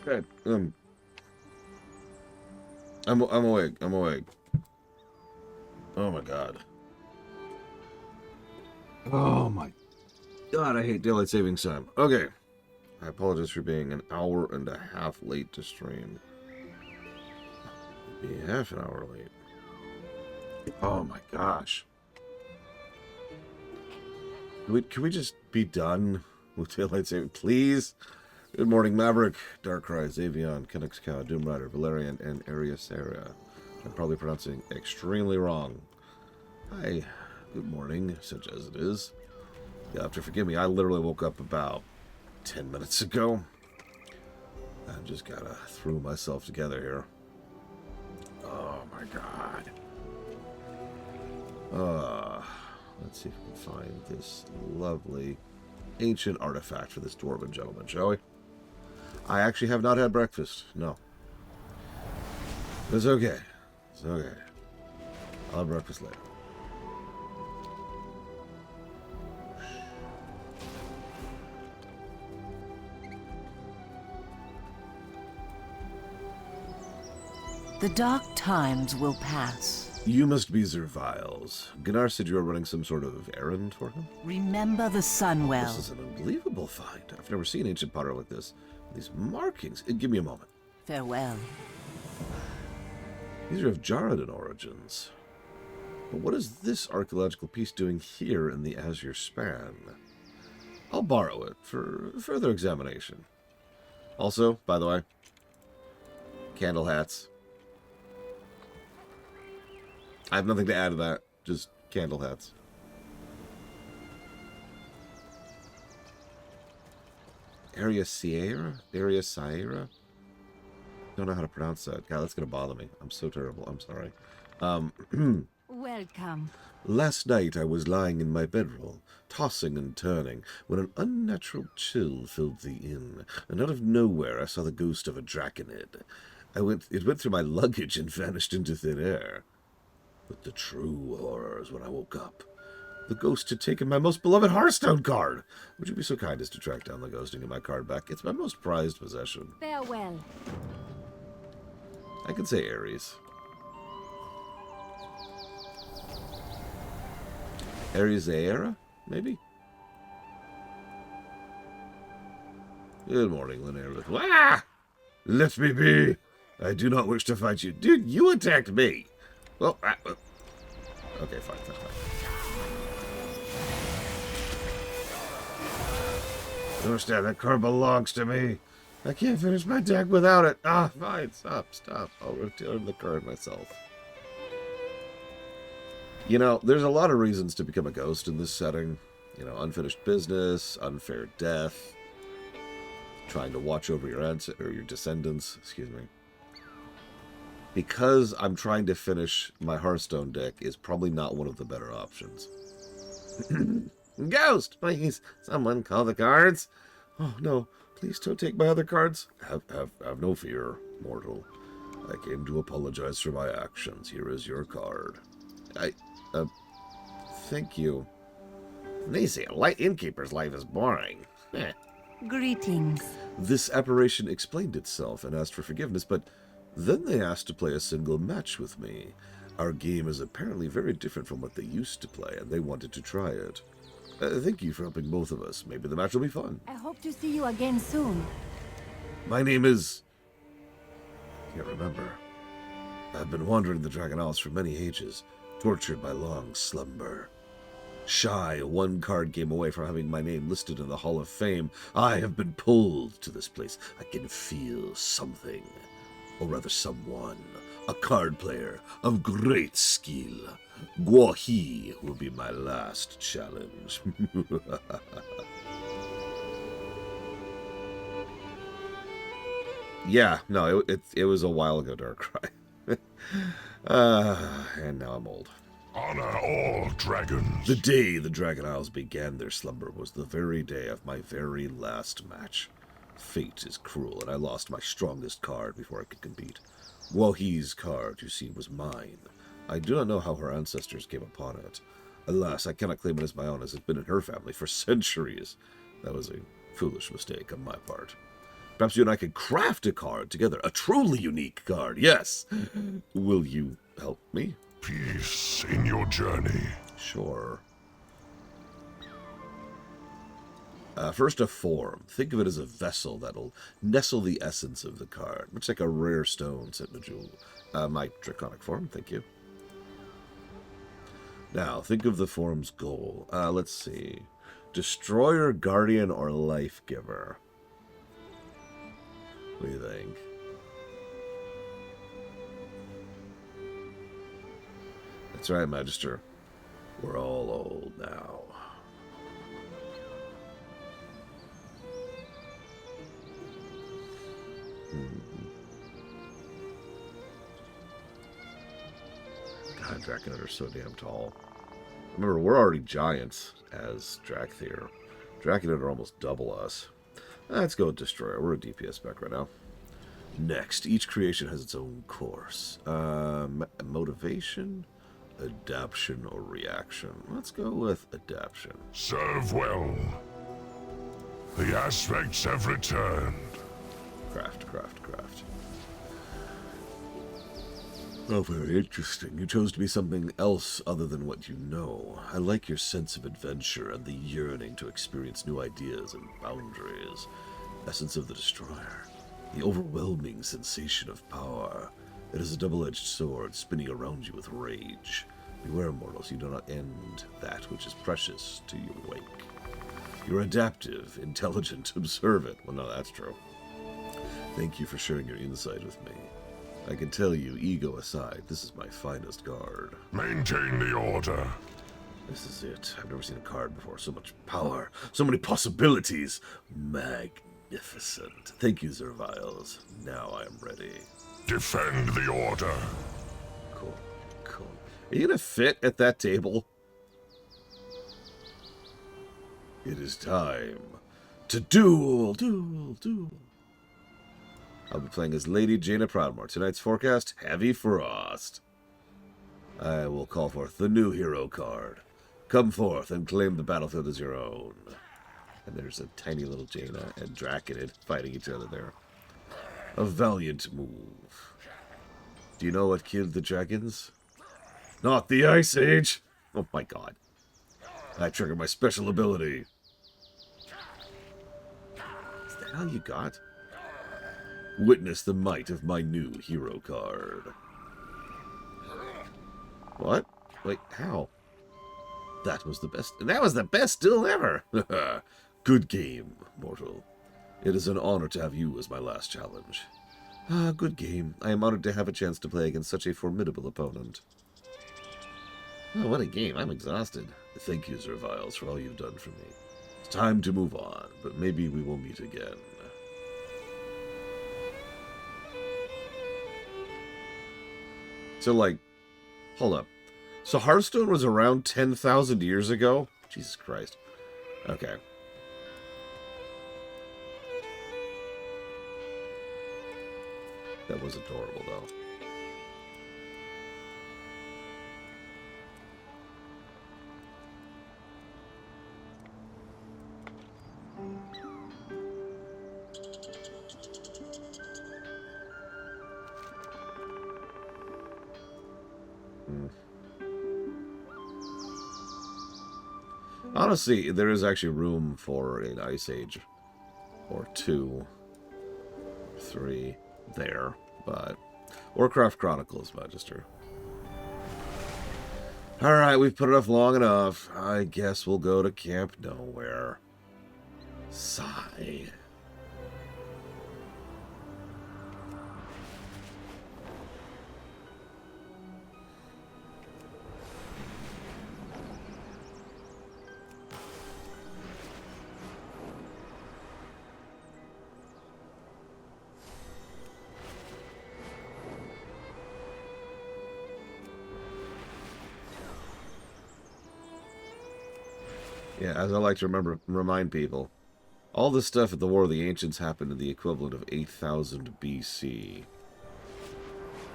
Okay. I'm awake. I'm awake. Oh my god. Oh my god, I hate daylight savings time. Okay. I apologize for being an hour and a half late to stream. Maybe half an hour late. Oh my gosh. Can we just be done with daylight saving, please? Good morning, Maverick, Darkrai, Xavion, Kenix Cow, Doom Rider, Valerian, and Aria Sarah. I'm probably pronouncing extremely wrong. Hi, good morning, such as it is. You'll have to forgive me, I literally woke up about 10 minutes ago. I've just gotta throw myself together here. Oh my god. Let's see if we can find this lovely ancient artifact for this dwarven gentleman, shall we? I actually have not had breakfast. No. It's okay. It's okay. I'll have breakfast later. The dark times will pass. You must be Zerviles. Gunnar said you were running some sort of errand for him? Remember the sun well. This is an unbelievable find. I've never seen ancient pottery like this. These markings. Give me a moment. Farewell. These are of Jaredin origins. But what is this archaeological piece doing here in the Azure span? I'll borrow it for further examination. Also, by the way, candle hats. I have nothing to add to that. Just candle hats. Area Sierra? Area Sierra? Don't know how to pronounce that. God, that's going to bother me. I'm so terrible. I'm sorry. Welcome. Last night I was lying in my bedroll, tossing and turning, when an unnatural chill filled the inn, and out of nowhere I saw the ghost of a draconid. It went through my luggage and vanished into thin air. But the true horror is when I woke up. The ghost had taken my most beloved Hearthstone card. Would you be so kind as to track down the ghost and get my card back? It's my most prized possession. Farewell. I can say Ares. Ares Aera, maybe? Good morning, Linnea. Ah! Let me be! I do not wish to fight you. Dude, you attacked me! Well, okay, fine, fine, fine. I understand, that card belongs to me. I can't finish my deck without it. Ah, fine, stop. I'll return the card myself. You know, there's a lot of reasons to become a ghost in this setting. You know, unfinished business, unfair death, trying to watch over your descendants, excuse me. Because I'm trying to finish my Hearthstone deck is probably not one of the better options. Ghost, please, someone call the cards. Oh no, please don't take my other cards. Have no fear, mortal. I came to apologize for my actions. Here is your card. Thank you. They say a light innkeeper's life is boring. Greetings. This apparition explained itself and asked for forgiveness, but then they asked to play a single match with me. Our game is apparently very different from what they used to play, and they wanted to try it. Thank you for helping both of us. Maybe the match will be fun. I hope to see you again soon. My name is... I can't remember. I've been wandering the Dragon Isles for many ages, tortured by long slumber. Shy, one card game away from having my name listed in the Hall of Fame, I have been pulled to this place. I can feel something. Or rather someone, a card player of great skill. Guahi will be my last challenge. Yeah, no, it was a while ago, Darkrai. And now I'm old. Honor all dragons. The day the Dragon Isles began their slumber was the very day of my very last match. Fate is cruel, and I lost my strongest card before I could compete. Guahi's card, you see, was mine. I do not know how her ancestors came upon it. Alas, I cannot claim it as my own, as it's been in her family for centuries. That was a foolish mistake on my part. Perhaps you and I could craft a card together. A truly unique card, yes. Will you help me? Peace in your journey. Sure. First, a form. Think of it as a vessel that'll nestle the essence of the card. Much like a rare stone set in a jewel. My draconic form, thank you. Now, think of the form's goal. Let's see. Destroyer, Guardian, or Life Giver? What do you think? That's right, Magister. We're all old now. God, Draconid are so damn tall. Remember, we're already giants as Drakthir. Draconid are almost double us. Let's go with Destroyer. We're a DPS spec right now. Next, each creation has its own course. Motivation, adaption, or reaction. Let's go with adaption. Serve well. The aspects have returned. Craft. Oh, very interesting. You chose to be something else other than what you know. I like your sense of adventure and the yearning to experience new ideas and boundaries. Essence of the Destroyer. The overwhelming sensation of power. It is a double-edged sword spinning around you with rage. Beware, mortals, you do not end that which is precious to your wake. You're adaptive, intelligent, observant. Well, no, that's true. Thank you for sharing your insight with me. I can tell you, ego aside, this is my finest card. Maintain the order. This is it. I've never seen a card before. So much power. So many possibilities. Magnificent. Thank you, Zerviles. Now I am ready. Defend the order. Cool. Are you going to fit at that table? It is time to duel. I'll be playing as Lady Jaina Proudmoore. Tonight's forecast, heavy frost. I will call forth the new hero card. Come forth and claim the battlefield as your own. And there's a tiny little Jaina and Draconid fighting each other there. A valiant move. Do you know what killed the dragons? Not the Ice Age! Oh my god. I triggered my special ability. Is that all you got? Witness the might of my new hero card. What? Wait, how? That was the best duel ever! Good game, mortal. It is an honor to have you as my last challenge. Good game. I am honored to have a chance to play against such a formidable opponent. Oh, what a game. I'm exhausted. Thank you, Zerviles, for all you've done for me. It's time to move on, but maybe we will meet again. So, like, hold up. So Hearthstone was around 10,000 years ago? Jesus Christ. Okay. That was adorable, though. Honestly, there is actually room for an Ice Age or 2, 3 there, but Warcraft Chronicles, Magister. Alright, we've put it off long enough. I guess we'll go to Camp Nowhere. Sigh. Yeah, as I like to remind people, all this stuff at the War of the Ancients happened in the equivalent of 8,000 BC.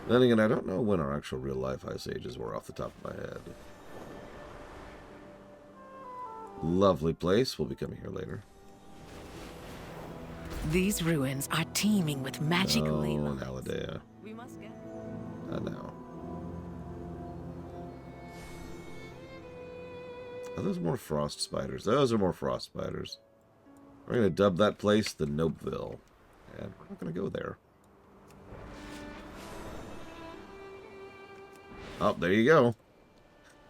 Then again, I don't know when our actual real-life Ice Ages were off the top of my head. Lovely place. We'll be coming here later. These ruins are teeming with magic Oh, ley and lines. Aladea. We must get... Now. Are those more frost spiders? Those are more frost spiders. We're going to dub that place the Nopeville. And we're not going to go there. Oh, there you go.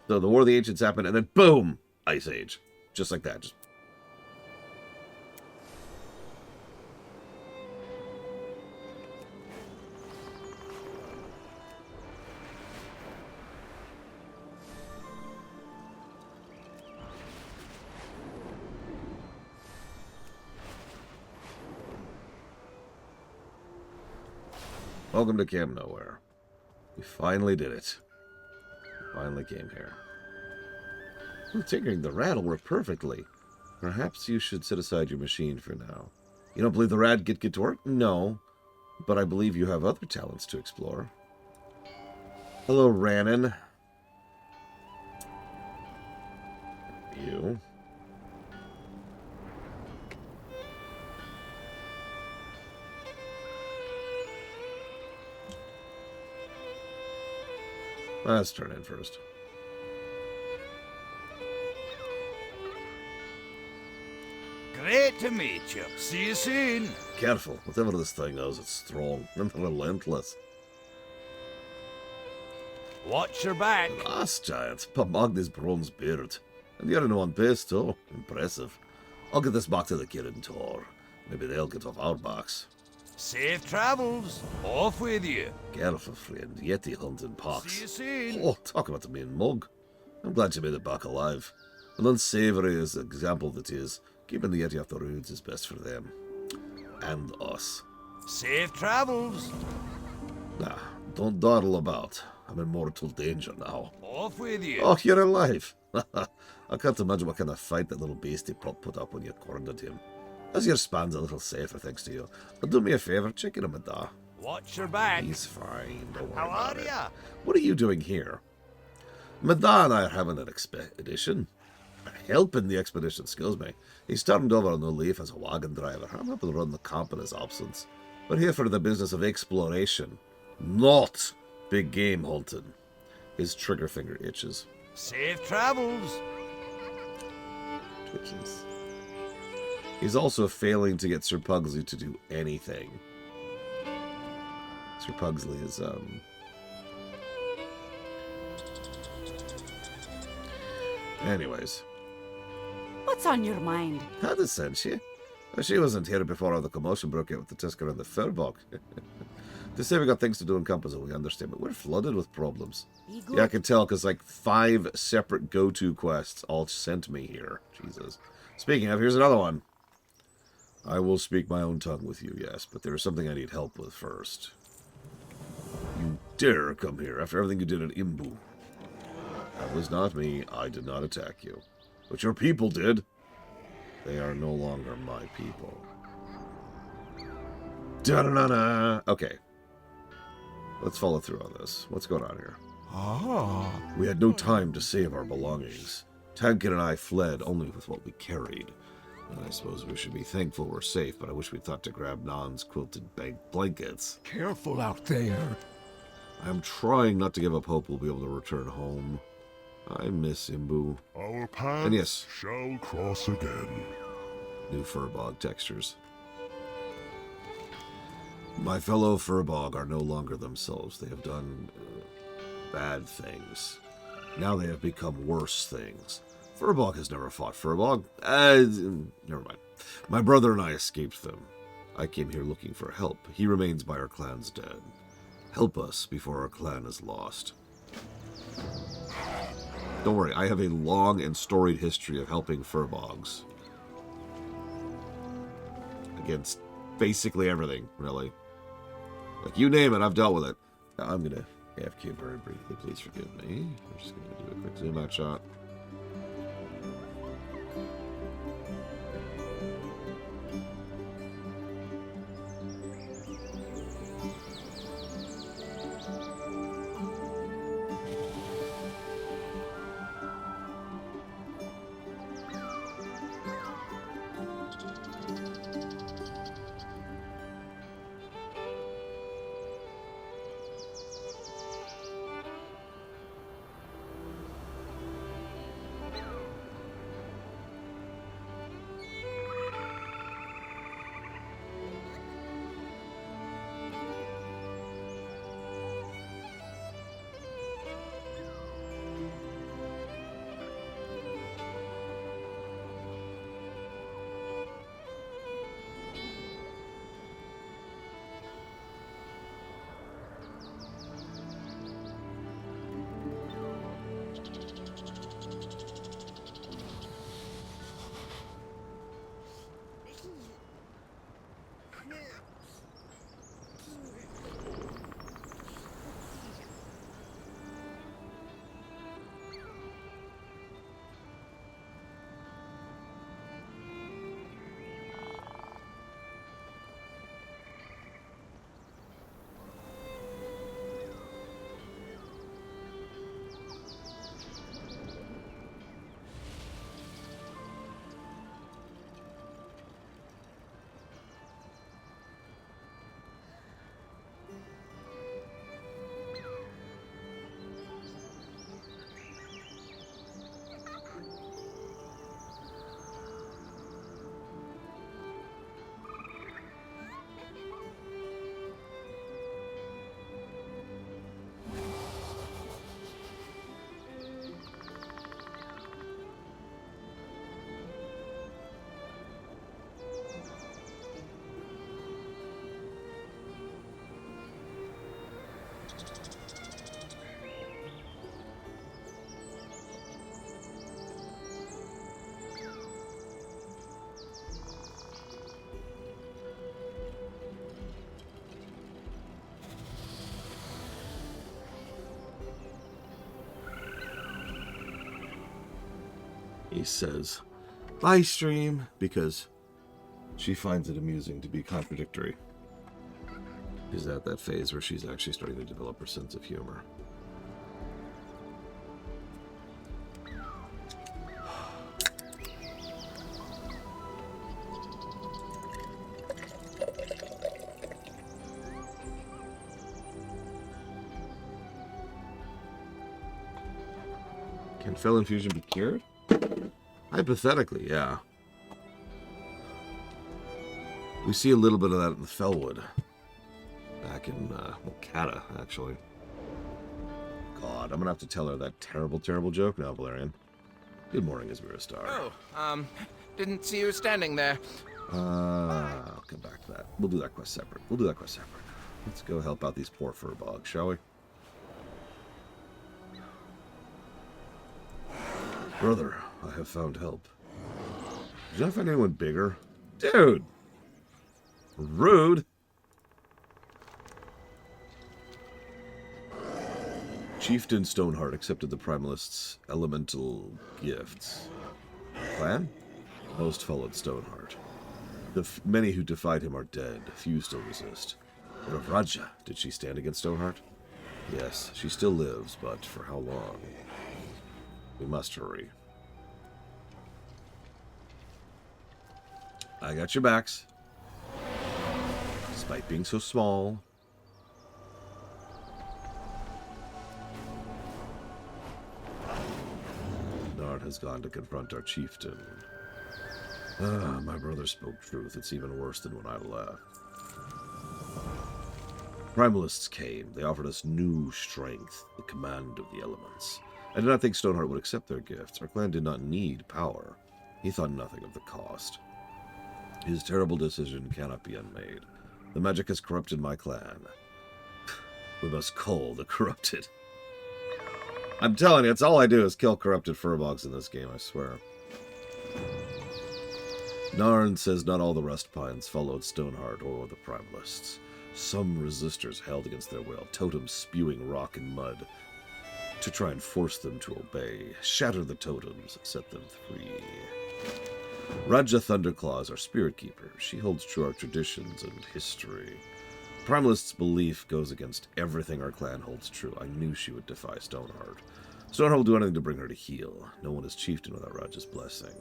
So the War of the Ancients happened, and then boom! Ice Age. Just like that. Just... Welcome to Camp Nowhere. We finally did it. We finally came here. Ooh, tinkering the rat will work perfectly. Perhaps you should set aside your machine for now. You don't believe the rat get to work? No. But I believe you have other talents to explore. Hello, Rannon. You. Let's turn in first. Great to meet you. See you soon. Careful. Whatever this thing is, it's strong and relentless. Watch your back. Last giant. Pamagni's bronze beard. And you're in one piece, too. Impressive. I'll get this back to the Kirin Tor. Maybe they'll get off our backs. Safe travels. Off with you. Careful, friend. Yeti hunting pox. See you soon. Oh, talk about the mean mug. I'm glad you made it back alive. An unsavory as example that is, keeping the Yeti off the roads is best for them. And us. Safe travels. Nah, don't dawdle about. I'm in mortal danger now. Off with you. Oh, you're alive. I can't imagine what kind of fight that little beastie put up when you cornered him. As your span's a little safer thanks to you. But do me a favour, check in on Madar. Watch your back. He's fine, don't worry How about are it. ya? What are you doing here? Madar and I are having an expedition. Helping the expedition, excuse me. He's turned over a new leaf as a wagon driver. I'm helping run the camp in his absence. We're here for the business of exploration, not big game hunting. His trigger finger itches. Safe travels. Twitches. He's also failing to get Sir Pugsley to do anything. Sir Pugsley is, Anyways. What's on your mind? Had sent she? She wasn't here before all the commotion broke out with the Tusker and the Furbog. To say we got things to do in Compass, we understand, but we're flooded with problems. Yeah, I can tell, because like 5 separate go-to quests all sent me here. Jesus. Speaking of, here's another one. I will speak my own tongue with you, yes, but there is something I need help with first. You dare come here after everything you did at Imbu. That was not me. I did not attack you. But your people did. They are no longer my people. Da-da-da-da. Okay. Let's follow through on this. What's going on here? We had no time to save our belongings. Tankin and I fled only with what we carried. And I suppose we should be thankful we're safe, but I wish we'd thought to grab Nan's quilted blankets. Careful out there. I am trying not to give up hope we'll be able to return home. I miss Imbu. Our paths And yes. shall cross again. New Furbog textures. My fellow Furbog are no longer themselves. They have done bad things. Now they have become worse things. Furbog has never fought Furbog. Never mind. My brother and I escaped them. I came here looking for help. He remains by our clan's dead. Help us before our clan is lost. Don't worry, I have a long and storied history of helping Furbogs. Against basically everything, really. Like, you name it, I've dealt with it. Now, I'm gonna AFK very briefly, please forgive me. I'm just gonna do a quick zoom out shot. He says, "Bye, stream," because she finds it amusing to be contradictory. She's at that phase where she's actually starting to develop her sense of humor. Can fell infusion be cured? Hypothetically, yeah. We see a little bit of that in the Fellwood. Back in Cata, actually. God, I'm gonna have to tell her that terrible, terrible joke now, Valerian. Good morning, Azure Star. Oh, didn't see you standing there. I'll come back to that. We'll do that quest separate. Let's go help out these poor furbogs, shall we? Brother, I have found help. Did I find anyone bigger? Dude! Rude! Chieftain Stoneheart accepted the Primalists' elemental gifts. Clan? Most followed Stoneheart. The many who defied him are dead. Few still resist. But of Raja, did she stand against Stoneheart? Yes, she still lives, but for how long? We must hurry. I got your backs. Despite being so small. Nard has gone to confront our chieftain. My brother spoke truth. It's even worse than when I left. Primalists came. They offered us new strength, the command of the elements. I did not think Stoneheart would accept their gifts. Our clan did not need power. He thought nothing of the cost. His terrible decision cannot be unmade. The magic has corrupted my clan. We must cull the corrupted. I'm telling you, it's all I do is kill corrupted furbogs in this game, I swear. Narn says not all the Rust Pines followed Stoneheart or the Primalists. Some resistors held against their will, totems spewing rock and mud to try and force them to obey. Shatter the totems, set them free. Raja Thunderclaw is our spirit keeper. She holds true to our traditions and history. Primalist's belief goes against everything our clan holds true. I knew she would defy Stoneheart. Stoneheart will do anything to bring her to heel. No one is chieftain without Raja's blessing.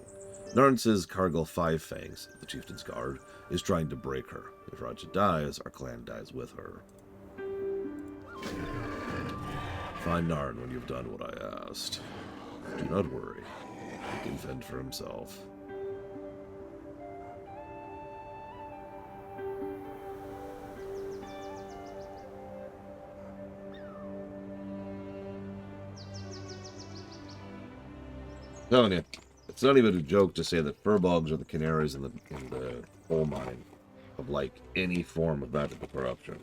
Narn says Cargill Five Fangs, the chieftain's guard, is trying to break her. If Raja dies, our clan dies with her. Find Narn when you've done what I asked. Do not worry. He can fend for himself. Telling you, it's not even a joke to say that furbogs are the canaries in the coal mine of like any form of magical corruption.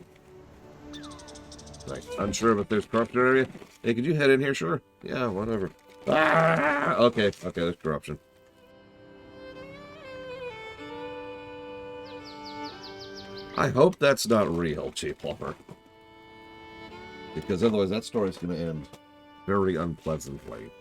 Like, unsure if there's corruption area. Hey, could you head in here? Sure. Yeah, whatever. Ah! Okay, there's corruption. I hope that's not real, Chief Plumber. Because otherwise that story's going to end very unpleasantly.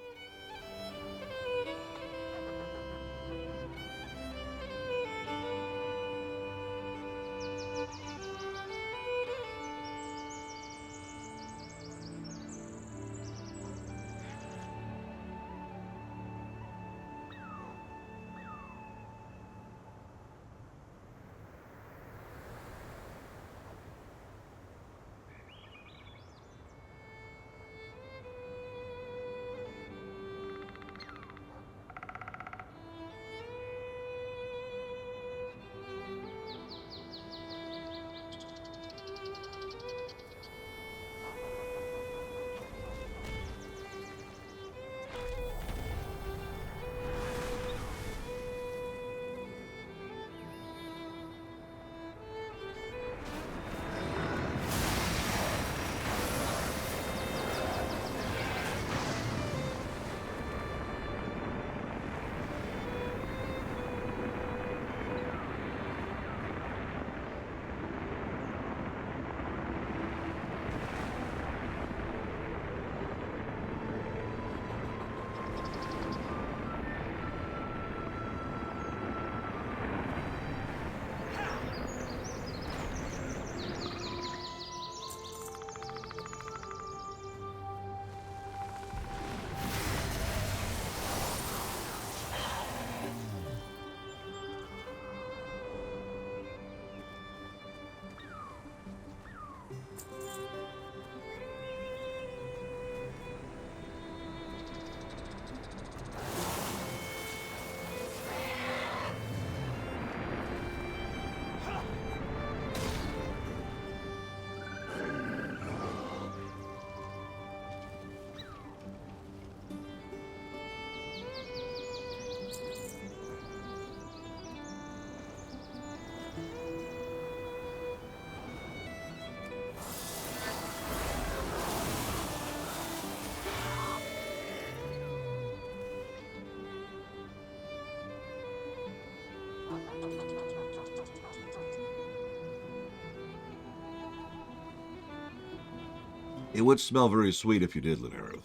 It would smell very sweet if you did, Linareth.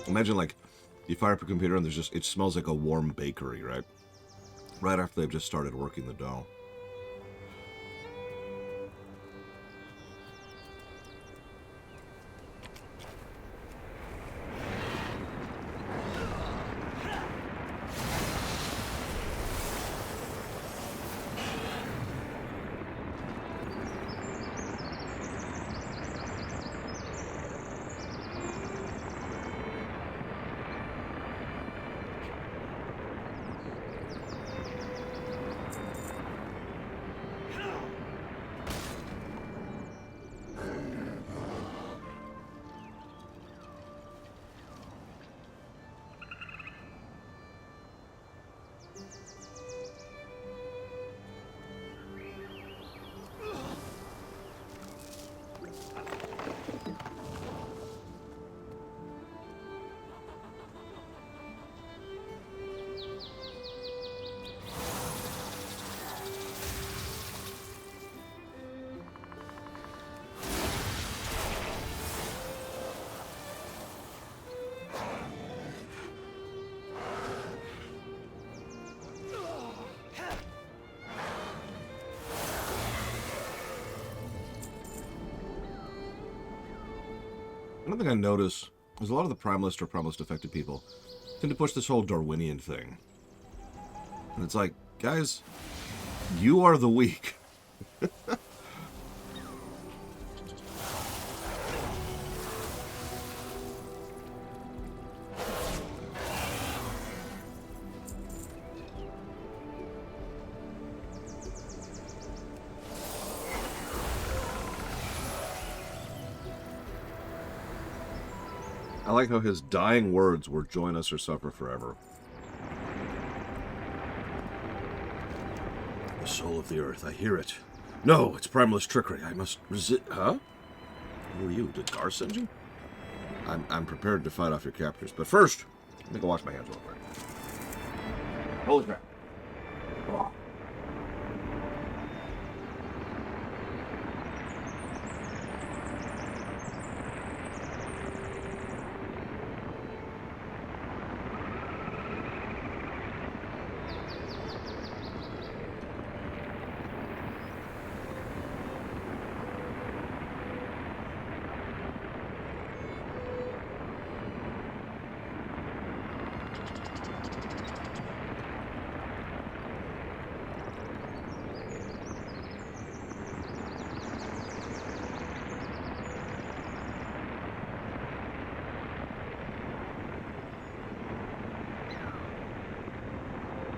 Imagine, like, you fire up a computer and it smells like a warm bakery, right? Right after they've just started working the dough. Another thing I notice is a lot of the Primalist or Primalist affected people tend to push this whole Darwinian thing. And it's like, guys, you are the weak. I like how his dying words were join us or suffer forever. The soul of the earth, I hear it. No, it's Primalist trickery. I must resist. Huh? Who are you? Did Gar send you? I'm prepared to fight off your captors, but first, let me go wash my hands real quick. Holy crap. Oh.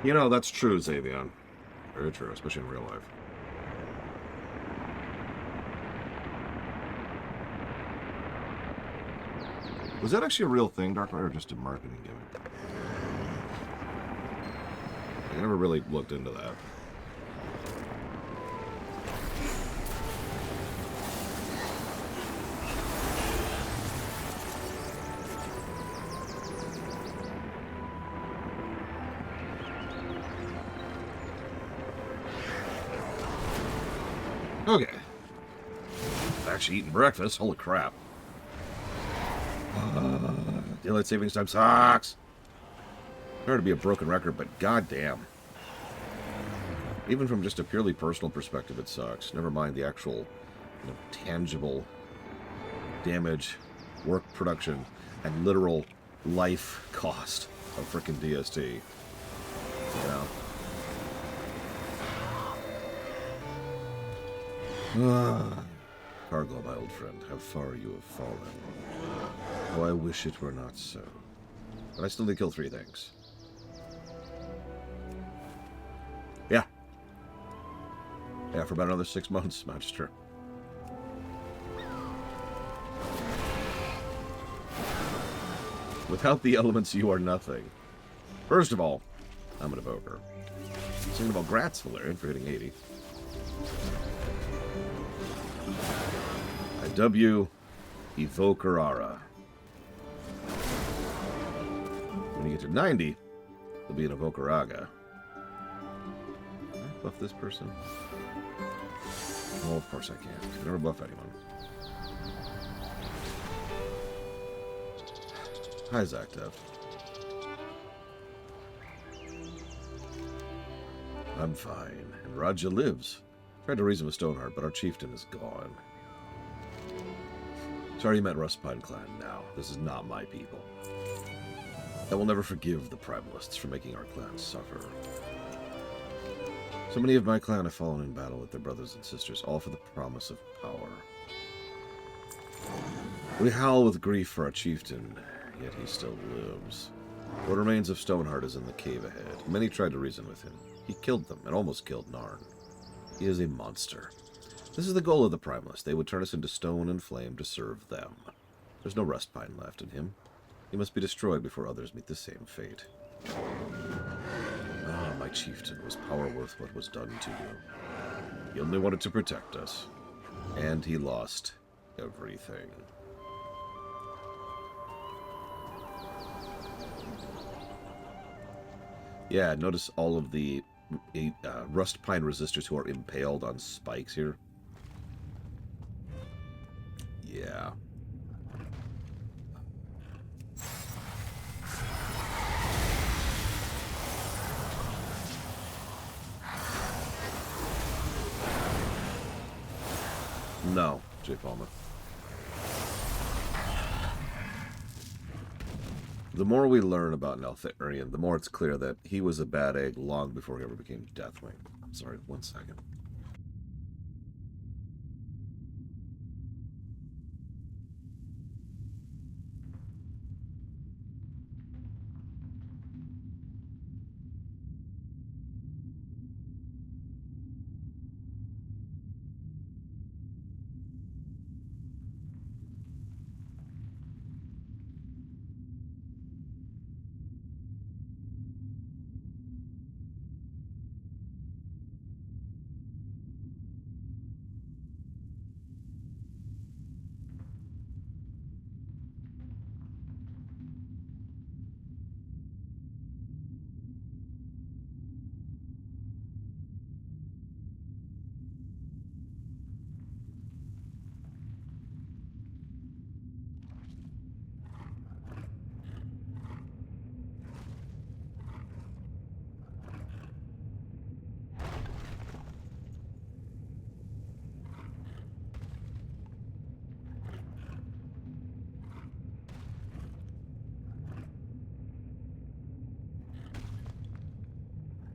You know, that's true, Xavion. Very true, especially in real life. Was that actually a real thing, Dark Rider, or just a marketing gimmick? I never really looked into that. Okay. Actually eating breakfast. Holy crap. Daylight savings time sucks. Sorry to be a broken record, but goddamn. Even from just a purely personal perspective, it sucks. Never mind the actual, tangible damage, work production, and literal life cost of frickin' DST. Cargo, my old friend, how far you have fallen. Oh, I wish it were not so. But I still need to kill 3 things. Yeah. Yeah, for about another 6 months, Magister. Without the elements, you are nothing. First of all, I'm an evoker. Second of all, grats, Valerian, for hitting 80. I W Evoker Aura. When you get to 90, it'll be an Evoker Aga. Can I buff this person? Oh, of course I can't. I never buff anyone. Hi, Zaktev. I'm fine, and Raja lives. Tried to reason with Stoneheart, but our chieftain is gone. Sorry you met Rustpine Clan now. This is not my people. I will never forgive the Primalists for making our clan suffer. So many of my clan have fallen in battle with their brothers and sisters, all for the promise of power. We howl with grief for our chieftain, yet he still lives. What remains of Stoneheart is in the cave ahead. Many tried to reason with him. He killed them, and almost killed Narn. He is a monster. This is the goal of the Primalists. They would turn us into stone and flame to serve them. There's no Rustpine left in him. He must be destroyed before others meet the same fate. Ah, my chieftain, was power worth what was done to you? He only wanted to protect us. And he lost everything. Yeah, notice all of the Rustpine resistors who are impaled on spikes here. Yeah. No, J. Palmer. The more we learn about Neltharion, the more it's clear that he was a bad egg long before he ever became Deathwing. Sorry, 1 second.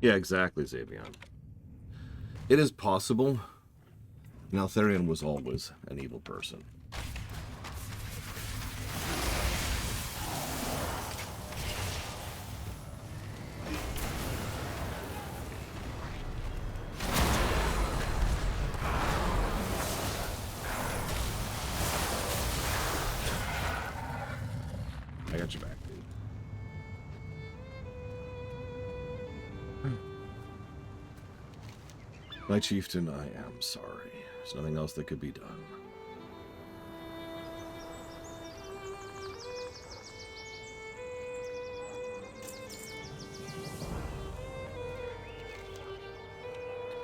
Yeah, exactly, Xavion. It is possible Neltharion was always an evil person. I got your back, dude. My chieftain, I am sorry. There's nothing else that could be done.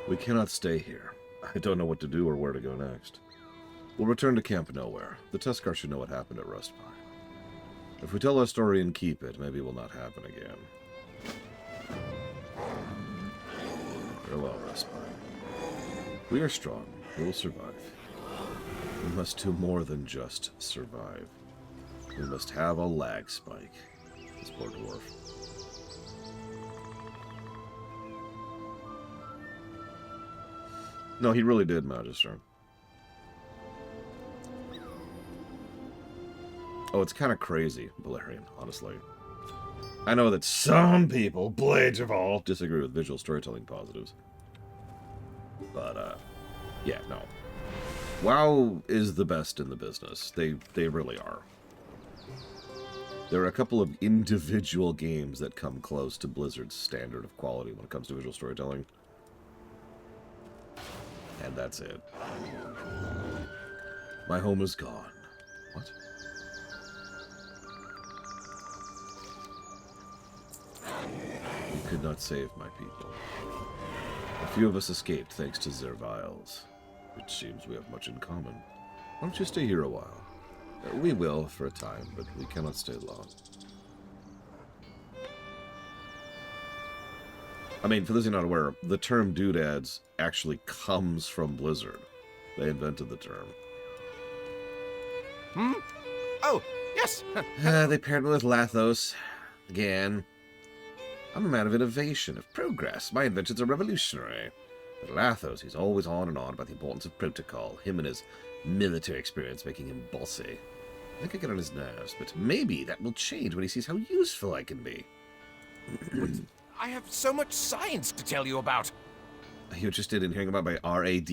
We cannot stay here. I don't know what to do or where to go next. We'll return to Camp Nowhere. The Tuskar should know what happened at Rustpine. If we tell our story and keep it, maybe it will not happen again. Farewell, Rustpine. We are strong. We will survive. We must do more than just survive. We must have a lag spike. This poor dwarf. No, he really did, Magister. Oh, it's kind of crazy, Valerian, honestly. I know that some people, Blades of all, disagree with visual storytelling positives. But, yeah, no. WoW is the best in the business. They really are. There are a couple of individual games that come close to Blizzard's standard of quality when it comes to visual storytelling. And that's it. My home is gone. What? We could not save my people. A few of us escaped thanks to Zerviles. It seems we have much in common. Why don't you stay here a while? We will, for a time, but we cannot stay long. I mean, for those who are not aware, the term doodads actually comes from Blizzard. They invented the term. Oh, yes. They paired me with Lathos. Again. I'm a man of innovation, of progress. My inventions are revolutionary. But Lathos, he's always on and on about the importance of protocol. Him and his military experience making him bossy. I think I get on his nerves, but maybe that will change when he sees how useful I can be. I have so much science to tell you about. Are you interested in hearing about my RAD?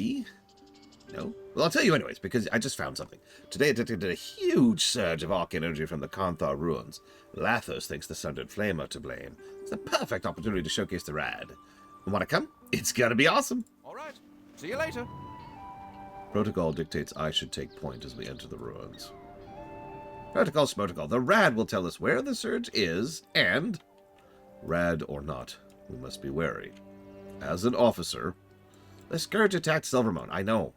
No? Well, I'll tell you anyways, because I just found something. Today it detected a huge surge of arc energy from the Kanthar ruins. Lathos thinks the Sundered Flame are to blame. It's the perfect opportunity to showcase the rad. Want to come? It's gonna be awesome! All right. See you later. Protocol dictates I should take point as we enter the ruins. Protocol, Smotocol, the rad will tell us where the surge is, and... rad or not, we must be wary. As an officer... The Scourge attacked Silvermoon. I know.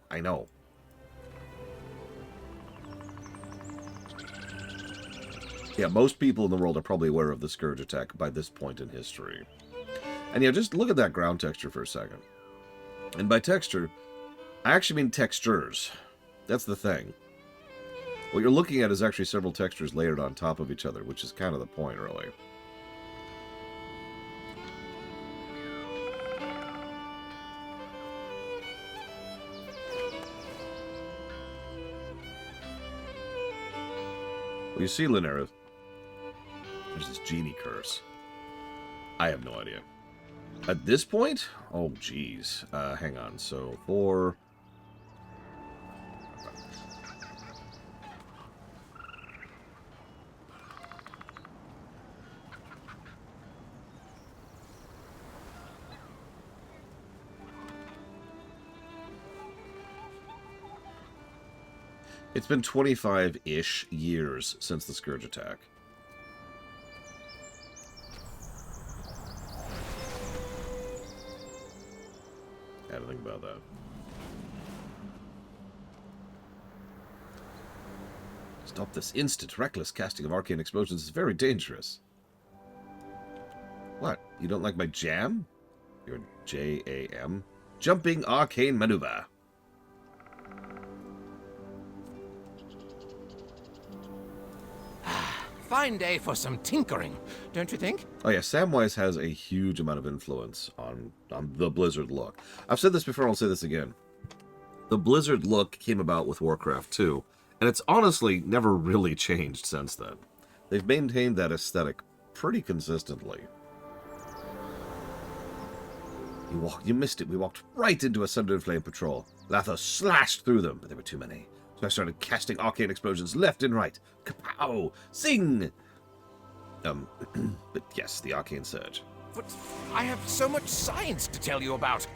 Yeah, most people in the world are probably aware of the Scourge attack by this point in history. And yeah, just look at that ground texture for a second. And by texture, I actually mean textures. That's the thing. What you're looking at is actually several textures layered on top of each other, which is kind of the point, really. Well, you see, Linera, there's this genie curse. I have no idea. At this point? Oh, geez. Hang on. So, for... It's been 25-ish years since the Scourge attack. I had to think about that. Stop this instant, reckless casting of arcane explosions is very dangerous. What? You don't like my jam? Your J-A-M? Jumping arcane maneuver. Fine day for some tinkering, don't you think? Oh yeah, Samwise has a huge amount of influence on the Blizzard look. I've said this before, I'll say this again. The Blizzard look came about with Warcraft 2, and it's honestly never really changed since then. They've maintained that aesthetic pretty consistently. You missed it. We walked right into a Sundered Flame patrol. Lathos slashed through them, but there were too many. So I started casting arcane explosions left and right. Kapow! Sing! But yes, the arcane surge. But I have so much science to tell you about.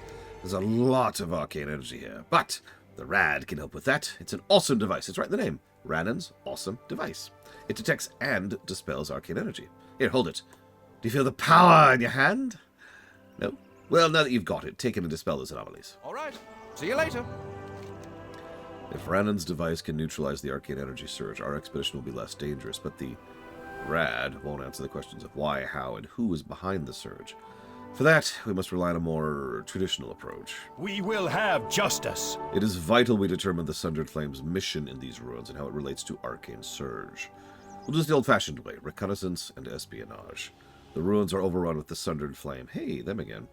There's a lot of arcane energy here, but the rad can help with that. It's an awesome device. It's right in the name. Ranon's awesome device. It detects and dispels arcane energy. Here, hold it. Do you feel the power in your hand? No? Well, now that you've got it, take it and dispel those anomalies. All right. See you later. If Ranon's device can neutralize the arcane energy surge, our expedition will be less dangerous, but the rad won't answer the questions of why, how, and who is behind the surge. For that, we must rely on a more traditional approach. We will have justice. It is vital we determine the Sundered Flame's mission in these ruins and how it relates to arcane surge. We'll do this the old-fashioned way, reconnaissance and espionage. The ruins are overrun with the Sundered Flame. Hey, them again.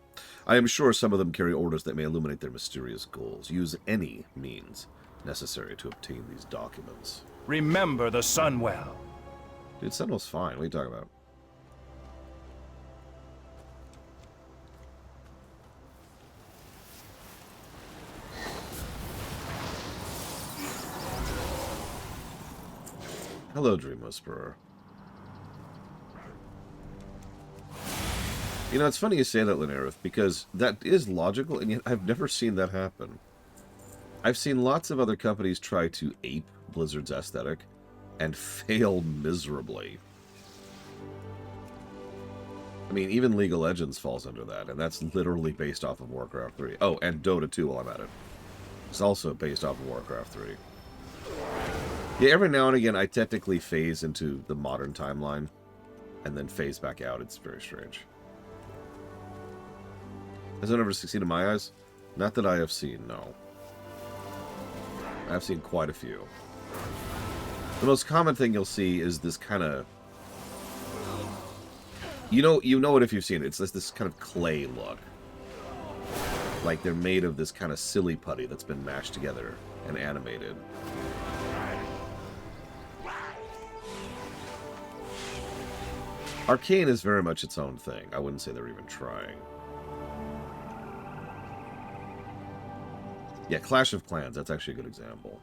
I am sure some of them carry orders that may illuminate their mysterious goals. Use any means necessary to obtain these documents. Remember the Sunwell. Dude, Sentinel's fine. What are you talking about? Hello, Dream Whisperer. You know, it's funny you say that, Linareth, because that is logical, and yet I've never seen that happen. I've seen lots of other companies try to ape Blizzard's aesthetic and fail miserably. I mean, even League of Legends falls under that, and that's literally based off of Warcraft 3. Oh, and Dota 2 while I'm at it. It's also based off of Warcraft 3. Yeah, every now and again I technically phase into the modern timeline and then phase back out. It's very strange. Has it ever succeeded in my eyes? Not that I have seen, no. I've seen quite a few. The most common thing you'll see is this kind of... You know it if you've seen it. It's this kind of clay look. Like they're made of this kind of silly putty that's been mashed together and animated. Arcane is very much its own thing. I wouldn't say they're even trying. Yeah, Clash of Clans, that's actually a good example.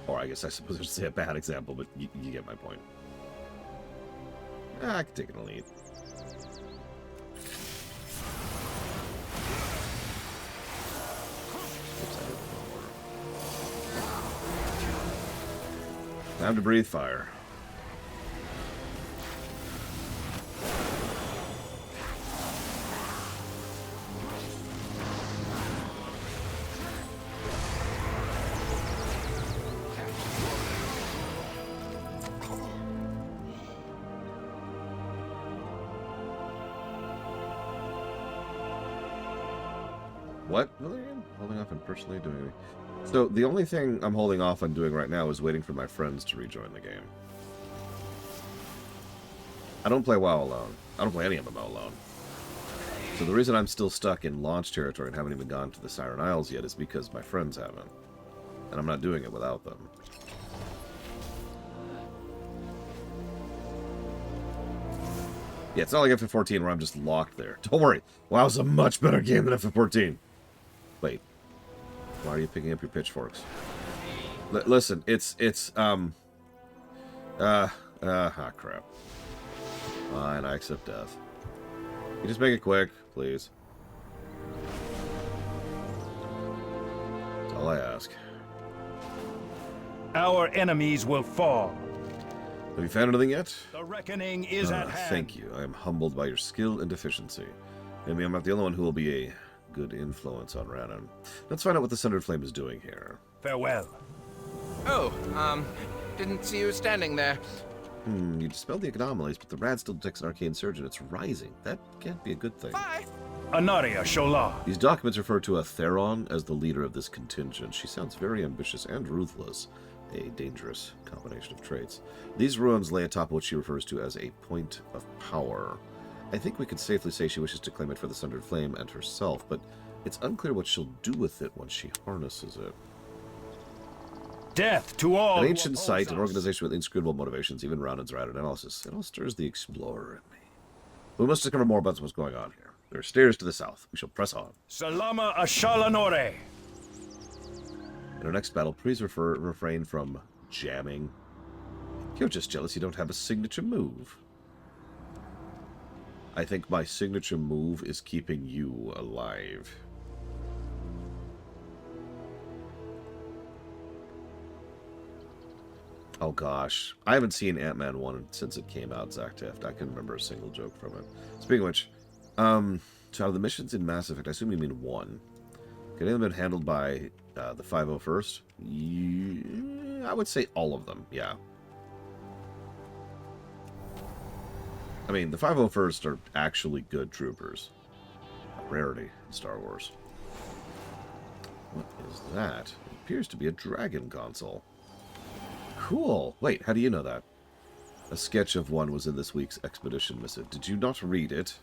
Or I suppose I should say a bad example, but you get my point. I can take it in a lead. Time to breathe fire. What? Holding off and personally doing anything. So the only thing I'm holding off on doing right now is waiting for my friends to rejoin the game. I don't play WoW alone. I don't play any MMO alone. So the reason I'm still stuck in launch territory and haven't even gone to the Siren Isles yet is because my friends haven't. And I'm not doing it without them. Yeah, it's not like FF14 where I'm just locked there. Don't worry. WoW's a much better game than FF14. Wait. Why are you picking up your pitchforks? Listen, crap. Fine, I accept death. You just make it quick, please. That's all I ask. Our enemies will fall. Have you found anything yet? The reckoning is at hand. Thank you. I am humbled by your skill and efficiency. Maybe I'm not the only one who will be a good influence on Rhiannon. Let's find out what the Sundered Flame is doing here. Farewell. Oh, didn't see you standing there. You dispelled the anomalies, but the rad still detects an arcane surge and it's rising. That can't be a good thing. Bye. Anaria Shola. These documents refer to a Theron as the leader of this contingent. She sounds very ambitious and ruthless. A dangerous combination of traits. These ruins lay atop what she refers to as a point of power. I think we could safely say she wishes to claim it for the Sundered Flame and herself, but it's unclear what she'll do with it when she harnesses it. Death to all. An ancient site, an organization with inscrutable motivations, even Rhiannon's rapid analysis. It all stirs the explorer in me. We must discover more about what's going on here. There are stairs to the south. We shall press on. Salama Ashalanore. In our next battle, please refrain from jamming. You're just jealous you don't have a signature move. I think my signature move is keeping you alive. Oh gosh. I haven't seen Ant-Man 1 since it came out, Zach Tift. I can remember a single joke from it. Speaking of which, so out of the missions in Mass Effect, I assume you mean 1. Could any of them been handled by the 501st? Yeah, I would say all of them, yeah. I mean, the 501st are actually good troopers. A rarity in Star Wars. What is that? It appears to be a dragon console. Cool. Wait, how do you know that? A sketch of one was in this week's expedition missive. Did you not read it?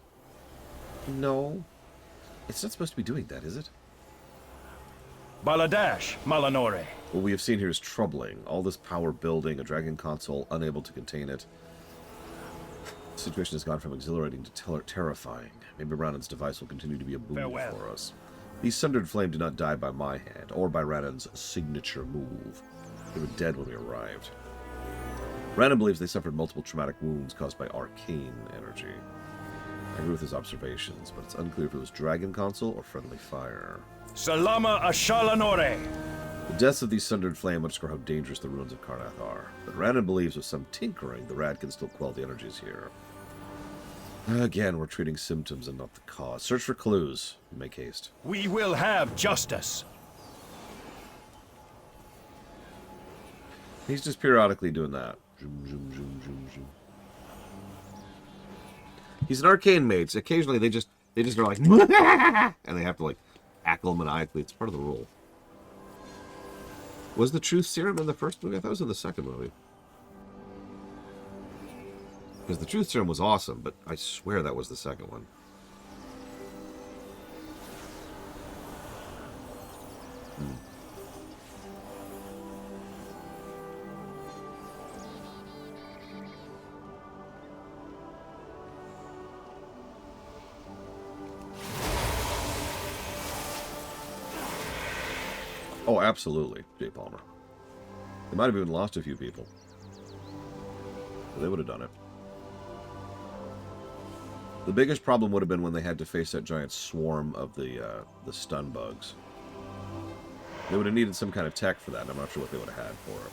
No. It's not supposed to be doing that, is it? Baladash Malanore. What we have seen here is troubling. All this power building, a dragon console unable to contain it. The situation has gone from exhilarating to terrifying. Maybe Rannon's device will continue to be a boon Farewell. for us. These Sundered Flame did not die by my hand, or by Rannon's signature move. They were dead when we arrived. Rannon believes they suffered multiple traumatic wounds caused by arcane energy. I agree with his observations, but it's unclear if it was dragon console or friendly fire. Salama Ashalanore. The deaths of these Sundered Flame underscore how dangerous the ruins of Karnath are. But Rannon believes with some tinkering, the rad can still quell the energies here. Again, we're treating symptoms and not the cause. Search for clues. Make haste. We will have justice. He's just periodically doing that. Zoom, zoom, zoom, zoom, zoom. He's an arcane mage. So occasionally they just They just are like, and they have to like cackle maniacally. It's part of the rule. Was the truth serum in the first movie? I thought it was in the second movie. Because the truth serum was awesome, but I swear that was the second one. Oh, absolutely, Jay Palmer. They might have even lost a few people. But they would have done it. The biggest problem would have been when they had to face that giant swarm of the stun bugs. They would have needed some kind of tech for that, and I'm not sure what they would have had for it.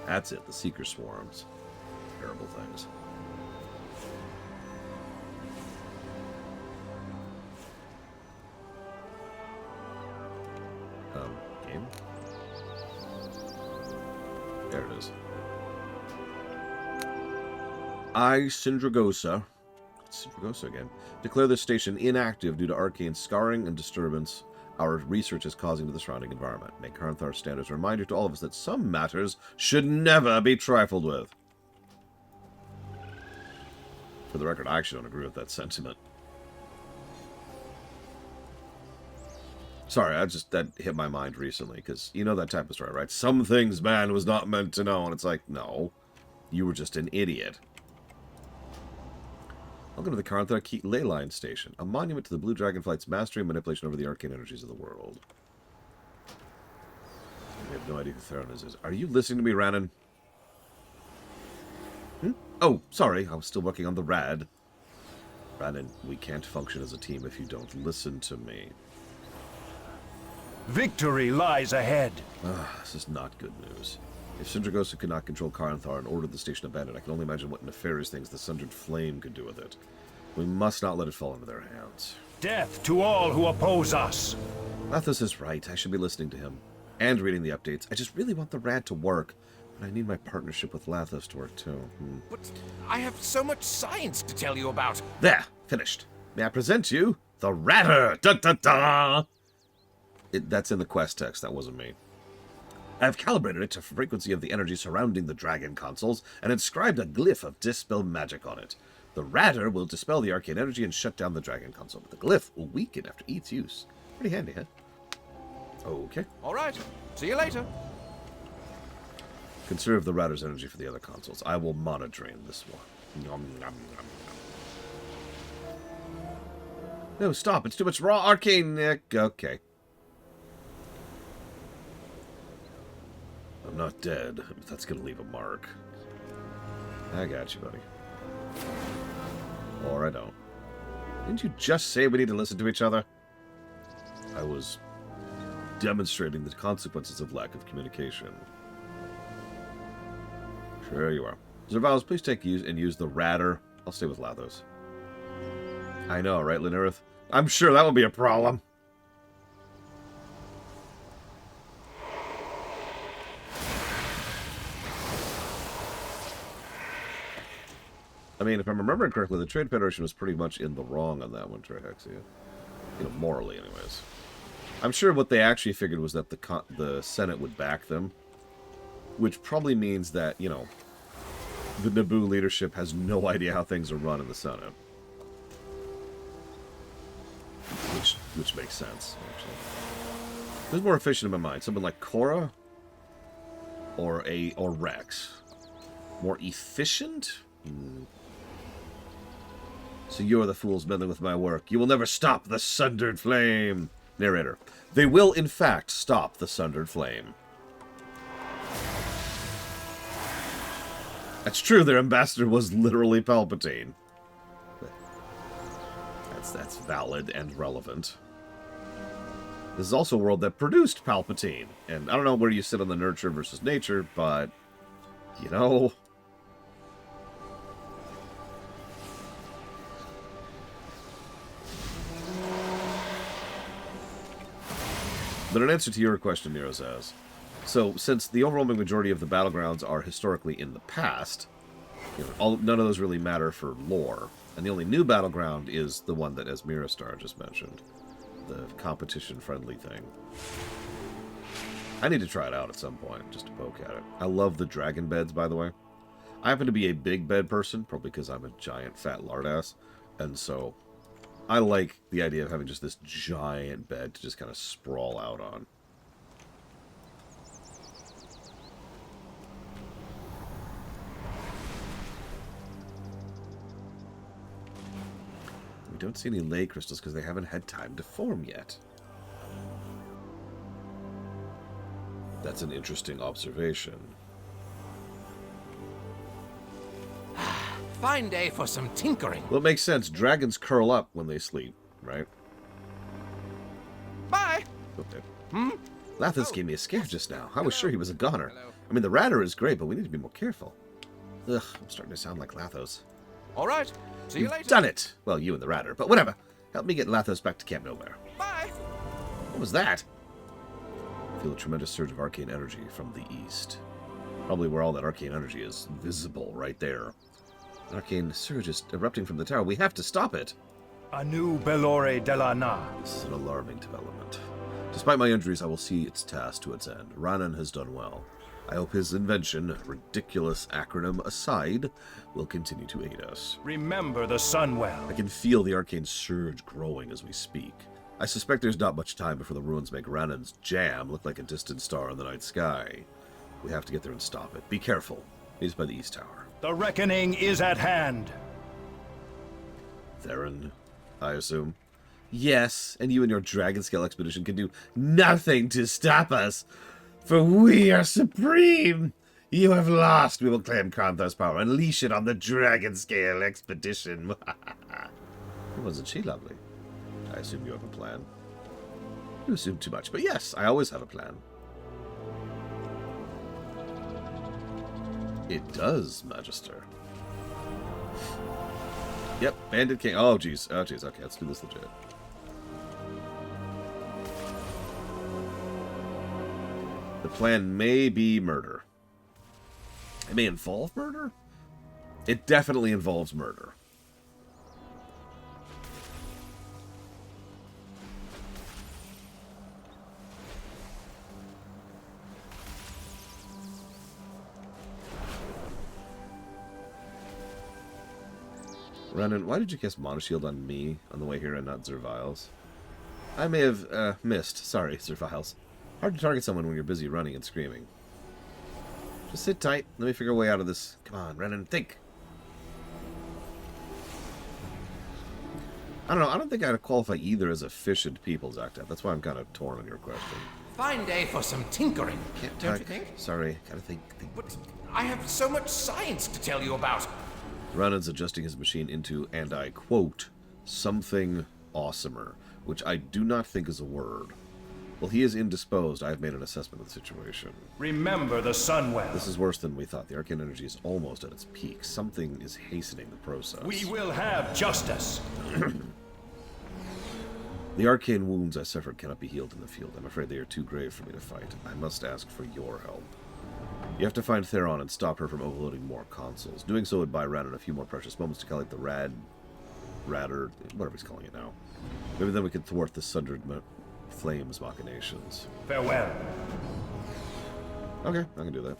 That's it, the Seeker Swarms. Terrible things. Game? There it is. I, Syndragosa again, declare this station inactive due to arcane scarring and disturbance our research is causing to the surrounding environment. May Karnthar stand as a reminder to all of us that some matters should never be trifled with. For the record, I actually don't agree with that sentiment. Sorry, that hit my mind recently, because you know that type of story, right? Some things man was not meant to know, and it's like, no, you were just an idiot. Welcome to the Karnthar Leyline Station, a monument to the Blue Dragonflight's mastery and manipulation over the arcane energies of the world. I have no idea who Theron is. Are you listening to me, Rannon? Oh, sorry, I was still working on the rad. Rannon, we can't function as a team if you don't listen to me. Victory lies ahead. This is not good news. If Syndragosa could not control Karnthar and ordered the station abandoned, I can only imagine what nefarious things the Sundered Flame could do with it. We must not let it fall into their hands. Death to all who oppose us. Lathos is right. I should be listening to him. And reading the updates. I just really want the rad to work. But I need my partnership with Lathos to work too. But I have so much science to tell you about. There! Finished. May I present you the Radder! Da-da-da! That's in the quest text. That wasn't me. I have calibrated it to frequency of the energy surrounding the dragon consoles and inscribed a glyph of dispel magic on it. The Radder will dispel the arcane energy and shut down the dragon console, but the glyph will weaken after each use. Pretty handy, huh? Okay. All right. See you later. Conserve the Radder's energy for the other consoles. I will monodrain this one. Nom, nom, nom, nom. No, stop. It's too much raw arcane. Okay. I'm not dead, but that's going to leave a mark. I got you, buddy. Or I don't. Didn't you just say we need to listen to each other? I was demonstrating the consequences of lack of communication. Sure you are. Zervalis, please take use the Radder. I'll stay with Lathos. I know, right, Linarith? I'm sure that will be a problem. I mean, if I'm remembering correctly, the Trade Federation was pretty much in the wrong on that one, Trihexia. You know, morally, anyways. I'm sure what they actually figured was that the Senate would back them, which probably means that, you know, the Naboo leadership has no idea how things are run in the Senate. Which makes sense, actually. Who's more efficient in my mind? Someone like Korra? Or Rex? More efficient? So you're the fools meddling with my work. You will never stop the Sundered Flame. Narrator. They will, in fact, stop the Sundered Flame. That's true, their ambassador was literally Palpatine. That's valid and relevant. This is also a world that produced Palpatine. And I don't know where you sit on the nurture versus nature, but, you know... But in answer to your question, Nero says, so since the overwhelming majority of the battlegrounds are historically in the past, You know, none of those really matter for lore. And the only new battleground is the one that Asmirastar just mentioned. The competition-friendly thing. I need to try it out at some point, just to poke at it. I love the dragon beds, by the way. I happen to be a big bed person, probably because I'm a giant fat lardass. And so, I like the idea of having just this giant bed to just kind of sprawl out on. We don't see any ley crystals because they haven't had time to form yet. That's an interesting observation. Fine day for some tinkering. Well, it makes sense. Dragons curl up when they sleep, right? Bye. Okay. Lathos gave me a scare just now. I was sure he was a goner. I mean, the Radder is great, but we need to be more careful. Ugh, I'm starting to sound like Lathos. All right. See you You've later. done it! Well, you and the Radder, but whatever. Help me get Lathos back to Camp Nowhere. Bye. What was that? I feel a tremendous surge of arcane energy from the east. Probably where all that arcane energy is visible, right there. An arcane surge is erupting from the tower. We have to stop it! Anu Belore de la Na. This is an alarming development. Despite my injuries, I will see its task to its end. Ranan has done well. I hope his invention, ridiculous acronym aside, will continue to aid us. Remember the Sunwell. I can feel the arcane surge growing as we speak. I suspect there's not much time before the ruins make Ranan's jam look like a distant star in the night sky. We have to get there and stop it. Be careful. He's by the east tower. The reckoning is at hand. Theron, I assume. Yes, and you and your dragon scale expedition can do nothing to stop us. For we are supreme! You have lost. We will claim Kanthar's power, unleash it on the dragon scale expedition. Wasn't she lovely? I assume you have a plan. You assume too much, but yes, I always have a plan. It does, Magister. Yep, Bandit King. Oh, jeez. Oh, jeez. Okay, let's do this legit. The plan may be murder. It may involve murder? It definitely involves murder. Renan, why did you cast Monoshield on me on the way here and not Zerviles? I may have missed. Sorry, Zerviles. Hard to target someone when you're busy running and screaming. Just sit tight. Let me figure a way out of this. Come on, Renan, think. I don't know. I don't think I'd qualify either as a fish and people's active. That's why I'm kind of torn on your question. Fine day for some tinkering. Can't Don't talk. you think? Sorry, gotta think. But I have so much science to tell you about. Renan's adjusting his machine into, and I quote, something awesomer, which I do not think is a word. While he is indisposed, I have made an assessment of the situation. Remember the Sunwell. This is worse than we thought. The arcane energy is almost at its peak. Something is hastening the process. We will have justice. The arcane wounds I suffered cannot be healed in the field. I'm afraid they are too grave for me to fight. I must ask for your help. You have to find Theron and stop her from overloading more consoles. Doing so would buy Radon a few more precious moments to collect the Radder, whatever he's calling it now. Maybe then we could thwart the Sundered Flames machinations. Farewell. Okay, I can do that.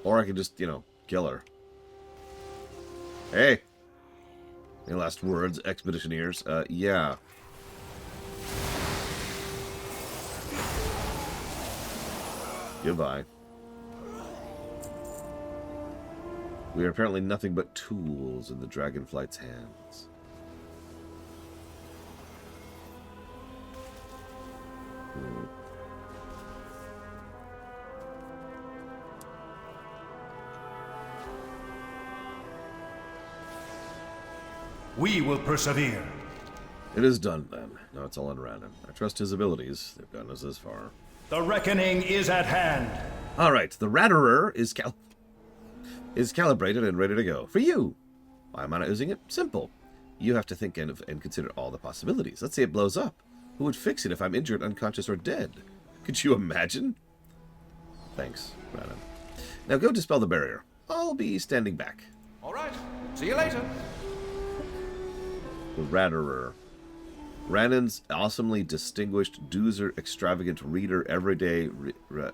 Or I could just, kill her. Hey! Any last words, expeditioneers? Yeah. Goodbye. We are apparently nothing but tools in the Dragonflight's hands. We will persevere. It is done, then. Now it's all on Radon. I trust his abilities. They've gotten us this far. The reckoning is at hand. All right, the Radderer is calibrated and ready to go. For you! Why am I not using it? Simple. You have to think and consider all the possibilities. Let's say it blows up. Who would fix it if I'm injured, unconscious, or dead? Could you imagine? Thanks, Brannon. Now go dispel the barrier. I'll be standing back. All right. See you later. The Ratterer. Brannon's awesomely distinguished, doozer, extravagant reader, everyday... What?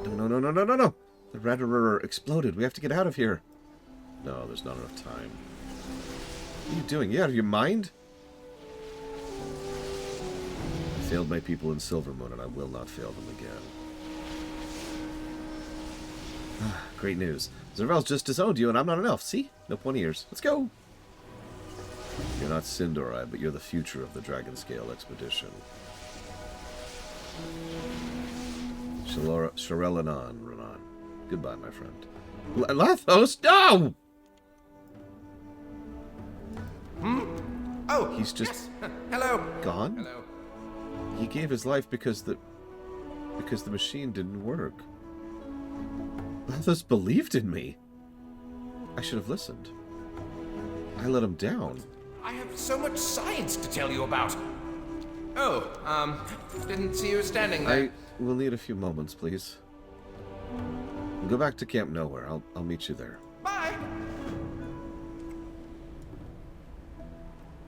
No. The Ratterer exploded. We have to get out of here. No, there's not enough time. What are you doing? You out of your mind? I failed my people in Silvermoon, and I will not fail them again. Great news. Zervel's just disowned you, and I'm not an elf. See? No pointy ears. Let's go! You're not Sindorai, but you're the future of the Dragonscale expedition. Sharelanan, Renan. Goodbye, my friend. Lathos, no! Oh, He's just yes. Hello. gone? Hello. He gave his life because the machine didn't work. Lathos believed in me. I should have listened. I let him down. I have so much science to tell you about. Oh, didn't see you standing there. I will need a few moments, please. Go back to Camp Nowhere. I'll meet you there. Bye.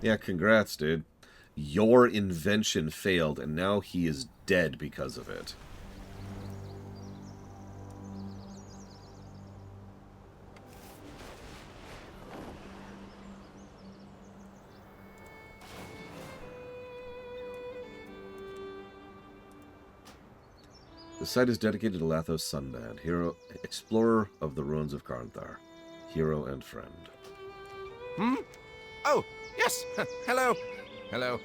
Yeah, congrats, dude. Your invention failed, and now he is dead because of it. The site is dedicated to Lathos Sunband, hero, explorer of the ruins of Karnthar, hero and friend. Oh, yes. Hello. Hello.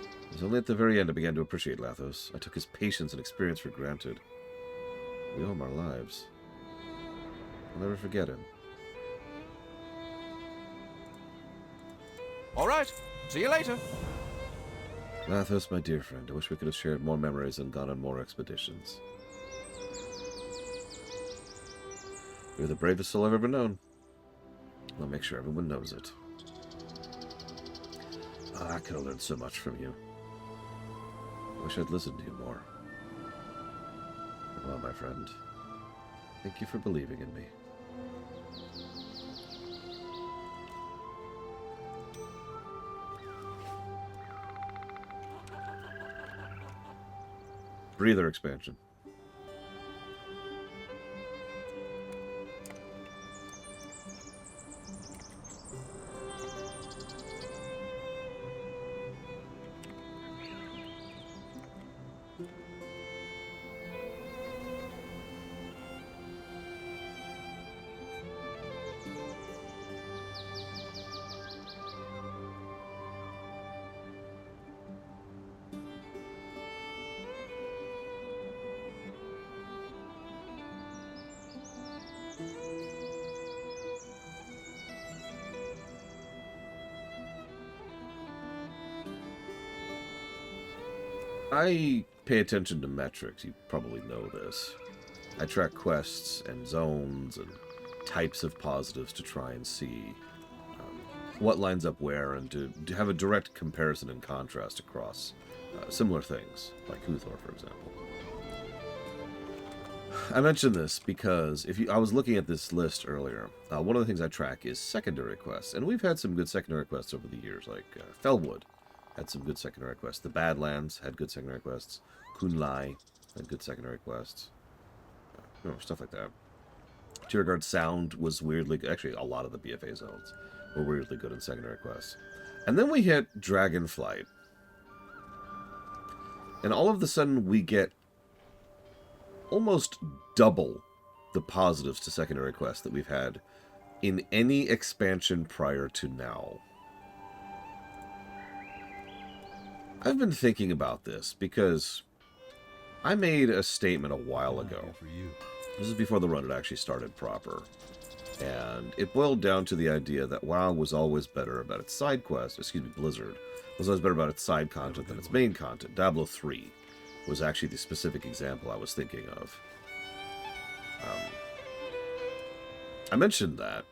It was only at the very end I began to appreciate Lathos. I took his patience and experience for granted. We owe him our lives. I'll never forget him. All right. See you later. Lathos, my dear friend, I wish we could have shared more memories and gone on more expeditions. You're the bravest soul I've ever known. I'll make sure everyone knows it. I could have learned so much from you. I wish I'd listened to you more. Well, my friend, thank you for believing in me. Breather expansion. I pay attention to metrics. You probably know this. I track quests and zones and types of positives to try and see what lines up where and to have a direct comparison and contrast across similar things, like Huthor, for example. I mentioned this because I was looking at this list earlier. One of the things I track is secondary quests, and we've had some good secondary quests over the years, like Felwood had some good secondary quests. The Badlands had good secondary quests. Kunlai had good secondary quests. Stuff like that. Tiergard Sound was weirdly good. Actually, a lot of the BFA zones were weirdly good in secondary quests. And then we hit Dragonflight. And all of a sudden we get almost double the positives to secondary quests that we've had in any expansion prior to now. I've been thinking about this because I made a statement a while ago. This is before the run had actually started proper. And it boiled down to the idea that WoW was always better about its side quests. Blizzard was always better about its side content than its main content. Diablo 3 was actually the specific example I was thinking of. I mentioned that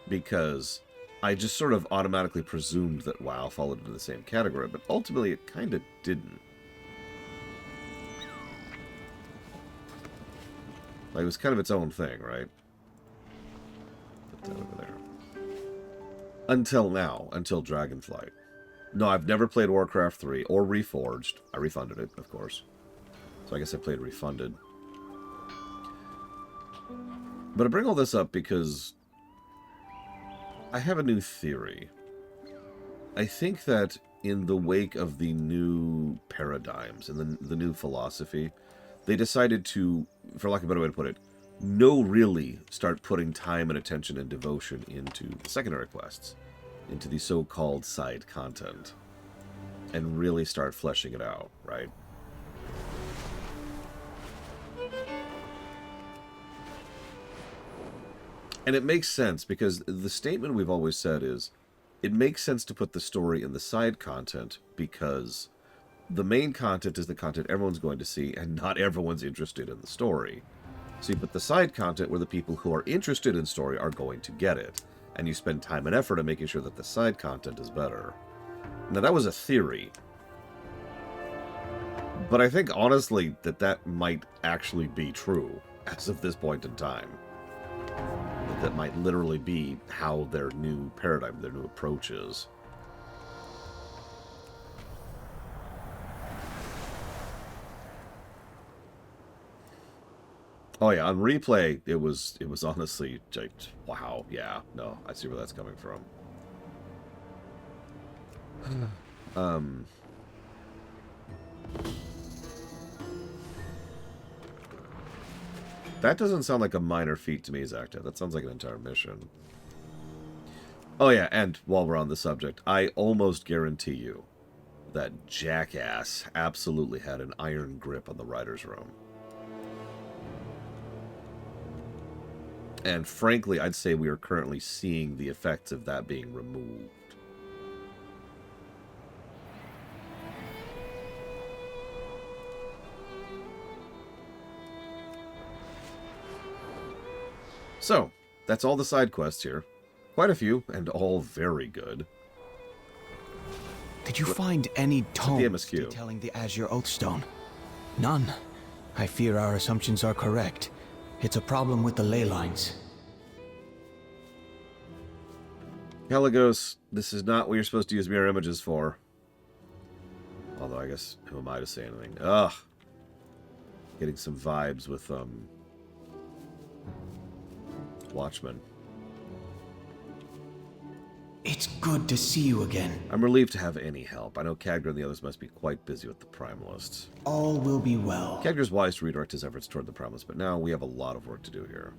because I just sort of automatically presumed that WoW followed into the same category, but ultimately it kind of didn't. Like, it was kind of its own thing, right? Put that over there. Until now, until Dragonflight. No, I've never played Warcraft 3 or Reforged. I refunded it, of course. So I guess I played Refunded. But I bring all this up because I have a new theory. I think that in the wake of the new paradigms and the new philosophy, they decided to, for lack of a better way to put it, really start putting time and attention and devotion into the secondary quests, into the so-called side content, and really start fleshing it out, right? And it makes sense, because the statement we've always said is, it makes sense to put the story in the side content, because the main content is the content everyone's going to see, and not everyone's interested in the story. So you put the side content where the people who are interested in story are going to get it, and you spend time and effort in making sure that the side content is better. Now, that was a theory. But I think, honestly, that might actually be true, as of this point in time. That might literally be how their new paradigm, their new approach is. Oh yeah, on replay, it was honestly like, wow, yeah, no, I see where that's coming from. That doesn't sound like a minor feat to me, Zacta. That sounds like an entire mission. Oh yeah, and while we're on the subject, I almost guarantee you that Jackass absolutely had an iron grip on the writer's room. And frankly, I'd say we are currently seeing the effects of that being removed. So, that's all the side quests here. Quite a few, and all very good. Did you find any tomes MSQ? detailing the Azure Oathstone? None. I fear our assumptions are correct. It's a problem with the ley lines. Caligos, this is not what you're supposed to use mirror images for. Although, I guess, who am I to say anything? Ugh. Getting some vibes with, Watchmen. It's good to see you again. I'm relieved to have any help. I know Khadgar and the others must be quite busy with the Primalists. All will be well. Khadgar's wise to redirect his efforts toward the Primalists, but now we have a lot of work to do here.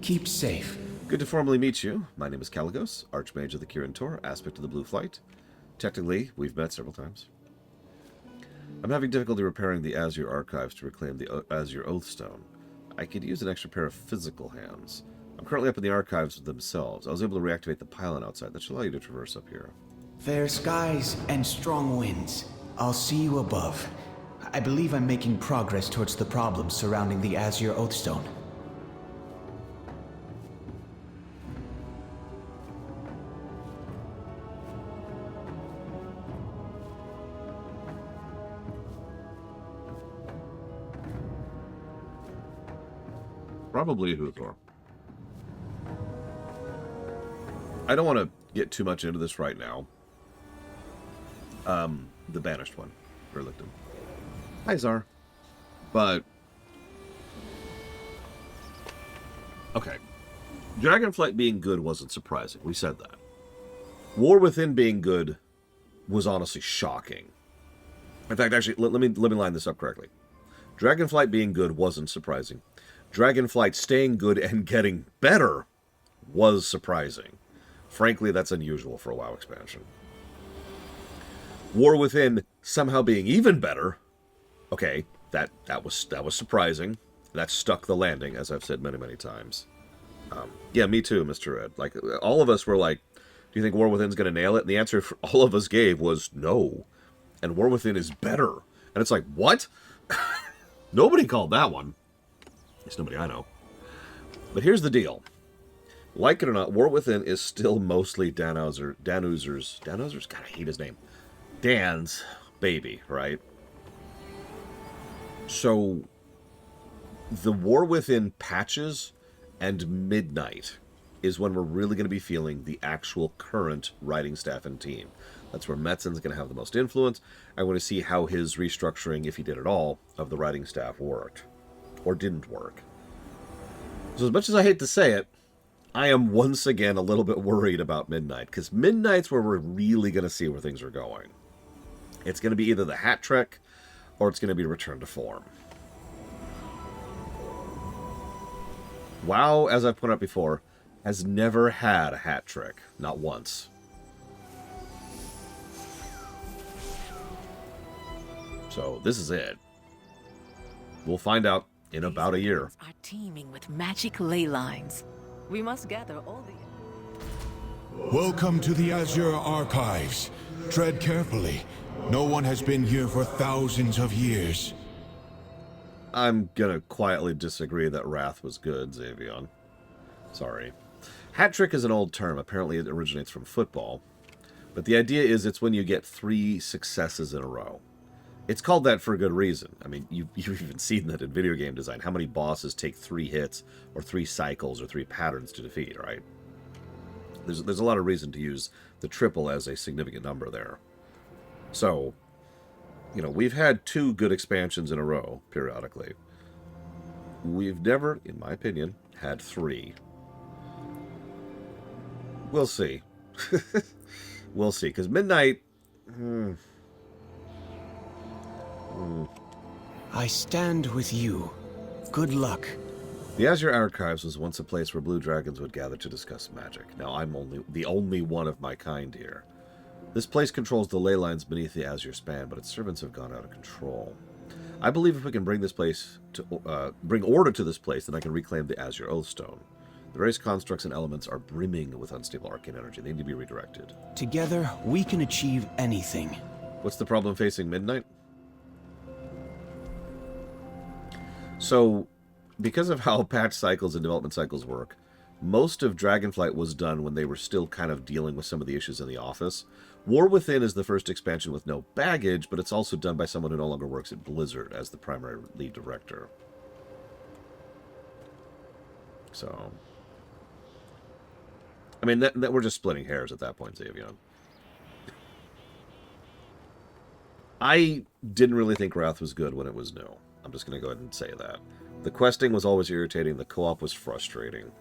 Keep safe. Good to formally meet you. My name is Caligos, Archmage of the Kirin Tor, aspect of the Blue Flight. Technically, we've met several times. I'm having difficulty repairing the Azure archives to reclaim the Azure Oathstone. I could use an extra pair of physical hands. I'm currently up in the archives themselves. I was able to reactivate the pylon outside. That should allow you to traverse up here. Fair skies and strong winds. I'll see you above. I believe I'm making progress towards the problems surrounding the Azure Oathstone. Probably Huthor. I don't want to get too much into this right now. The banished one, Erlicton. Hi, Zar. But okay, Dragonflight being good wasn't surprising. We said that. War Within being good was honestly shocking. In fact, actually, let me line this up correctly. Dragonflight being good wasn't surprising. Dragonflight staying good and getting better was surprising. Frankly, that's unusual for a WoW expansion. War Within somehow being even better, okay, that was surprising. That stuck the landing, as I've said many, many times. Yeah, me too, Mr. Ed. Like, all of us were like, do you think War Within's going to nail it? And the answer all of us gave was no. And War Within is better. And it's like, what? Nobody called that one. At least nobody I know. But here's the deal. Like it or not, War Within is still mostly Dan Oozer's, God, I hate his name. Dan's baby, right? So, the War Within patches and Midnight is when we're really going to be feeling the actual current writing staff and team. That's where Metzen's going to have the most influence. I want to see how his restructuring, if he did at all, of the writing staff worked. Or didn't work. So as much as I hate to say it, I am once again a little bit worried about Midnight, because Midnight's where we're really going to see where things are going. It's going to be either the hat trick, or it's going to be return to form. WoW, as I've pointed out before, has never had a hat trick. Not once. So, this is it. We'll find out in about a year. Are teeming with magic ley lines. We must gather all the... Welcome to the Azure Archives. Tread carefully. No one has been here for thousands of years. I'm gonna quietly disagree that Wrath was good, Xavion. Sorry. Hat trick is an old term. Apparently it originates from football. But the idea is it's when you get 3 successes in a row. It's called that for a good reason. I mean, you've even seen that in video game design. How many bosses take 3 hits, or 3 cycles, or 3 patterns to defeat, right? There's a lot of reason to use the triple as a significant number there. So, you know, we've had 2 good expansions in a row, periodically. We've never, in my opinion, had 3. We'll see. We'll see, because Midnight... I stand with you. Good luck. The Azure Archives was once a place where blue dragons would gather to discuss magic. Now I'm the only one of my kind here. This place controls the ley lines beneath the Azure span, but its servants have gone out of control. I believe if we can bring order to this place, then I can reclaim the Azure Oathstone. The various constructs and elements are brimming with unstable arcane energy. They need to be redirected. Together, we can achieve anything. What's the problem facing Midnight? So, because of how patch cycles and development cycles work, most of Dragonflight was done when they were still kind of dealing with some of the issues in the office. War Within is the first expansion with no baggage, but it's also done by someone who no longer works at Blizzard as the primary lead director. So, I mean, that we're just splitting hairs at that point, Xavion. I didn't really think Wrath was good when it was new. I'm just going to go ahead and say that. The questing was always irritating, the co-op was frustrating,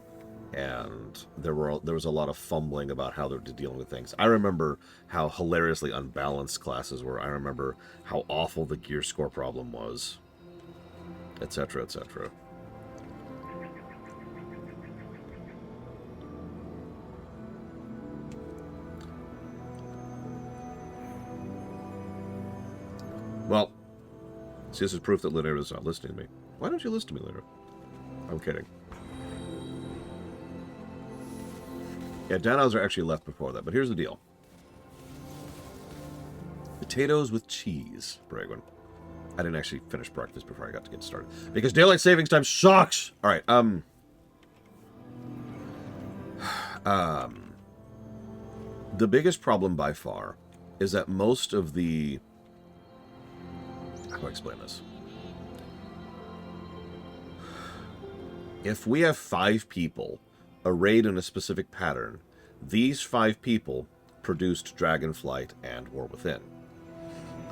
and there was a lot of fumbling about how they're dealing with things. I remember how hilariously unbalanced classes were. I remember how awful the gear score problem was, etc., etc. Well, see, this is proof that Lyra is not listening to me. Why don't you listen to me, Lyra? I'm kidding. Yeah, Danhauser actually left before that, but here's the deal. Potatoes with cheese, Bragwin. I didn't actually finish breakfast before I got to get started. Because daylight savings time sucks! Alright, the biggest problem by far is that most of the... How do I explain this? If we have 5 people arrayed in a specific pattern, these 5 people produced Dragonflight and War Within.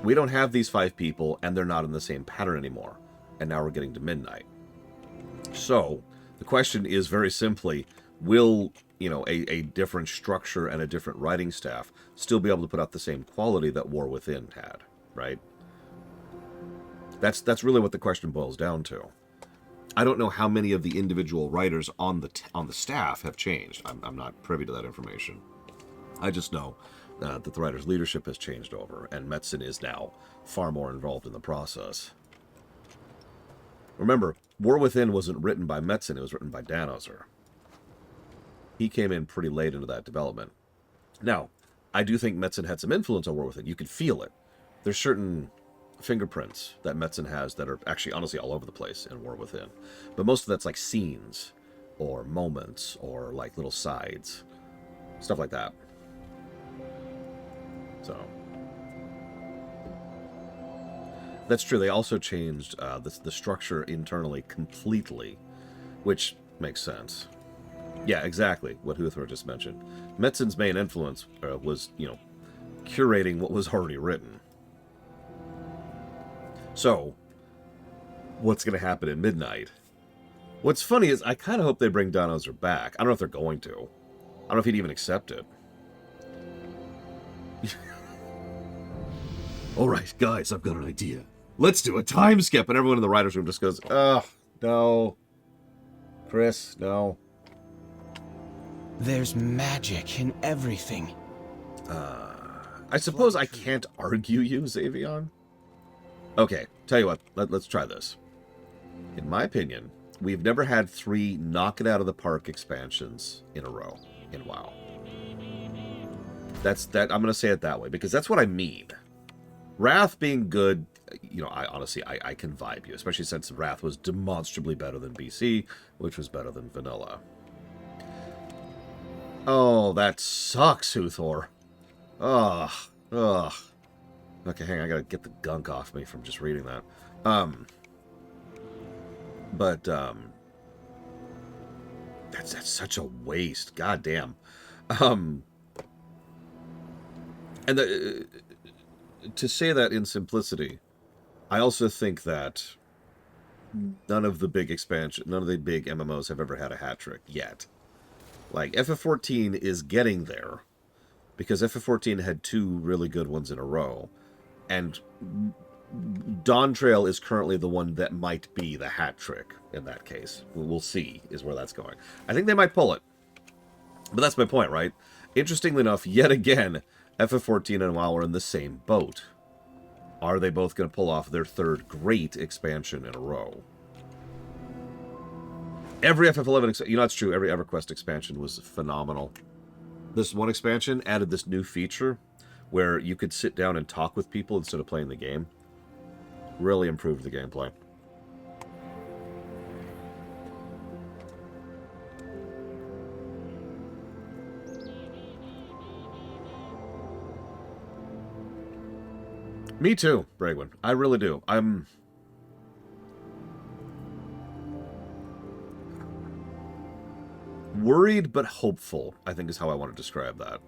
We don't have these 5 people, and they're not in the same pattern anymore. And now we're getting to Midnight. So, the question is very simply, will, you know, a different structure and a different writing staff still be able to put out the same quality that War Within had, right? That's really what the question boils down to. I don't know how many of the individual writers on the staff have changed. I'm not privy to that information. I just know that the writer's leadership has changed over, and Metzen is now far more involved in the process. Remember, War Within wasn't written by Metzen, it was written by Danhauser. He came in pretty late into that development. Now, I do think Metzen had some influence on War Within. You could feel it. There's certain fingerprints that Metzen has that are actually honestly all over the place in War Within. But most of that's like scenes. or moments or like little sides, stuff like that. So that's true. They also changed the structure internally completely, which makes sense. Yeah, exactly what Huthor just mentioned. Metzen's main influence was, curating what was already written. So, what's going to happen at midnight? What's funny is I kind of hope they bring Don Ozer back. I don't know if they're going to. I don't know if he'd even accept it. All right, guys, I've got an idea. Let's do a time skip. And everyone in the writer's room just goes, ugh, no. Chris, no. There's magic in everything. I suppose I can't argue you, Xavion. Okay, tell you what, let's try this. In my opinion, we've never had 3 knock-it-out-of-the-park expansions in a row in WoW. I'm going to say it that way, because that's what I mean. Wrath being good, I honestly can vibe you, especially since Wrath was demonstrably better than BC, which was better than Vanilla. Oh, that sucks, Huthor. Ugh. Okay, hang on, I gotta get the gunk off me from just reading that. That's such a waste. God damn. And to say that in simplicity, I also think that none of the big MMOs have ever had a hat trick yet. Like, FF14 is getting there, because FF14 had 2 really good ones in a row, and Dawn Trail is currently the one that might be the hat trick in that case. We'll see, is where that's going. I think they might pull it. But that's my point, right? Interestingly enough, yet again, FF14 and WoW are in the same boat. Are they both going to pull off their 3rd great expansion in a row? Every FF11, it's true, every EverQuest expansion was phenomenal. This one expansion added this new feature where you could sit down and talk with people instead of playing the game. Really improved the gameplay. Me too, Bragwin. I really do. I'm worried but hopeful, I think is how I want to describe that.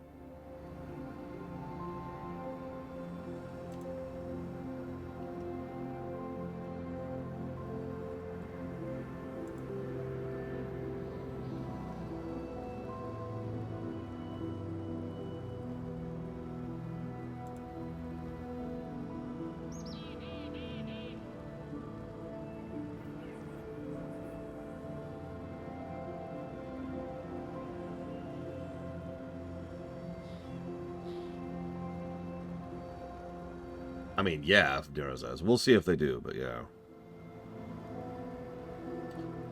I mean, yeah, Nero says. We'll see if they do, but yeah.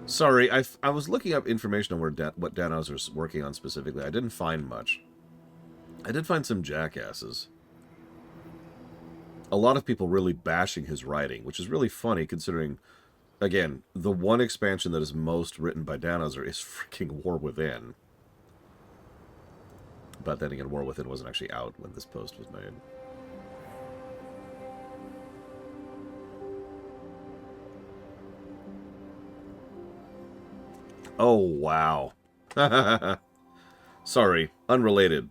Sorry, I was looking up information on what Dan Ozer's working on specifically. I didn't find much. I did find some jackasses. A lot of people really bashing his writing, which is really funny considering, again, the one expansion that is most written by Dan Ozer is freaking War Within. But then again, War Within wasn't actually out when this post was made. Oh, wow. Sorry, unrelated.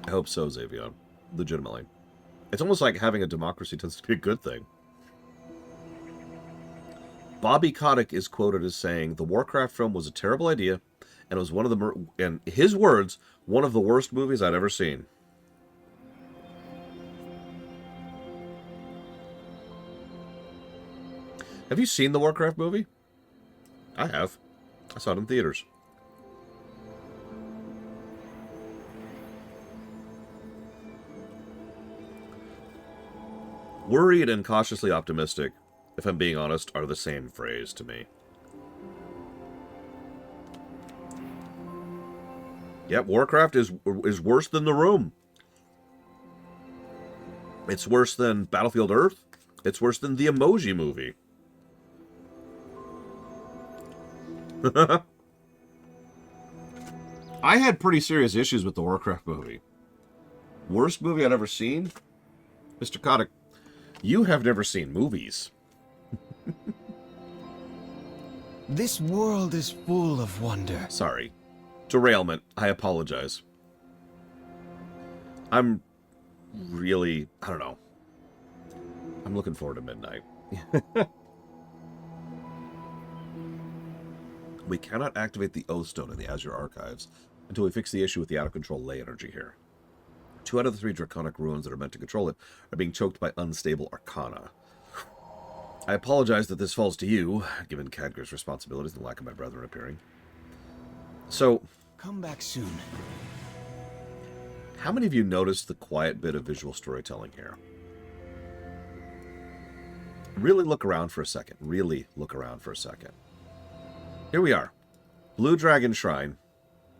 I hope so, Xavion. Legitimately. It's almost like having a democracy tends to be a good thing. Bobby Kotick is quoted as saying, the Warcraft film was a terrible idea, and it was one of the, in his words, one of the worst movies I'd ever seen. Have you seen the Warcraft movie? I have. I saw it in theaters. Worried and cautiously optimistic, if I'm being honest, are the same phrase to me. Yep, Warcraft is worse than The Room. It's worse than Battlefield Earth. It's worse than the Emoji Movie. I had pretty serious issues with the Warcraft movie. Worst movie I'd ever seen? Mr. Kotick, you have never seen movies. This world is full of wonder. Sorry. Derailment. I apologize. I'm really... I don't know. I'm looking forward to midnight. We cannot activate the Oath Stone in the Azure Archives until we fix the issue with the out-of-control ley energy here. 2 out of the 3 draconic runes that are meant to control it are being choked by unstable arcana. I apologize that this falls to you, given Khadgar's responsibilities and the lack of my brethren appearing. So... Come back soon. How many of you noticed the quiet bit of visual storytelling here? Really look around for a second. Really look around for a second. Here we are. Blue Dragon Shrine.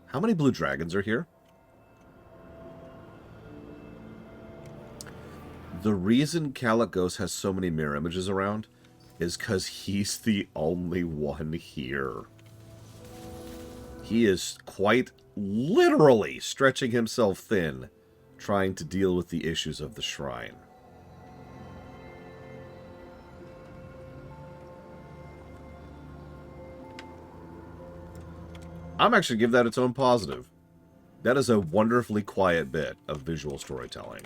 How many blue dragons are here? The reason Kalecgos has so many mirror images around is because he's the only one here. He is quite literally stretching himself thin, trying to deal with the issues of the shrine. I'm actually going to give that its own positive. That is a wonderfully quiet bit of visual storytelling.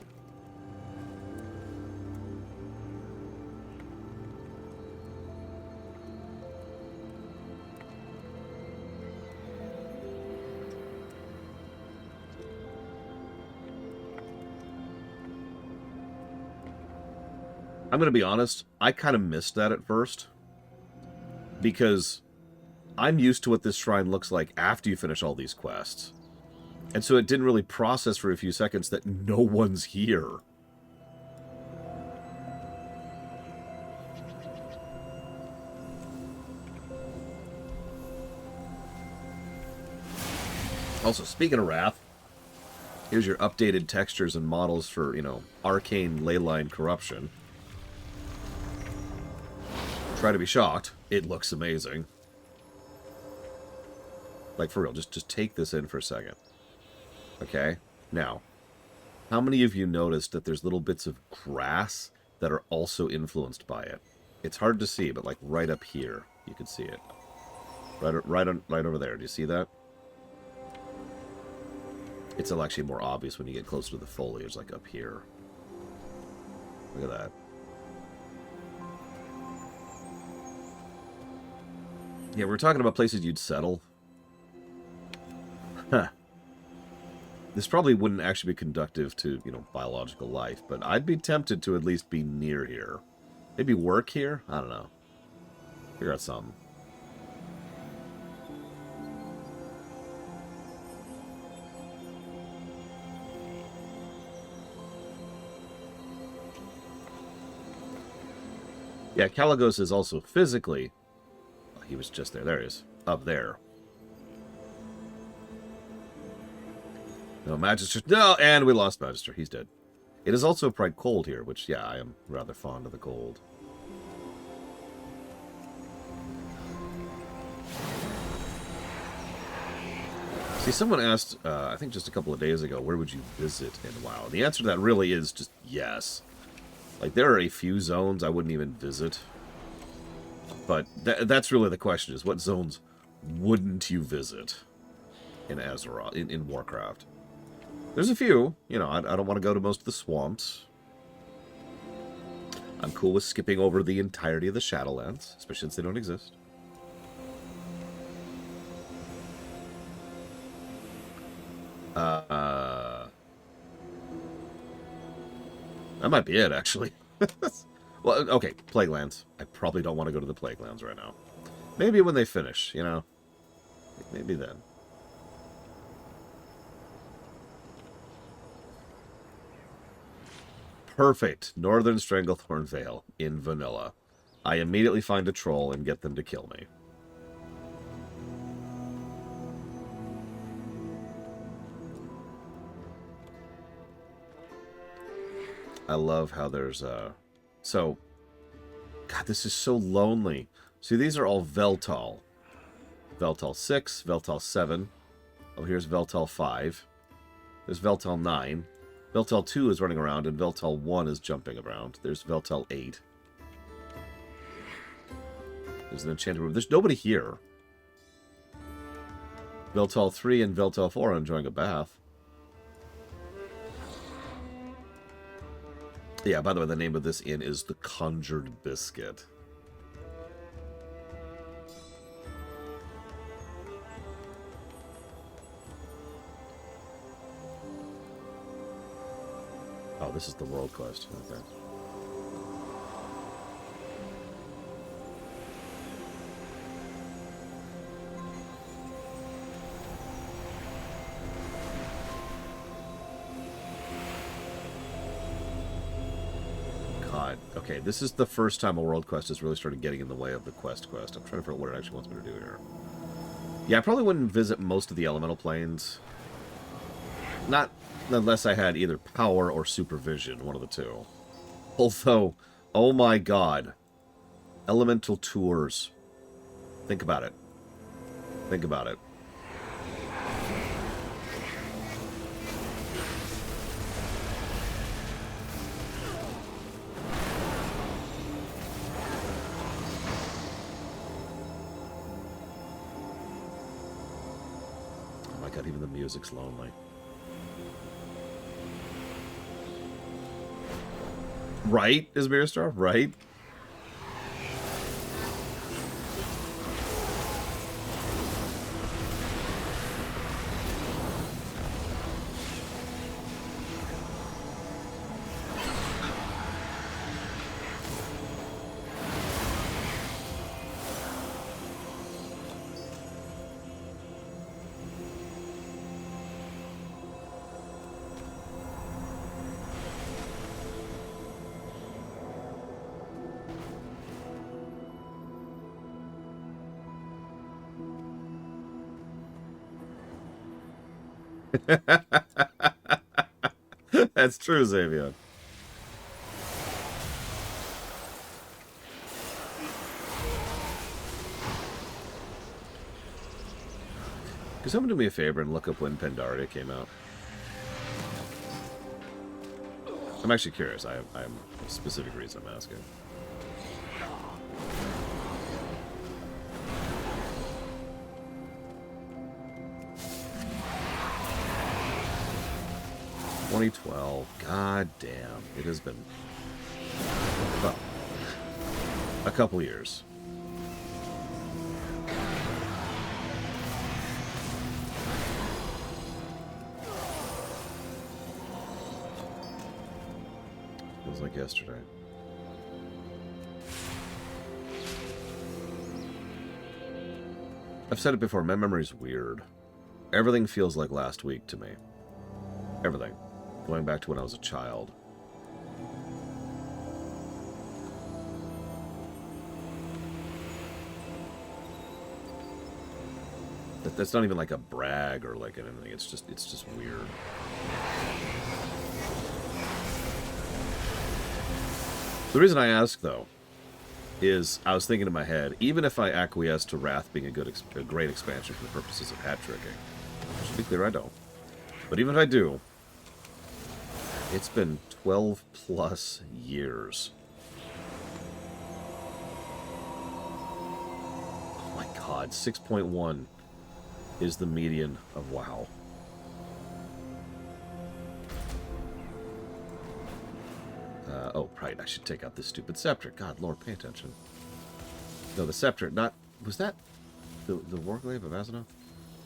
I'm going to be honest, I kind of missed that at first. Because I'm used to what this shrine looks like after you finish all these quests. And so it didn't really process for a few seconds that no one's here. Also, speaking of Wrath, here's your updated textures and models for, you know, arcane leyline corruption. Try to be shocked. It looks amazing. Like, for real, just take this in for a second. Okay? Now, how many of you noticed that there's little bits of grass that are also influenced by it? It's hard to see, but like right up here, you can see it. Right over there. Do you see that? It's actually more obvious when you get closer to the foliage, like up here. Look at that. Yeah, we're talking about places you'd settle. Huh. This probably wouldn't actually be conductive to, you know, biological life, but I'd be tempted to at least be near here. Maybe work here? I don't know. Figure out something. Yeah, Kalecgos is also physically... Oh, he was just there. There he is. Up there. No, Magister. No, and we lost Magister. He's dead. It is also quite cold here, which, yeah, I am rather fond of the cold. See, someone asked, I think just a couple of days ago, where would you visit in WoW? And the answer to that really is just yes. Like, there are a few zones I wouldn't even visit. But that's really the question, is what zones wouldn't you visit in Azure, in Warcraft? There's a few. You know, I don't want to go to most of the swamps. I'm cool with skipping over the entirety of the Shadowlands, especially since they don't exist. That might be it, actually. Well, okay, Plaguelands. I probably don't want to go to the Plaguelands right now. Maybe when they finish, you know? Maybe then. Perfect. Northern Stranglethorn Vale in vanilla. I immediately find a troll and get them to kill me. I love how there's so, God, this is so lonely. See, these are all Veltal. Veltal 6, Veltal 7. Oh, here's Veltal 5. There's Veltal 9. Veltal 2 is running around, and Veltal 1 is jumping around. There's Veltal 8. There's an enchanted room. There's nobody here. Veltal 3 and Veltal 4 are enjoying a bath. Yeah, by the way, the name of this inn is the Conjured Biscuit. Oh, this is the world quest. Okay. God. Okay, this is the first time a world quest has really started getting in the way of the quest. I'm trying to figure out what it actually wants me to do here. Yeah, I probably wouldn't visit most of the elemental planes. Not unless I had either power or supervision, one of the two. Although, oh my god. Elemental tours. Think about it. Think about it. Oh my god, even the music's lonely. Right, is Mirstar? Right? That's true, Xavier. Could someone do me a favor and look up when Pandaria came out? I'm actually curious. I'm a specific reason I'm asking. ...2012. God damn. It has been... well, a couple years. Feels like yesterday. I've said it before, my memory's weird. Everything feels like last week to me. Everything. Going back to when I was a child. That's not even like a brag or like anything. It's just weird. The reason I ask, though, is I was thinking in my head, even if I acquiesce to Wrath being a great expansion for the purposes of hat tricking, which to be clear, I don't. But even if I do, it's been 12 plus years. Oh my god, 6.1 is the median of WoW. Oh, right, I should take out this stupid scepter. God, Lord, pay attention. No, the scepter, not... was that the Warglaive of Azeroth?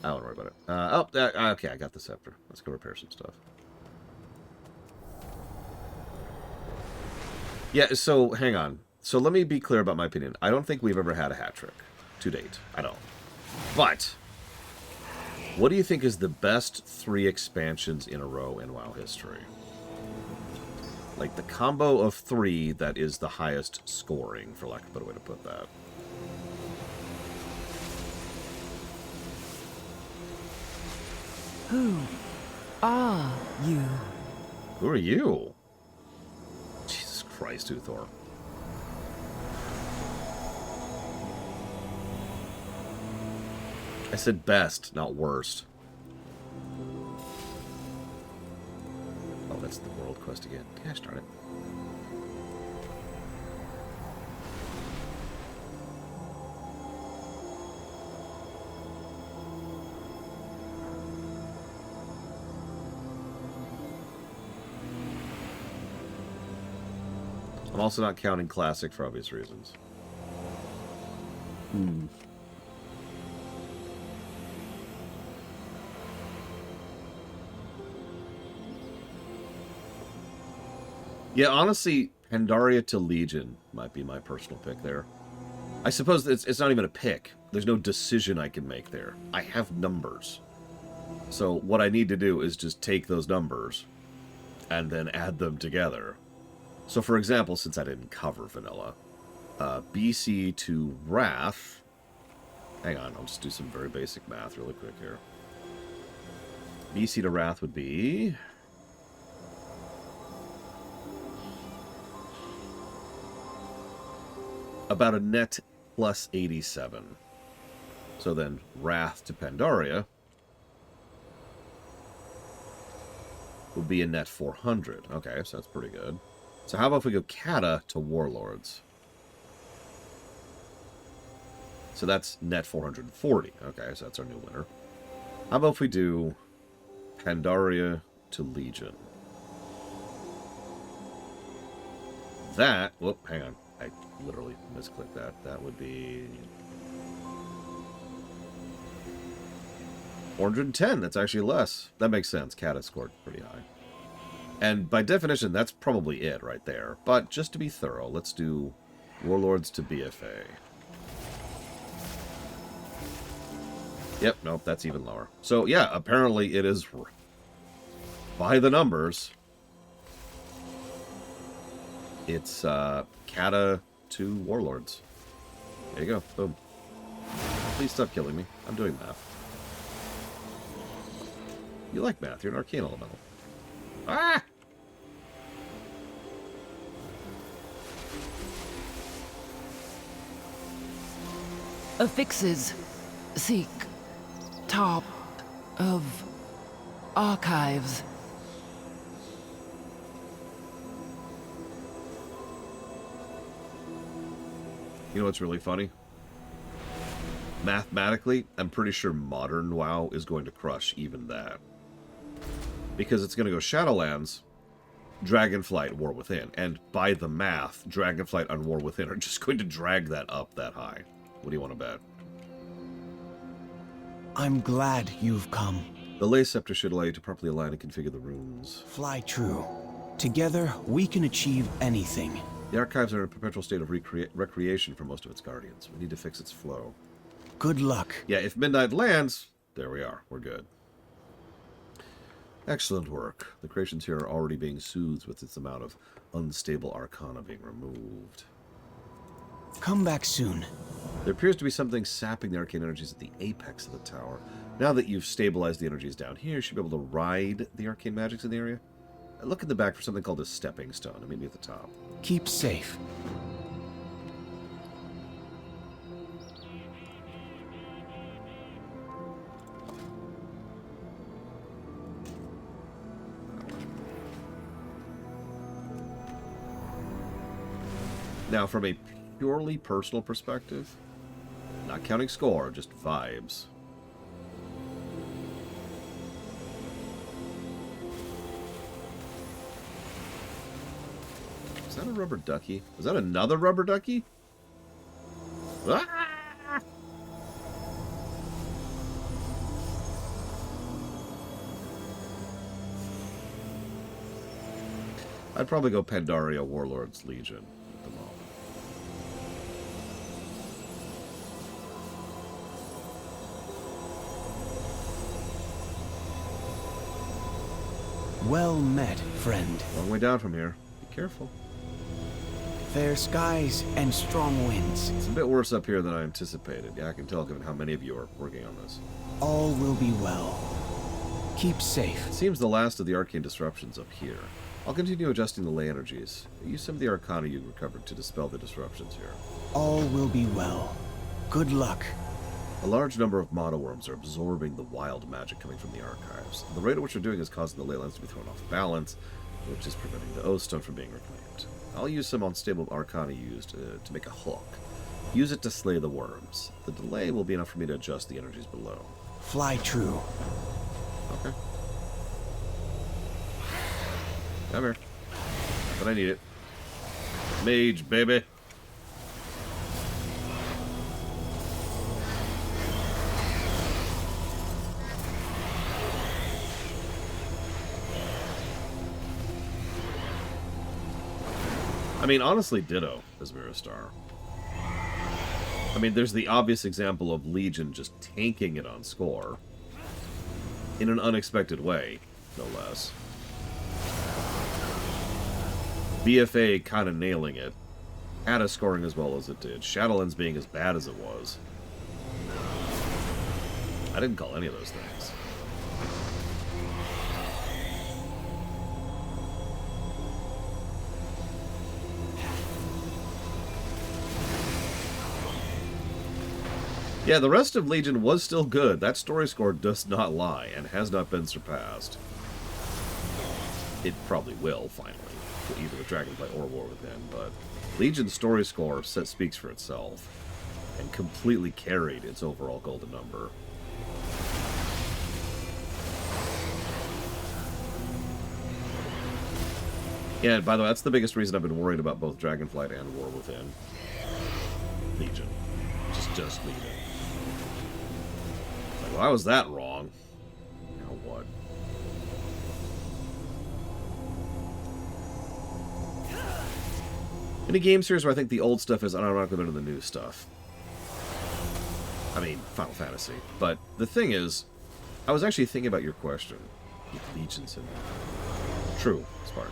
I don't worry about it. Okay, I got the scepter. Let's go repair some stuff. Yeah, so, hang on. So let me be clear about my opinion. I don't think we've ever had a hat trick to date. I don't. But, what do you think is the best 3 expansions in a row in WoW history? Like, the combo of 3 that is the highest scoring, for lack of a better way to put that. Who are you? Who are you? Jesus Christ, Uthor. I said best, not worst. Oh, that's the world quest again. Gosh darn it. I'm also not counting Classic for obvious reasons. Yeah, honestly, Pandaria to Legion might be my personal pick there. I suppose it's not even a pick. There's no decision I can make there. I have numbers. So what I need to do is just take those numbers and then add them together. So for example, since I didn't cover Vanilla, BC to Wrath... Hang on, I'll just do some very basic math really quick here. BC to Wrath would be... about a net plus 87. So then Wrath to Pandaria would be a net 400. Okay, so that's pretty good. So how about if we go Kata to Warlords? So that's net 440. Okay, so that's our new winner. How about if we do Pandaria to Legion? That... Whoop, hang on. I literally misclicked that. That would be... 410. That's actually less. That makes sense. Kata scored pretty high. And by definition, that's probably it right there. But just to be thorough, let's do Warlords to BFA. Yep, nope, that's even lower. So, yeah, apparently it is, by the numbers, it's Kata to Warlords. There you go, boom. Please stop killing me. I'm doing math. You like math, you're an arcane elemental. Ah! Affixes. Seek. Top of archives. You know what's really funny? Mathematically, I'm pretty sure modern WoW is going to crush even that. Because it's going to go Shadowlands, Dragonflight, War Within. And by the math, Dragonflight and War Within are just going to drag that up that high. What do you want to bet? I'm glad you've come. The Lay Scepter should allow you to properly align and configure the runes. Fly true. Together, we can achieve anything. The archives are in a perpetual state of recreation for most of its guardians. We need to fix its flow. Good luck. Yeah, if Midnight lands, there we are. We're good. Excellent work. The creations here are already being soothed with its amount of unstable arcana being removed. Come back soon. There appears to be something sapping the arcane energies at the apex of the tower. Now that you've stabilized the energies down here, you should be able to ride the arcane magics in the area. Look in the back for something called a stepping stone, and meet me at the top. Keep safe. Now, from a purely personal perspective, not counting score, just vibes. Is that a rubber ducky? Is that another rubber ducky? Ah! I'd probably go Pandaria Warlords Legion at the moment. Well met, friend. Long way down from here. Be careful. Fair skies and strong winds. It's a bit worse up here than I anticipated. Yeah, I can tell given how many of you are working on this. All will be well. Keep safe. It seems the last of the arcane disruptions up here. I'll continue adjusting the ley energies. Use some of the arcana you recovered to dispel the disruptions here. All will be well. Good luck. A large number of mono worms are absorbing the wild magic coming from the archives. The rate at which they're doing is causing the ley lines to be thrown off balance, which is preventing the O stone from being reclaimed. I'll use some unstable arcana used to make a hook. Use it to slay the worms. The delay will be enough for me to adjust the energies below. Fly true. Okay. Come here. But I need it. Mage, baby. I mean, honestly, ditto as Miristar. I mean, there's the obvious example of Legion just tanking it on score. In an unexpected way, no less. BFA kind of nailing it. Ada scoring as well as it did. Shadowlands being as bad as it was. I didn't call any of those things. Yeah, the rest of Legion was still good. That story score does not lie and has not been surpassed. It probably will, finally, either with Dragonflight or War Within, but Legion's story score speaks for itself and completely carried its overall golden number. Yeah, and by the way, that's the biggest reason I've been worried about both Dragonflight and War Within. Legion. Just Legion. Well, how was that wrong? Now what? In a game series where I think the old stuff is unironically better than the new stuff. I mean, Final Fantasy. But the thing is, I was actually thinking about your question. Legions in there. True, Spartan.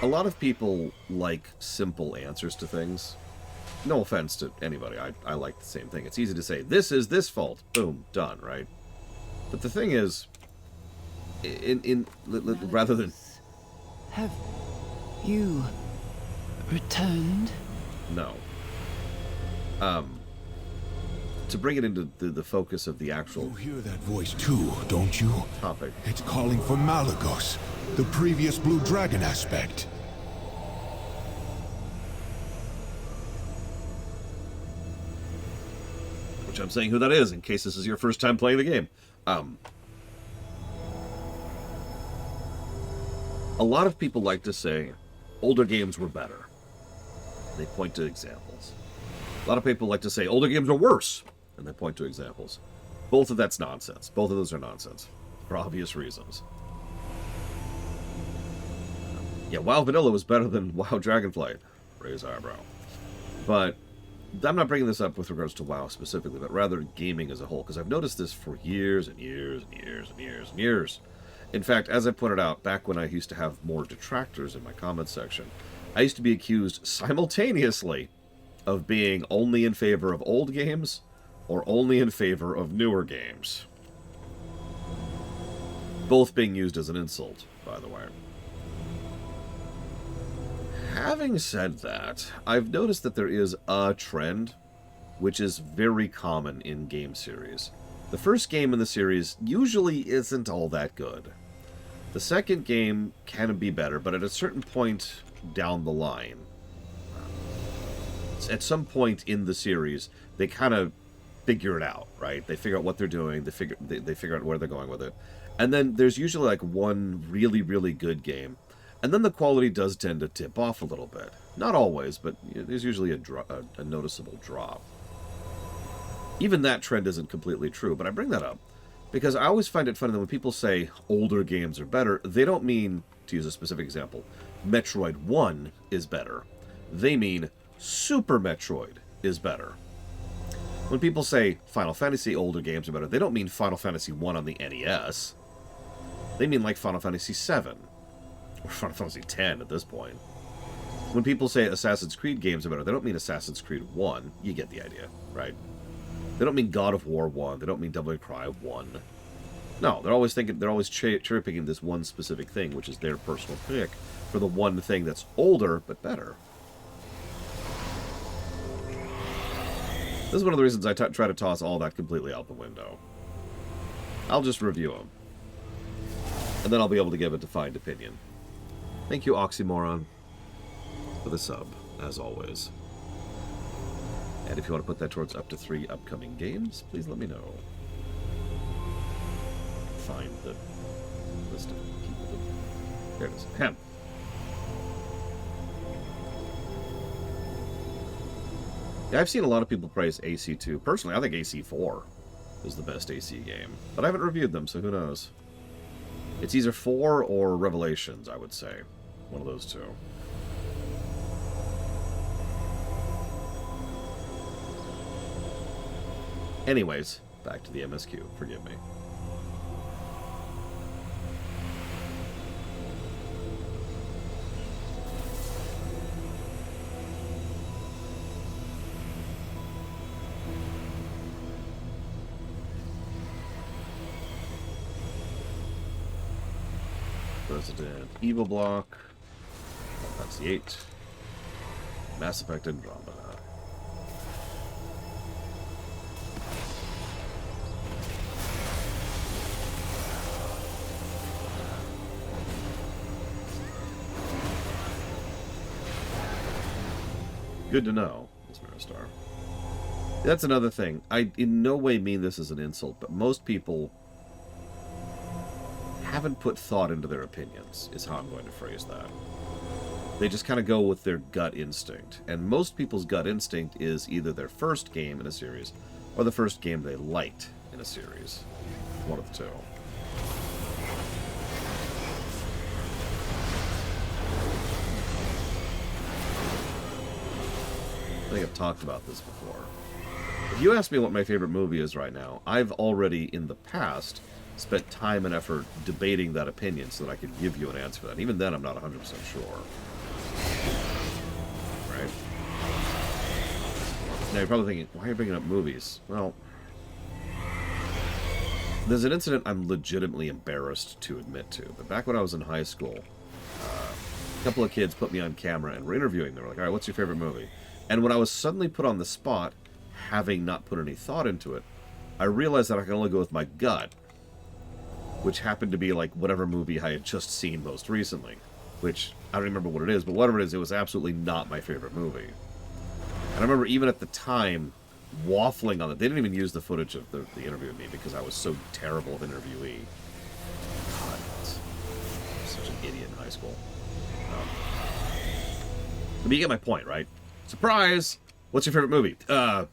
A lot of people like simple answers to things. No offense to anybody, I like the same thing. It's easy to say, this is this fault. Boom, done, right? But the thing is, rather than... Have you returned? No. To bring it into the focus of the actual... You hear that voice too, don't you? Topic. It's calling for Malagos, the previous Blue Dragon aspect. Which I'm saying who that is, in case this is your first time playing the game. A lot of people like to say older games were better. They point to examples. A lot of people like to say older games are worse, and they point to examples. Both of that's nonsense. Both of those are nonsense, for obvious reasons. Yeah, WoW Vanilla was better than WoW Dragonflight. Raise eyebrow. But I'm not bringing this up with regards to WoW specifically, but rather gaming as a whole, because I've noticed this for years and years and years and years and years. In fact, as I pointed out, back when I used to have more detractors in my comments section, I used to be accused simultaneously of being only in favor of old games or only in favor of newer games. Both being used as an insult, by the way. Having said that, I've noticed that there is a trend which is very common in game series. The first game in the series usually isn't all that good. The second game can be better, but at a certain point down the line, at some point in the series, they kind of figure it out, right? They figure out what they're doing, they figure out where they're going with it. And then there's usually like one really, really good game. And then the quality does tend to tip off a little bit. Not always, but there's usually a noticeable drop. Even that trend isn't completely true, but I bring that up because I always find it funny that when people say older games are better, they don't mean, to use a specific example, Metroid 1 is better. They mean Super Metroid is better. When people say Final Fantasy older games are better, they don't mean Final Fantasy 1 on the NES. They mean like Final Fantasy 7. Or Final Fantasy X at this point. When people say Assassin's Creed games are better, they don't mean Assassin's Creed 1. You get the idea, right? They don't mean God of War 1. They don't mean Devil May Cry 1. No, they're always cherry-picking this one specific thing, which is their personal pick for the one thing that's older but better. This is one of the reasons I try to toss all that completely out the window. I'll just review them. And then I'll be able to give a defined opinion. Thank you, Oxymoron, for the sub, as always. And if you want to put that towards up to 3 upcoming games, please let me know. Find the list of people that... There it is. Ham. Yeah, I've seen a lot of people praise AC2. Personally, I think AC4 is the best AC game. But I haven't reviewed them, so who knows? It's either 4 or Revelations, I would say. One of those two. Anyways, back to the MSQ. Forgive me. Resident Evil block. That's the 8. Mass Effect Andromeda. Good to know, Star. That's another thing. I in no way mean this as an insult, but most people haven't put thought into their opinions, is how I'm going to phrase that. They just kind of go with their gut instinct. And most people's gut instinct is either their first game in a series or the first game they liked in a series. One of the two. I think I've talked about this before. If you ask me what my favorite movie is right now, I've already, in the past, spent time and effort debating that opinion so that I could give you an answer for that. Even then, I'm not 100% sure. Right? Now, you're probably thinking, why are you bringing up movies? Well, there's an incident I'm legitimately embarrassed to admit to. But back when I was in high school, a couple of kids put me on camera and were interviewing. They were like, all right, what's your favorite movie? And when I was suddenly put on the spot, having not put any thought into it, I realized that I could only go with my gut, which happened to be like whatever movie I had just seen most recently, which I don't remember what it is, but whatever it is, it was absolutely not my favorite movie. And I remember even at the time waffling on it. They didn't even use the footage of the interview with me because I was so terrible of interviewee. God, I was such an idiot in high school. But you get my point, right? Surprise! What's your favorite movie? I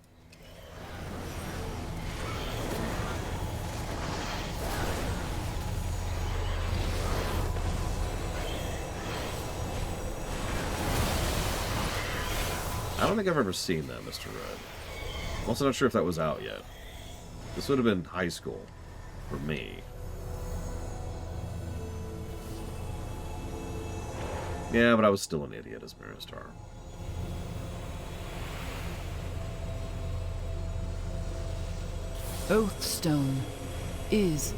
don't think I've ever seen that, Mr. Red. I'm also not sure if that was out yet. This would have been high school for me. Yeah, but I was still an idiot as Miristar. Oathstone is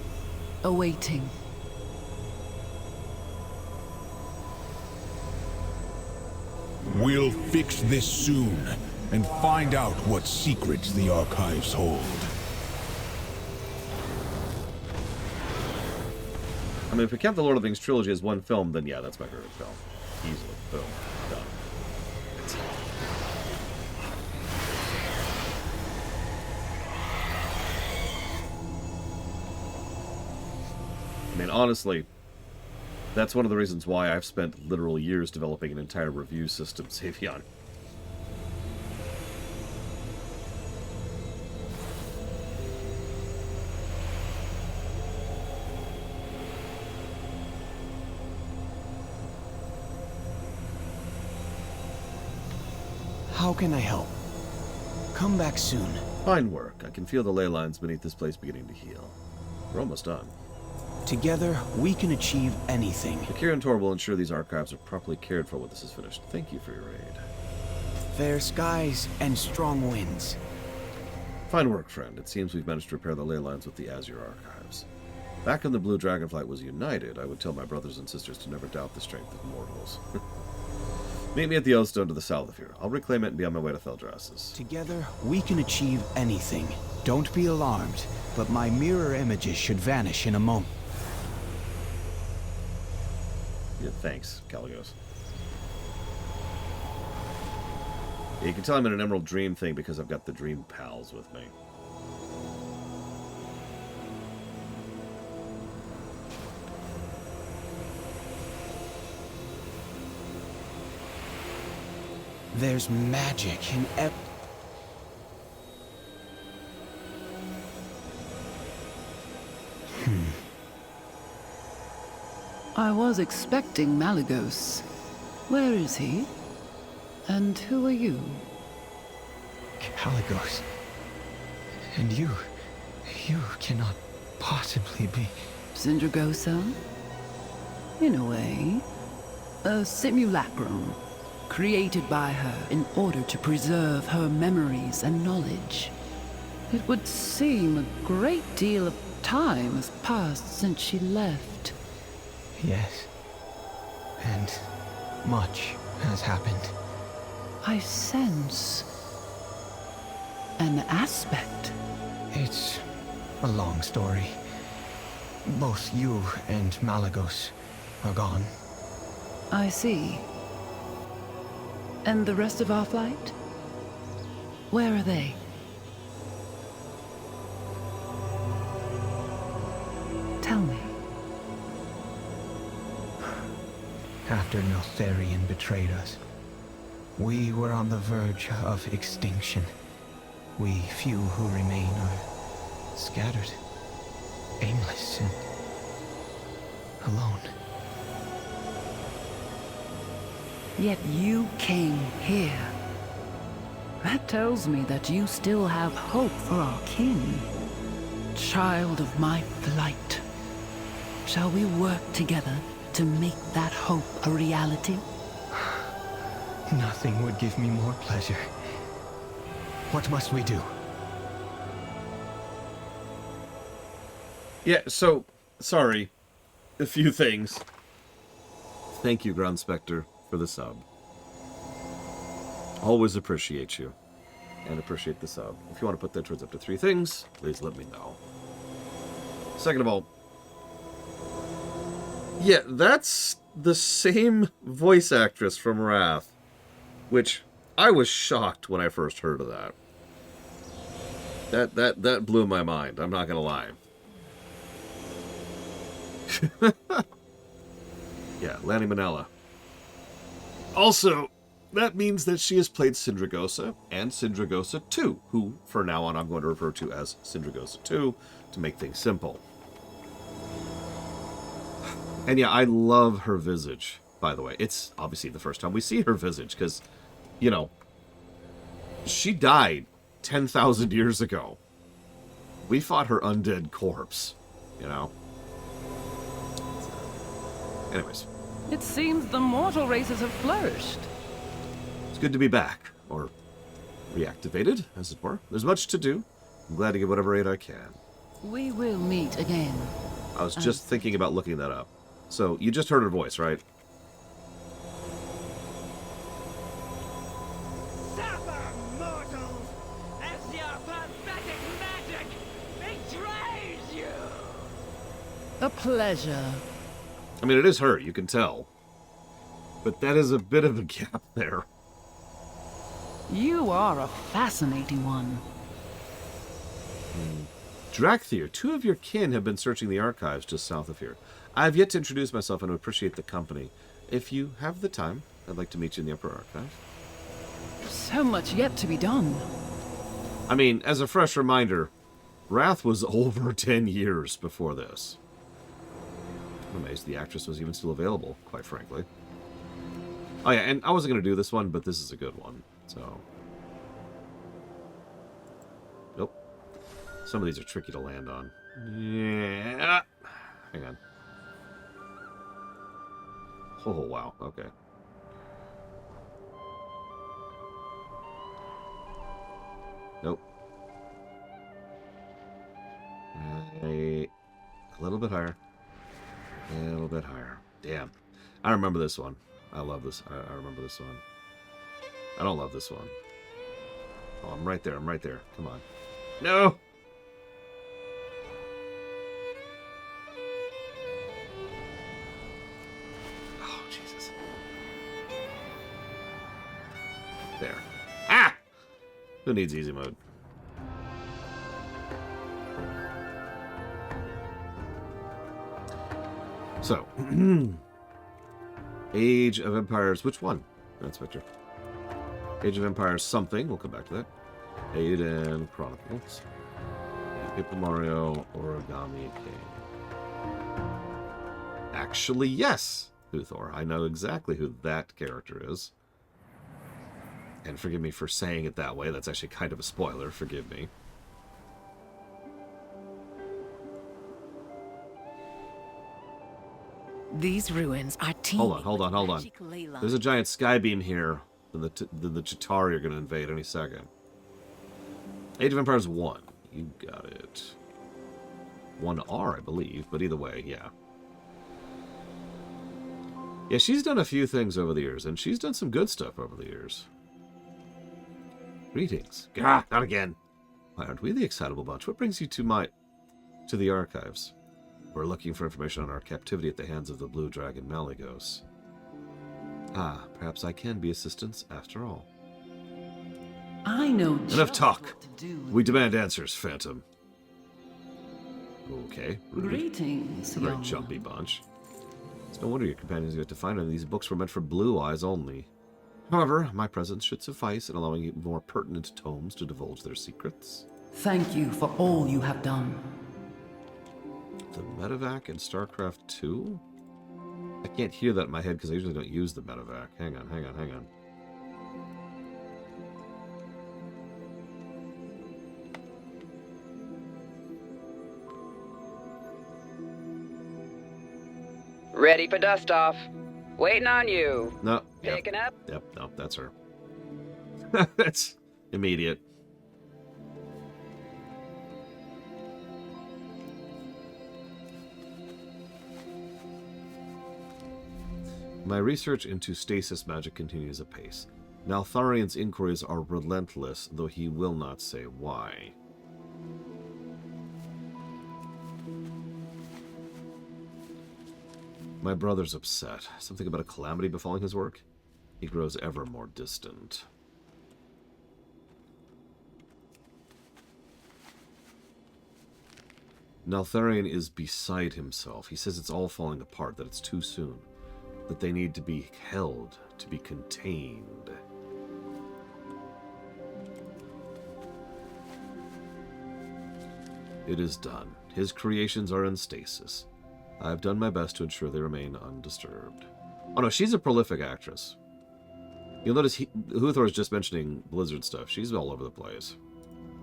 awaiting. We'll fix this soon and find out what secrets the archives hold. I mean, if we count the Lord of the Rings trilogy as one film, then yeah, that's my favorite film. Easily. Boom. Done. I mean, honestly, that's one of the reasons why I've spent literal years developing an entire review system, Savion. How can I help? Come back soon. Fine work. I can feel the ley lines beneath this place beginning to heal. We're almost done. Together, we can achieve anything. The Kirin will ensure these archives are properly cared for when this is finished. Thank you for your aid. Fair skies and strong winds. Fine work, friend. It seems we've managed to repair the ley lines with the Azure archives. Back when the Blue Dragonflight was united, I would tell my brothers and sisters to never doubt the strength of mortals. Meet me at the Oathstone to the south of here. I'll reclaim it and be on my way to Theldras's. Together, we can achieve anything. Don't be alarmed, but my mirror images should vanish in a moment. Yeah, thanks, Caligos. Yeah, you can tell I'm in an Emerald Dream thing because I've got the Dream Pals with me. There's magic in I was expecting Malagos. Where is he? And who are you? Caligos. And you cannot possibly be... Sindragosa? In a way. A simulacrum, created by her in order to preserve her memories and knowledge. It would seem a great deal of time has passed since she left. Yes. And much has happened. I sense an aspect. It's a long story. Both you and Malagos are gone. I see. And the rest of our flight? Where are they? Tell me. After Notherian betrayed us, we were on the verge of extinction. We few who remain are scattered, aimless, and alone. Yet you came here. That tells me that you still have hope for our kin. Child of my flight. Shall we work together to make that hope a reality? Nothing would give me more pleasure. What must we do? Yeah, so, sorry. A few things. Thank you, Ground Spectre, for the sub. Always appreciate you. And appreciate the sub. If you want to put that towards up to 3 things, please let me know. Second of all, yeah, that's the same voice actress from Wrath, which I was shocked when I first heard of that. That blew my mind, I'm not gonna lie. Yeah, Lanny Manella. Also, that means that she has played Sindragosa and Sindragosa 2, who, for now on, I'm going to refer to as Sindragosa 2, to make things simple. And yeah, I love her visage, by the way. It's obviously the first time we see her visage, because, you know, she died 10,000 years ago. We fought her undead corpse, you know? Anyways. It seems the mortal races have flourished. It's good to be back, or reactivated, as it were. There's much to do. I'm glad to give whatever aid I can. We will meet again. I was just thinking about looking that up. So, you just heard her voice, right? Suffer, mortals, as your pathetic magic betrays you! A pleasure. I mean, it is her, you can tell. But that is a bit of a gap there. You are a fascinating one. Drakthir, 2 of your kin have been searching the archives just south of here. I have yet to introduce myself and appreciate the company. If you have the time, I'd like to meet you in the Upper Archive. So much yet to be done. I mean, as a fresh reminder, Wrath was over 10 years before this. I'm amazed the actress was even still available, quite frankly. Oh yeah, and I wasn't going to do this one, but this is a good one, so... Nope. Some of these are tricky to land on. Yeah. Hang on. Oh, wow. Okay. Nope. A little bit higher. A little bit higher. Damn. I remember this one. I love this. I remember this one. I don't love this one. Oh, I'm right there. I'm right there. Come on. No! Oh, Jesus. There. Ah! Who needs easy mode? So, Age of Empires, which one? That's Victor. Age of Empires something, we'll come back to that. Aiden Chronicles. Paper Mario, Origami King. Actually, yes, Huthor. I know exactly who that character is. And forgive me for saying it that way, that's actually kind of a spoiler, forgive me. These ruins are teeming Hold on. magic ley lines. There's a giant skybeam here that the Chitauri are going to invade any second. Age of Empires 1. You got it. 1R, I believe, but either way, yeah. Yeah, she's done a few things over the years, and she's done some good stuff over the years. Greetings. Gah, not again. Why aren't we the excitable bunch? What brings you to the archives? We're looking for information on our captivity at the hands of the blue dragon Malygos. Ah, perhaps I can be assistance after all. I know Enough just talk. what to do. We demand answers, Phantom. Okay. Rude. Greetings, A very young jumpy one. bunch. It's no wonder your companions get to find them. These books were meant for blue eyes only. However, my presence should suffice in allowing you more pertinent tomes to divulge their secrets. Thank you for all you have done. The medevac in StarCraft 2? I can't hear that in my head because I usually don't use the medevac. Hang on. Ready for dust off. Waiting on you. No. Picking up? Yep, no, that's her. That's immediate. My research into stasis magic continues apace. Maltharian's inquiries are relentless, though he will not say why. My brother's upset. Something about a calamity befalling his work? He grows ever more distant. Maltharian is beside himself. He says it's all falling apart, that it's too soon. That they need to be held, to be contained. It is done. His creations are in stasis. I have done my best to ensure they remain undisturbed. Oh no, she's a prolific actress. You'll notice Huthor is just mentioning Blizzard stuff. She's all over the place.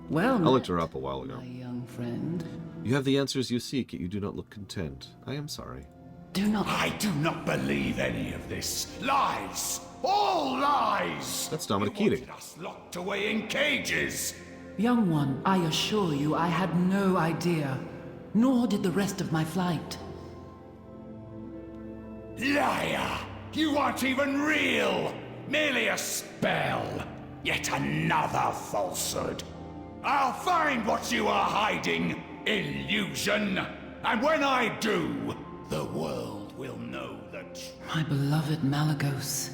Well, I looked her up a while ago. my young friend. You have the answers you seek, yet you do not look content. I am sorry. Do not. I do not believe any of this. Lies! All lies! That's Dominic You Keating. wanted us locked away in cages. Young one, I assure you I had no idea, nor did the rest of my flight. Liar! You aren't even real! Merely a spell! Yet another falsehood! I'll find what you are hiding, illusion! And when I do, the world will know the truth. My beloved Malygos,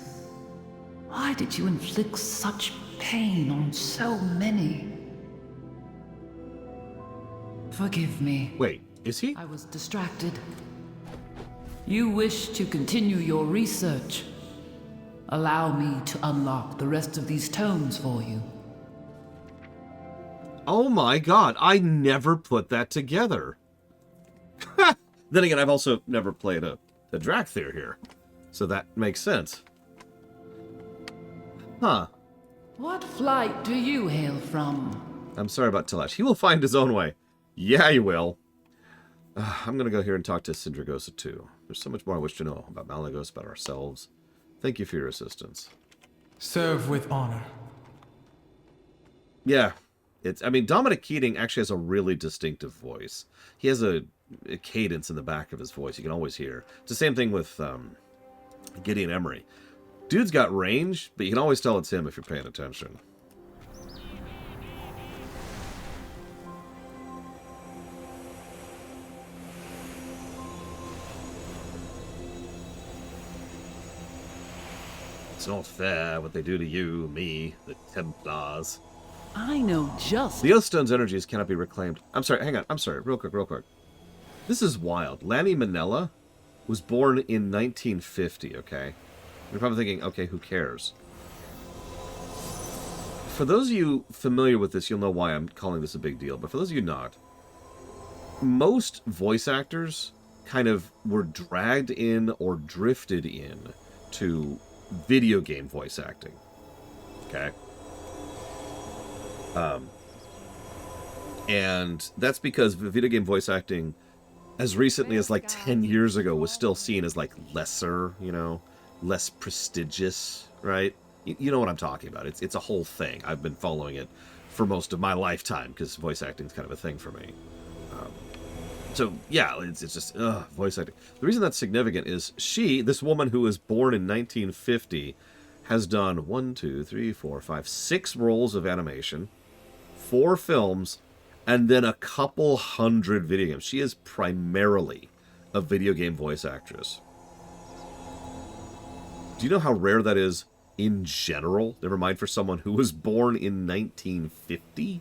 why did you inflict such pain on so many? Forgive me. Wait, is he? I was distracted. You wish to continue your research. Allow me to unlock the rest of these tomes for you. Oh my god, I never put that together. Then again, I've also never played a Drakthir here, so that makes sense. Huh. What flight do you hail from? I'm sorry about Talash. He will find his own way. Yeah, he will. I'm going to go here and talk to Sindragosa too. There's so much more I wish to know about Malygos, about ourselves. Thank you for your assistance. Serve with honor. Yeah. I mean, Dominic Keating actually has a really distinctive voice. He has a cadence in the back of his voice you can always hear. It's the same thing with Gideon Emery. Dude's got range, but you can always tell it's him if you're paying attention. It's not fair what they do to you, me, the Templars. I know just... The Oathstone's energies cannot be reclaimed. I'm sorry, hang on. I'm sorry. Real quick. This is wild. Lanny Manella was born in 1950, okay? You're probably thinking, okay, who cares? For those of you familiar with this, you'll know why I'm calling this a big deal. But for those of you not, most voice actors kind of were dragged in or drifted in to video game voice acting. Okay? And that's because video game voice acting, as recently as like 10 years ago, was still seen as like lesser, you know, less prestigious, right? You know what I'm talking about. It's a whole thing. I've been following it for most of my lifetime because voice acting is kind of a thing for me. So yeah, it's just voice acting. The reason that's significant is this woman who was born in 1950, has done 6 roles of animation, 4 films, and then a couple hundred video games. She is primarily a video game voice actress. Do you know how rare that is in general? Never mind for someone who was born in 1950?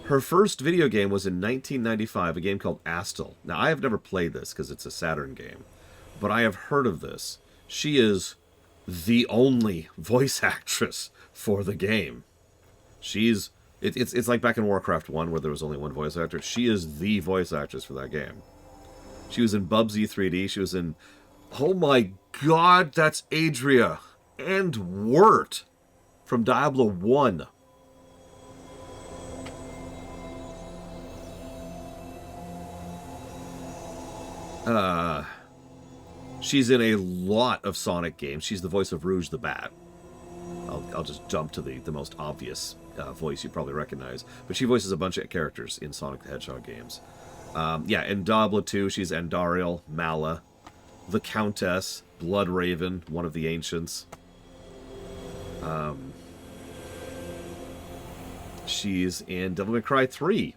Her first video game was in 1995, a game called Astel. Now, I have never played this because it's a Saturn game, but I have heard of this. She is the only voice actress for the game. It's like back in Warcraft 1 where there was only one voice actor. She is the voice actress for that game. She was in Bubsy 3D. She was in... Oh my god, that's Adria and Wirt from Diablo 1. She's in a lot of Sonic games. She's the voice of Rouge the Bat. I'll just jump to the most obvious voice you probably recognize. But she voices a bunch of characters in Sonic the Hedgehog games. Yeah, in Diablo 2, she's Andariel, Mala, the Countess, Bloodraven, one of the Ancients. She's in Devil May Cry 3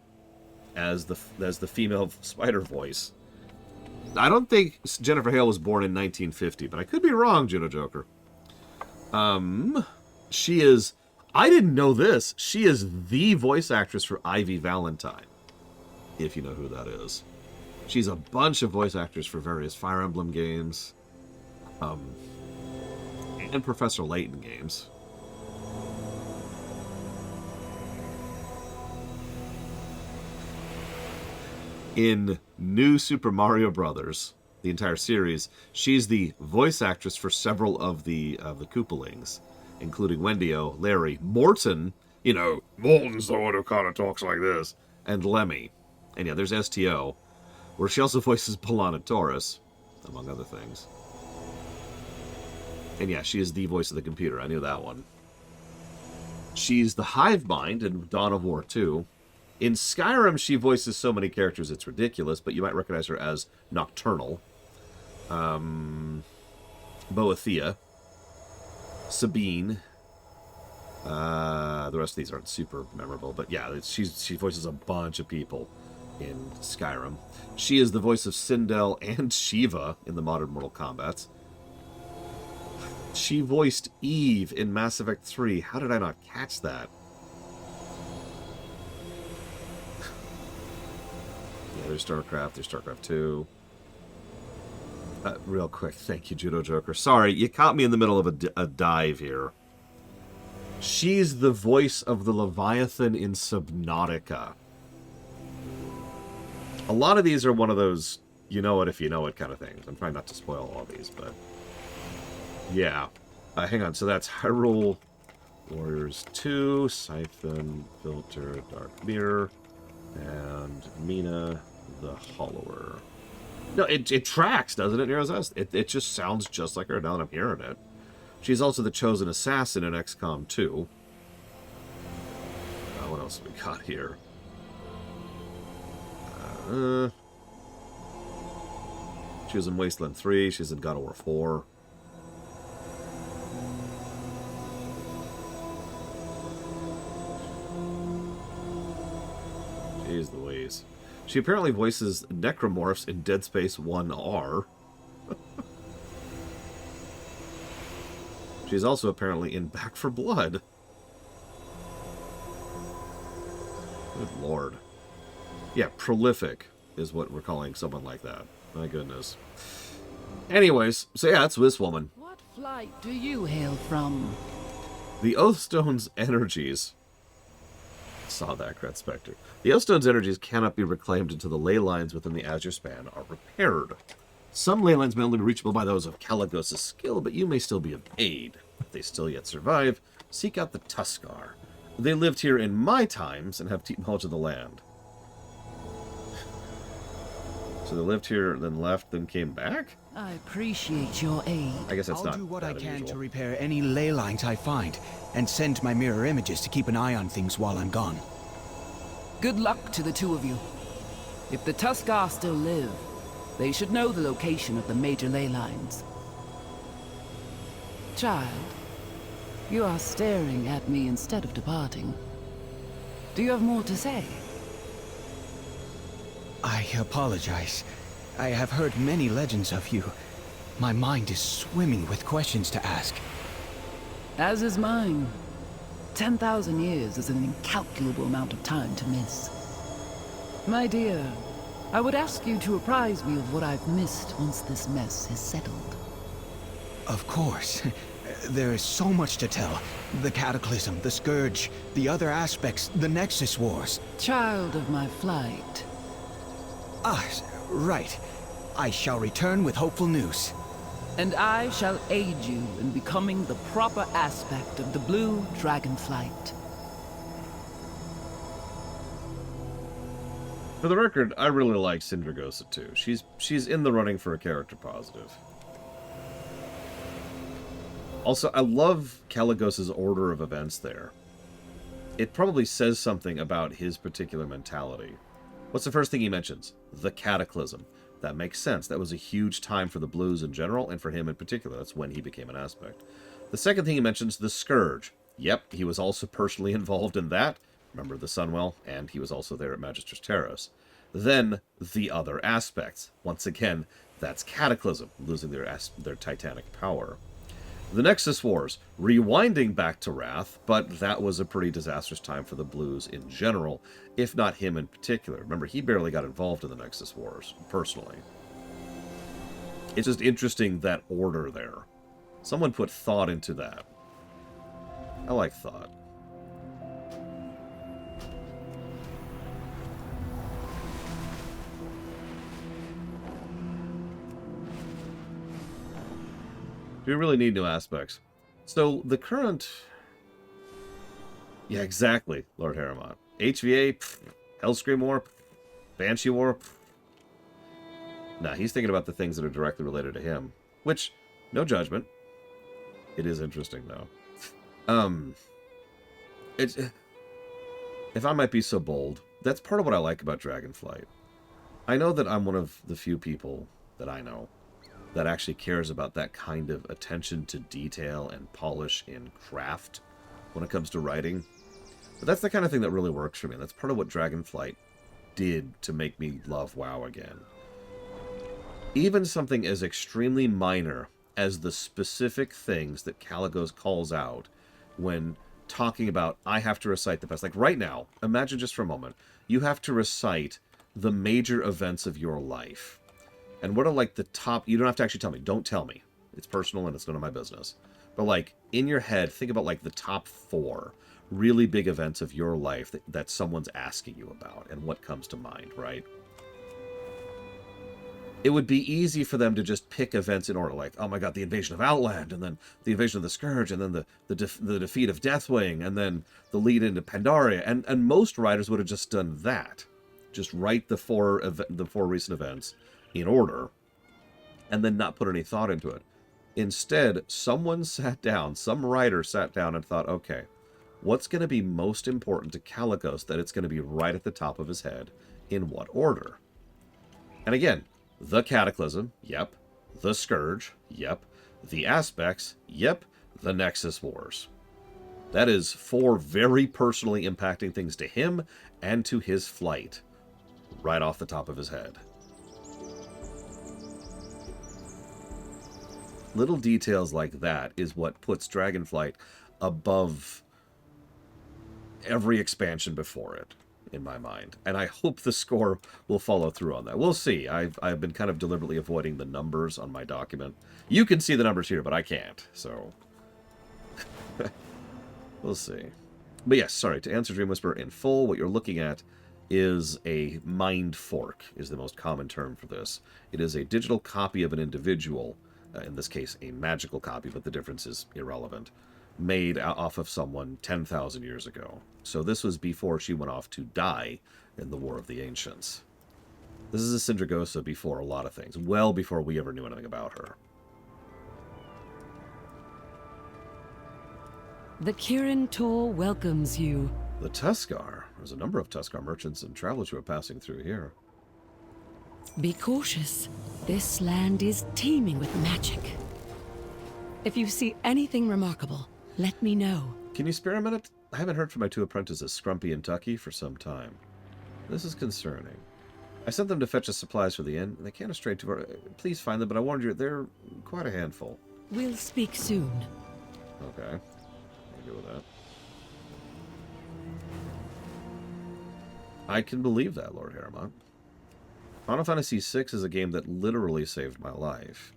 as the female spider voice. I don't think Jennifer Hale was born in 1950, but I could be wrong, Juno Joker. She is... I didn't know this. She is the voice actress for Ivy Valentine, if you know who that is. She's a bunch of voice actors for various Fire Emblem games, and Professor Layton games. In New Super Mario Brothers, the entire series, she's the voice actress for several of the Koopalings, including Wendio, Larry, Morton, you know, Morton's the one who kind of talks like this, and Lemmy. And yeah, there's STO, where she also voices Polana Taurus, among other things. And yeah, she is the voice of the computer. I knew that one. She's the Hive Mind in Dawn of War 2. In Skyrim, she voices so many characters it's ridiculous, but you might recognize her as Nocturnal. Boethia. Sabine. The rest of these aren't super memorable, but yeah, she voices a bunch of people in Skyrim. She is the voice of Sindel and Shiva in the modern Mortal Kombat. She voiced Eve in Mass Effect 3. How did I not catch that? Yeah, there's StarCraft 2. Real quick, thank you, Judo Joker. Sorry, you caught me in the middle of a dive here. She's the voice of the Leviathan in Subnautica. A lot of these are one of those you know it if you know it kind of things. I'm trying not to spoil all these, but... yeah. Hang on, so that's Hyrule Warriors 2, Siphon, Filter, Dark Mirror, and Mina the Hollower. No, it tracks, doesn't it, Nero's? It just sounds just like her now that I'm hearing it. She's also the chosen assassin in XCOM 2. What else have we got here? She was in Wasteland 3. She's in God of War 4. Jeez Louise. She apparently voices necromorphs in Dead Space 1R. She's also apparently in Back for Blood. Good lord. Yeah, prolific is what we're calling someone like that. My goodness. Anyways, so yeah, it's this woman. What flight do you hail from? The Oathstone's energies... Saw that, Cret Spectre. The Oathstone's energies cannot be reclaimed until the ley lines within the Azure span are repaired. Some ley lines may only be reachable by those of Caligos' skill, but you may still be of aid. If they still yet survive, seek out the Tuscar. They lived here in my times and have deep knowledge of the land. So they lived here, then left, then came back? I appreciate your aid. I guess that's I'll not do what I that can unusual. to repair any ley lines I find, and send my mirror images to keep an eye on things while I'm gone. Good luck to the two of you. If the Tuscar still live, they should know the location of the major ley lines. Child, you are staring at me instead of departing. Do you have more to say? I apologize. I have heard many legends of you. My mind is swimming with questions to ask. As is mine. 10,000 years is an incalculable amount of time to miss. My dear, I would ask you to apprise me of what I've missed once this mess is settled. Of course. There is so much to tell. The Cataclysm, the Scourge, the other aspects, the Nexus Wars. Child of my flight. Ah, right. I shall return with hopeful news. And I shall aid you in becoming the proper aspect of the Blue Dragonflight. For the record, I really like Sindragosa too. She's in the running for a character positive. Also, I love Caligos' order of events there. It probably says something about his particular mentality. What's the first thing he mentions? The Cataclysm. That makes sense. That was a huge time for the Blues in general, and for him in particular. That's when he became an aspect. The second thing he mentions, the Scourge. Yep, he was also personally involved in that. Remember the Sunwell, and he was also there at Magister's Terrace. Then, the other aspects. Once again, that's Cataclysm, losing their titanic power. The Nexus Wars, rewinding back to Wrath, but that was a pretty disastrous time for the Blues in general, if not him in particular. Remember, he barely got involved in the Nexus Wars, personally. It's just interesting, that order there. Someone put thought into that. I like thought. We really need new aspects. So, the current... Yeah, exactly, Lord Harrimont. HVA, Hellscream War, Banshee War. Nah, he's thinking about the things that are directly related to him. Which, no judgment. It is interesting, though. If I might be so bold, that's part of what I like about Dragonflight. I know that I'm one of the few people that I know that actually cares about that kind of attention to detail and polish in craft when it comes to writing. But that's the kind of thing that really works for me. That's part of what Dragonflight did to make me love WoW again. Even something as extremely minor as the specific things that Caligos calls out when talking about, I have to recite the best. Like right now, imagine just for a moment, you have to recite the major events of your life. And what are like the top... You don't have to actually tell me. Don't tell me. It's personal and it's none of my business. But like, in your head, think about like the top 4 really big events of your life that someone's asking you about and what comes to mind, right? It would be easy for them to just pick events in order, like, oh my god, the invasion of Outland, and then the invasion of the Scourge, and then the defeat of Deathwing, and then the lead into Pandaria. And most writers would have just done that. Just write the four recent events in order, and then not put any thought into it. Instead, someone sat down, some writer sat down and thought, okay, what's going to be most important to Caligos that it's going to be right at the top of his head? In what order? And again, The Cataclysm, yep. The Scourge, yep. The Aspects, yep. The Nexus Wars. That is 4 very personally impacting things to him and to his flight, right off the top of his head. Little details like that is what puts Dragonflight above every expansion before it, in my mind. And I hope the score will follow through on that. We'll see. I've been kind of deliberately avoiding the numbers on my document. You can see the numbers here, but I can't, so... We'll see. But yes, sorry, to answer Dream Whisperer in full, what you're looking at is a mind fork, is the most common term for this. It is a digital copy of an individual, in this case a magical copy, but the difference is irrelevant, made off of someone 10,000 years ago. So this was before she went off to die in the War of the Ancients. This is a Sindragosa before a lot of things, well before we ever knew anything about her. The Kirin Tor welcomes you. The Tuscar. There's a number of Tuscar merchants and travelers who are passing through here. Be cautious. This land is teeming with magic. If you see anything remarkable, let me know. Can you spare a minute? I haven't heard from my 2 apprentices, Scrumpy and Tucky, for some time. This is concerning. I sent them to fetch us supplies for the inn, and they can't have strayed too far. Please find them, but I warned you, they're quite a handful. We'll speak soon. Okay. I'll go with that. I can believe that, Lord Harriman. Final Fantasy VI is a game that literally saved my life.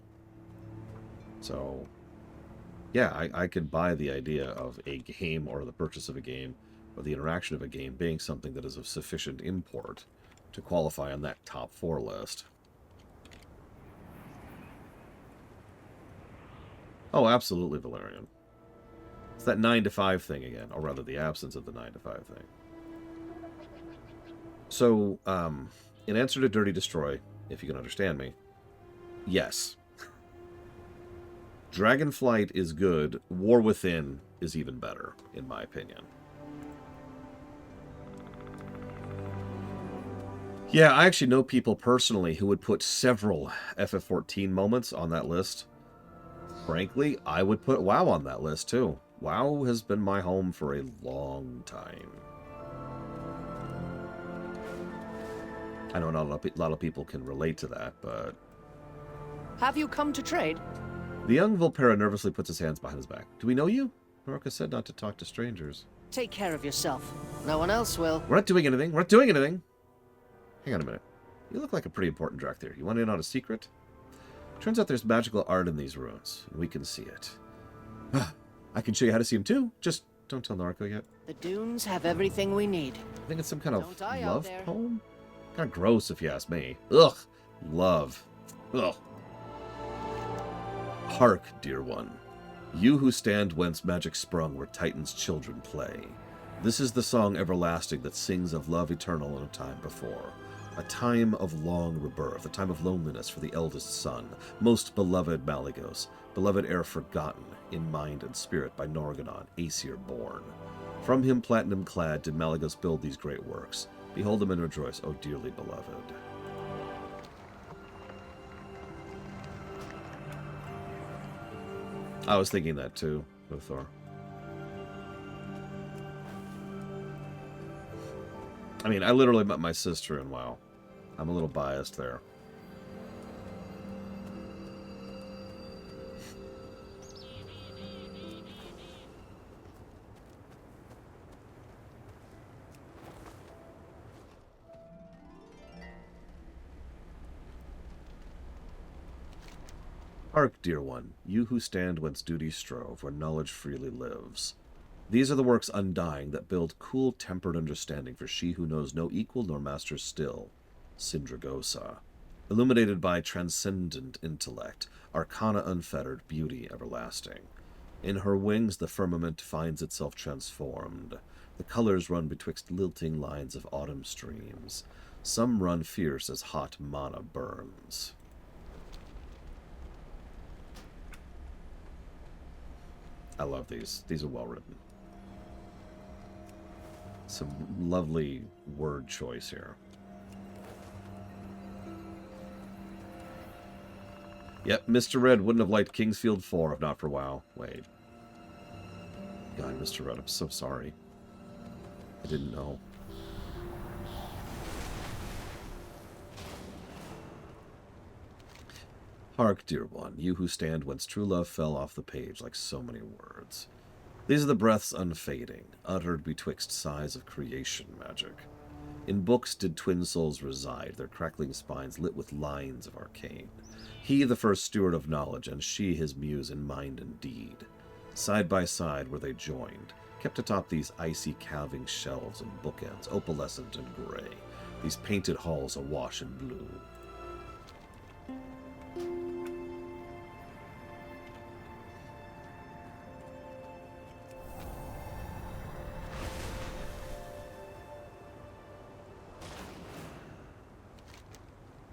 So, yeah, I could buy the idea of a game or the purchase of a game or the interaction of a game being something that is of sufficient import to qualify on that top 4 list. Oh, absolutely, Valerian. It's that 9 to 5 thing again, or rather the absence of the 9 to 5 thing. So, in answer to Dirty Destroy, if you can understand me, yes. Dragonflight is good. War Within is even better, in my opinion. Yeah, I actually know people personally who would put several FF14 moments on that list. Frankly, I would put WoW on that list, too. WoW has been my home for a long time. I know not a lot of people can relate to that, but... Have you come to trade? The young Volpera nervously puts his hands behind his back. Do we know you? Norka said not to talk to strangers. Take care of yourself. No one else will. We're not doing anything. We're not doing anything. Hang on a minute. You look like a pretty important Drakthir. You want in on a secret? Turns out there's magical art in these ruins, and we can see it. I can show you how to see them too. Just don't tell Norko yet. The dunes have everything we need. I think it's some kind of Don't die out love there. poem? Kind of gross if you ask me. Ugh. Love. Ugh. Hark, dear one. You who stand whence magic sprung, where Titan's children play. This is the song everlasting that sings of love eternal in a time before. A time of long rebirth, a time of loneliness for the eldest son, most beloved Malygos, beloved ere forgotten, in mind and spirit by Norganon, Aesir born. From him platinum clad did Malygos build these great works. Behold him and rejoice, O dearly beloved. I was thinking that too, Luthor. I mean, I literally met my sister in WoW. I'm a little biased there. Hark, dear one, you who stand whence duty strove, where knowledge freely lives. These are the works undying that build cool, tempered understanding for she who knows no equal nor master still, Sindragosa. Illuminated by transcendent intellect, arcana unfettered, beauty everlasting. In her wings the firmament finds itself transformed. The colors run betwixt lilting lines of autumn streams. Some run fierce as hot mana burns. I love these. These are well written. Some lovely word choice here. Yep, Mr. Red wouldn't have liked Kingsfield 4 if not for WoW. Wait. God, Mr. Red, I'm so sorry. I didn't know. Hark, dear one, you who stand whence true love fell off the page like so many words. These are the breaths unfading, uttered betwixt sighs of creation magic. In books did twin souls reside, their crackling spines lit with lines of arcane. He the first steward of knowledge, and she his muse in mind and deed. Side by side were they joined, kept atop these icy calving shelves and bookends, opalescent and gray, these painted halls awash in blue.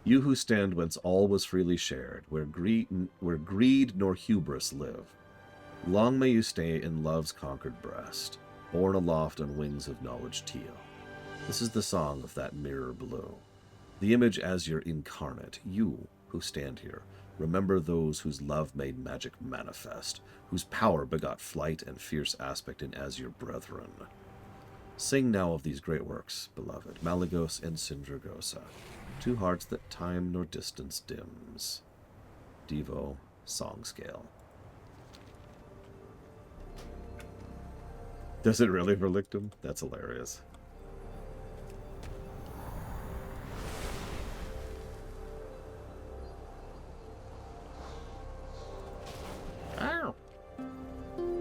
You who stand whence all was freely shared, where greed nor hubris live. Long may you stay in love's conquered breast, borne aloft on wings of knowledge teal. This is the song of that mirror blue. The image Azure incarnate, you who stand here, remember those whose love made magic manifest, whose power begot flight and fierce aspect in Azure brethren. Sing now of these great works, beloved, Malygos and Sindragosa. Two hearts that time nor distance dims. Devo Song Scale. Does it really relict him? That's hilarious. Ow!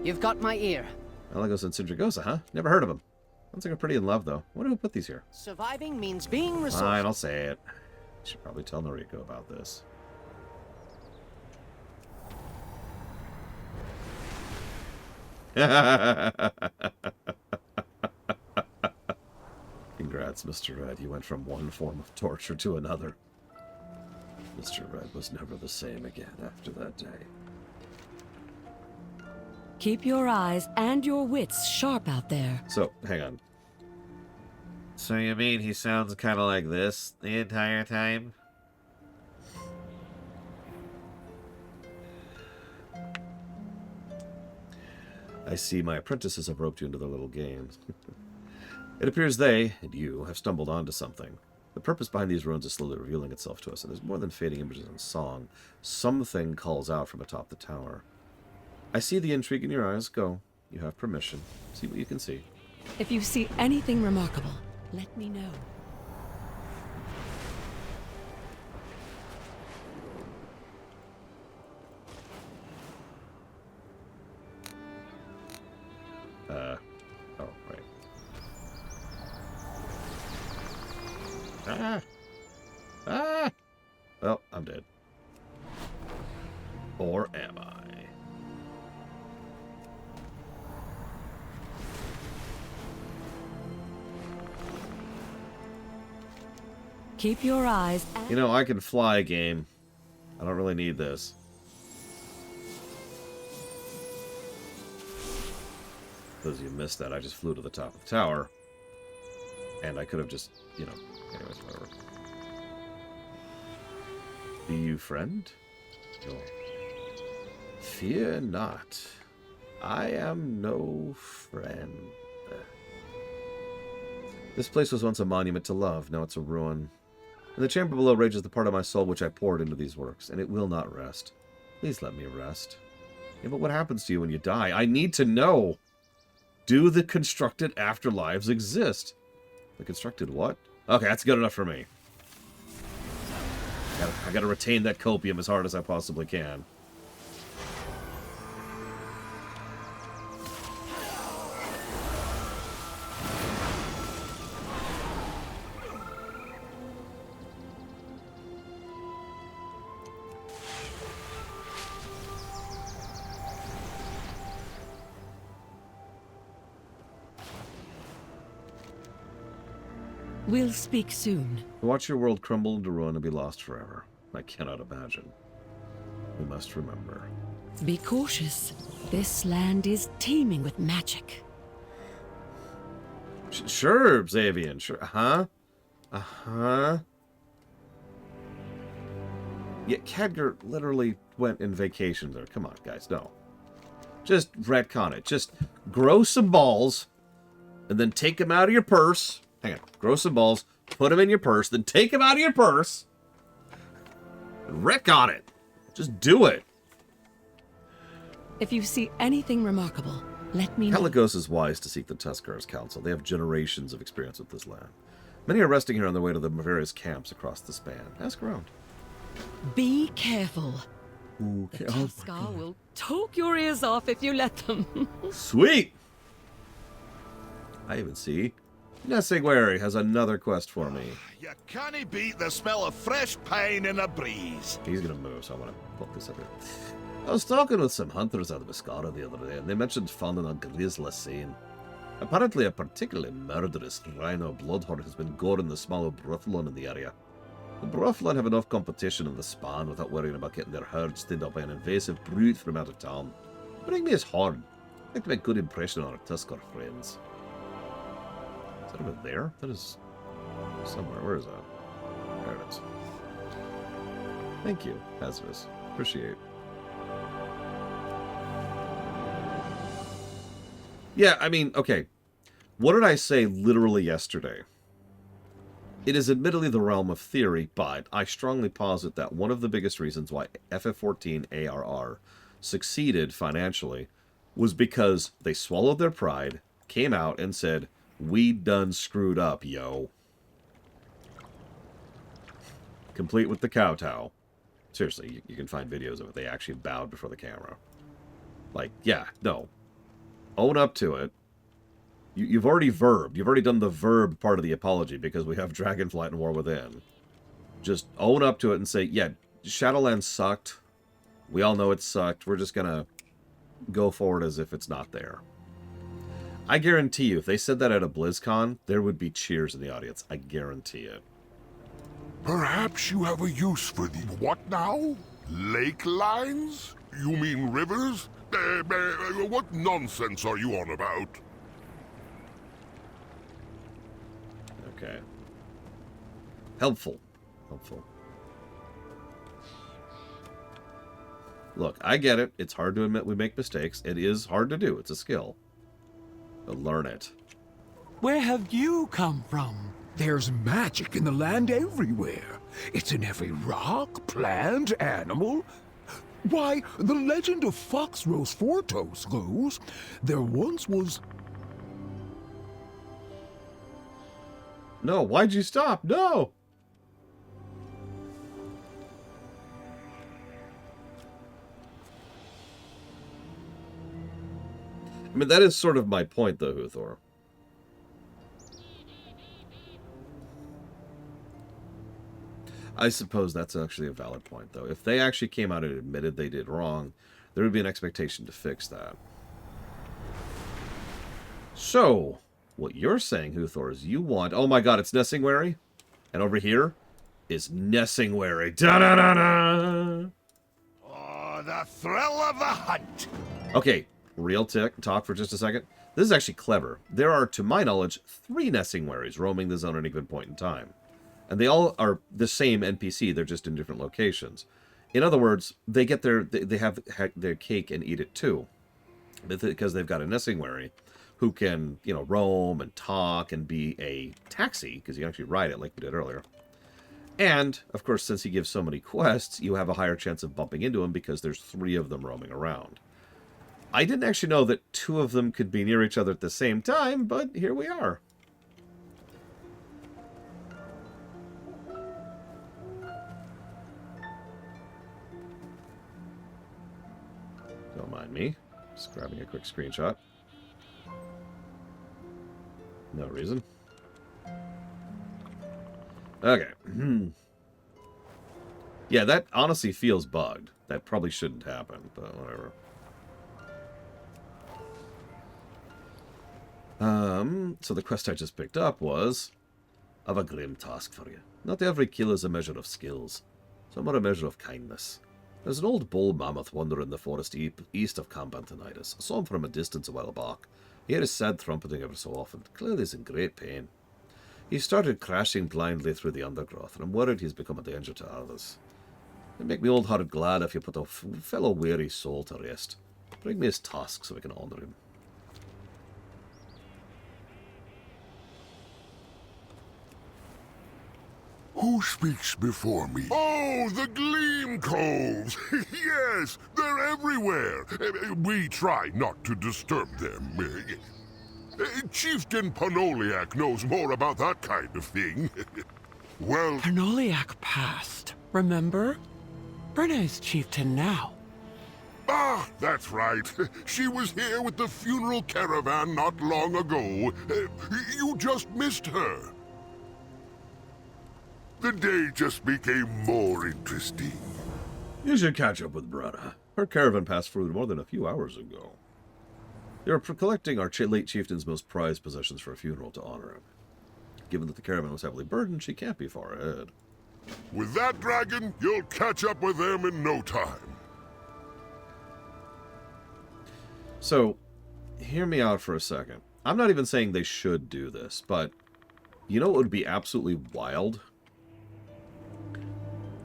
You've got my ear. Malygos and Sindragosa, huh? Never heard of him. Sounds like I'm pretty in love, though. Wonder who put these here. Surviving means being resourceful. Fine, I'll say it. Should probably tell Noriko about this. Congrats, Mr. Red. You went from one form of torture to another. Mr. Red was never the same again after that day. Keep your eyes and your wits sharp out there. So, hang on. So you mean he sounds kind of like this the entire time? I see my apprentices have roped you into their little games. It appears they, and you, have stumbled onto something. The purpose behind these ruins is slowly revealing itself to us, and there's more than fading images and song. Something calls out from atop the tower. I see the intrigue in your eyes. Go. You have permission. See what you can see. If you see anything remarkable, let me know. Oh, right. Ah! Ah! Well, I'm dead. Or am I? Keep your eyes... You know, I can fly, game. I don't really need this. Because you missed that, I just flew to the top of the tower. And I could have just, you know... Anyways, whatever. Be you friend? No. Fear not. I am no friend. This place was once a monument to love, now it's a ruin. In the chamber below rages the part of my soul which I poured into these works, and it will not rest. Please let me rest. Yeah, but what happens to you when you die? I need to know! Do the constructed afterlives exist? The constructed what? Okay, that's good enough for me. I gotta retain that copium as hard as I possibly can. We'll speak soon. Watch your world crumble into ruin and be lost forever. I cannot imagine. We must remember. Be cautious. This land is teeming with magic. Sure, Xavian. Sure. Uh-huh. Uh-huh. Yeah, Khadgar literally went in vacation there. Come on, guys, no. Just retcon it. Just grow some balls, and then take them out of your purse. Hang on. Grow some balls, put them in your purse, then take them out of your purse, and retcon it. Just do it. If you see anything remarkable, let me know. Pelagos is wise to seek the Tuskar's counsel. They have generations of experience with this land. Many are resting here on their way to the various camps across the span. Ask around. Be careful. Okay. The Tuskar will talk your ears off if you let them. Sweet! I even see Nessingwary has another quest for me. You can't beat the smell of fresh pine in a breeze. He's gonna move, so I want to put this up here. I was talking with some hunters out of Viscara the other day, and they mentioned finding a grisly scene. Apparently, a particularly murderous rhino bloodhorn has been goring the smaller Brufflon in the area. The Brufflon have enough competition in the span without worrying about getting their herds thinned up by an invasive brute from out of town. Bring me his horn. I'd like to make a good impression on our Tuskar friends. Is that over there? That is somewhere. Where is that? There it is. Thank you, Hazardous. Appreciate. Yeah, I mean, okay. What did I say literally yesterday? It is admittedly the realm of theory, but I strongly posit that one of the biggest reasons why FF14 ARR succeeded financially was because they swallowed their pride, came out, and said, "We done screwed up, yo." Complete with the kowtow. Seriously, you can find videos of it. They actually bowed before the camera. Like, yeah, no. Own up to it. You've already verbed. You've already done the verb part of the apology because we have Dragonflight and War Within. Just own up to it and say, yeah, Shadowlands sucked. We all know it sucked. We're just going to go forward as if it's not there. I guarantee you, if they said that at a BlizzCon, there would be cheers in the audience. I guarantee it. Perhaps you have a use for the... What now? Lake lines? You mean rivers? What nonsense are you on about? Okay. Helpful. Helpful. Look, I get it. It's hard to admit we make mistakes. It is hard to do. It's a skill. But learn it. Where have you come from? There's magic in the land everywhere. It's in every rock, plant, animal. Why, the legend of Foxrose Fortos goes, there once was... No, why'd you stop? No! I mean, that is sort of my point, though, Huthor. I suppose that's actually a valid point, though. If they actually came out and admitted they did wrong, there would be an expectation to fix that. So, what you're saying, Huthor, is you want... Oh my god, it's Nessingwary? And over here is Nessingwary. Da-da-da-da! Oh, the thrill of the hunt! Okay, real talk for just a second. This is actually clever. There are, to my knowledge, 3 Nessingwaries roaming the zone at any given point in time. And they all are the same NPC, they're just in different locations. In other words, they get they have their cake and eat it too. Because they've got a Nessingwary who can, you know, roam and talk and be a taxi, because you can actually ride it like we did earlier. And, of course, since he gives so many quests, you have a higher chance of bumping into him because there's 3 of them roaming around. I didn't actually know that 2 of them could be near each other at the same time, but here we are. Don't mind me. Just grabbing a quick screenshot. No reason. Okay. Yeah, that honestly feels bugged. That probably shouldn't happen, but whatever. So the quest I just picked up was... I've a grim task for you. Not every kill is a measure of skills. Some are a measure of kindness. There's an old bull mammoth wandering in the forest east of Camp Antonidas. I saw him from a distance a while back. He had his sad trumpeting every so often. Clearly he's in great pain. He started crashing blindly through the undergrowth, and I'm worried he's become a danger to others. It'd make me old-hearted glad if you put a fellow weary soul to rest. Bring me his tusk so we can honor him. Who speaks before me? Oh, the Gleam Coves! Yes, they're everywhere. We try not to disturb them. Chieftain Panoliak knows more about that kind of thing. Well... Panoliak passed, remember? Brenna is chieftain now. Ah, that's right. She was here with the funeral caravan not long ago. You just missed her. The day just became more interesting. You should catch up with Brenna. Her caravan passed through more than a few hours ago. You're collecting our late chieftain's most prized possessions for a funeral to honor him. Given that the caravan was heavily burdened, she can't be far ahead. With that dragon, you'll catch up with them in no time. So, hear me out for a second. I'm not even saying they should do this, but you know what would be absolutely wild?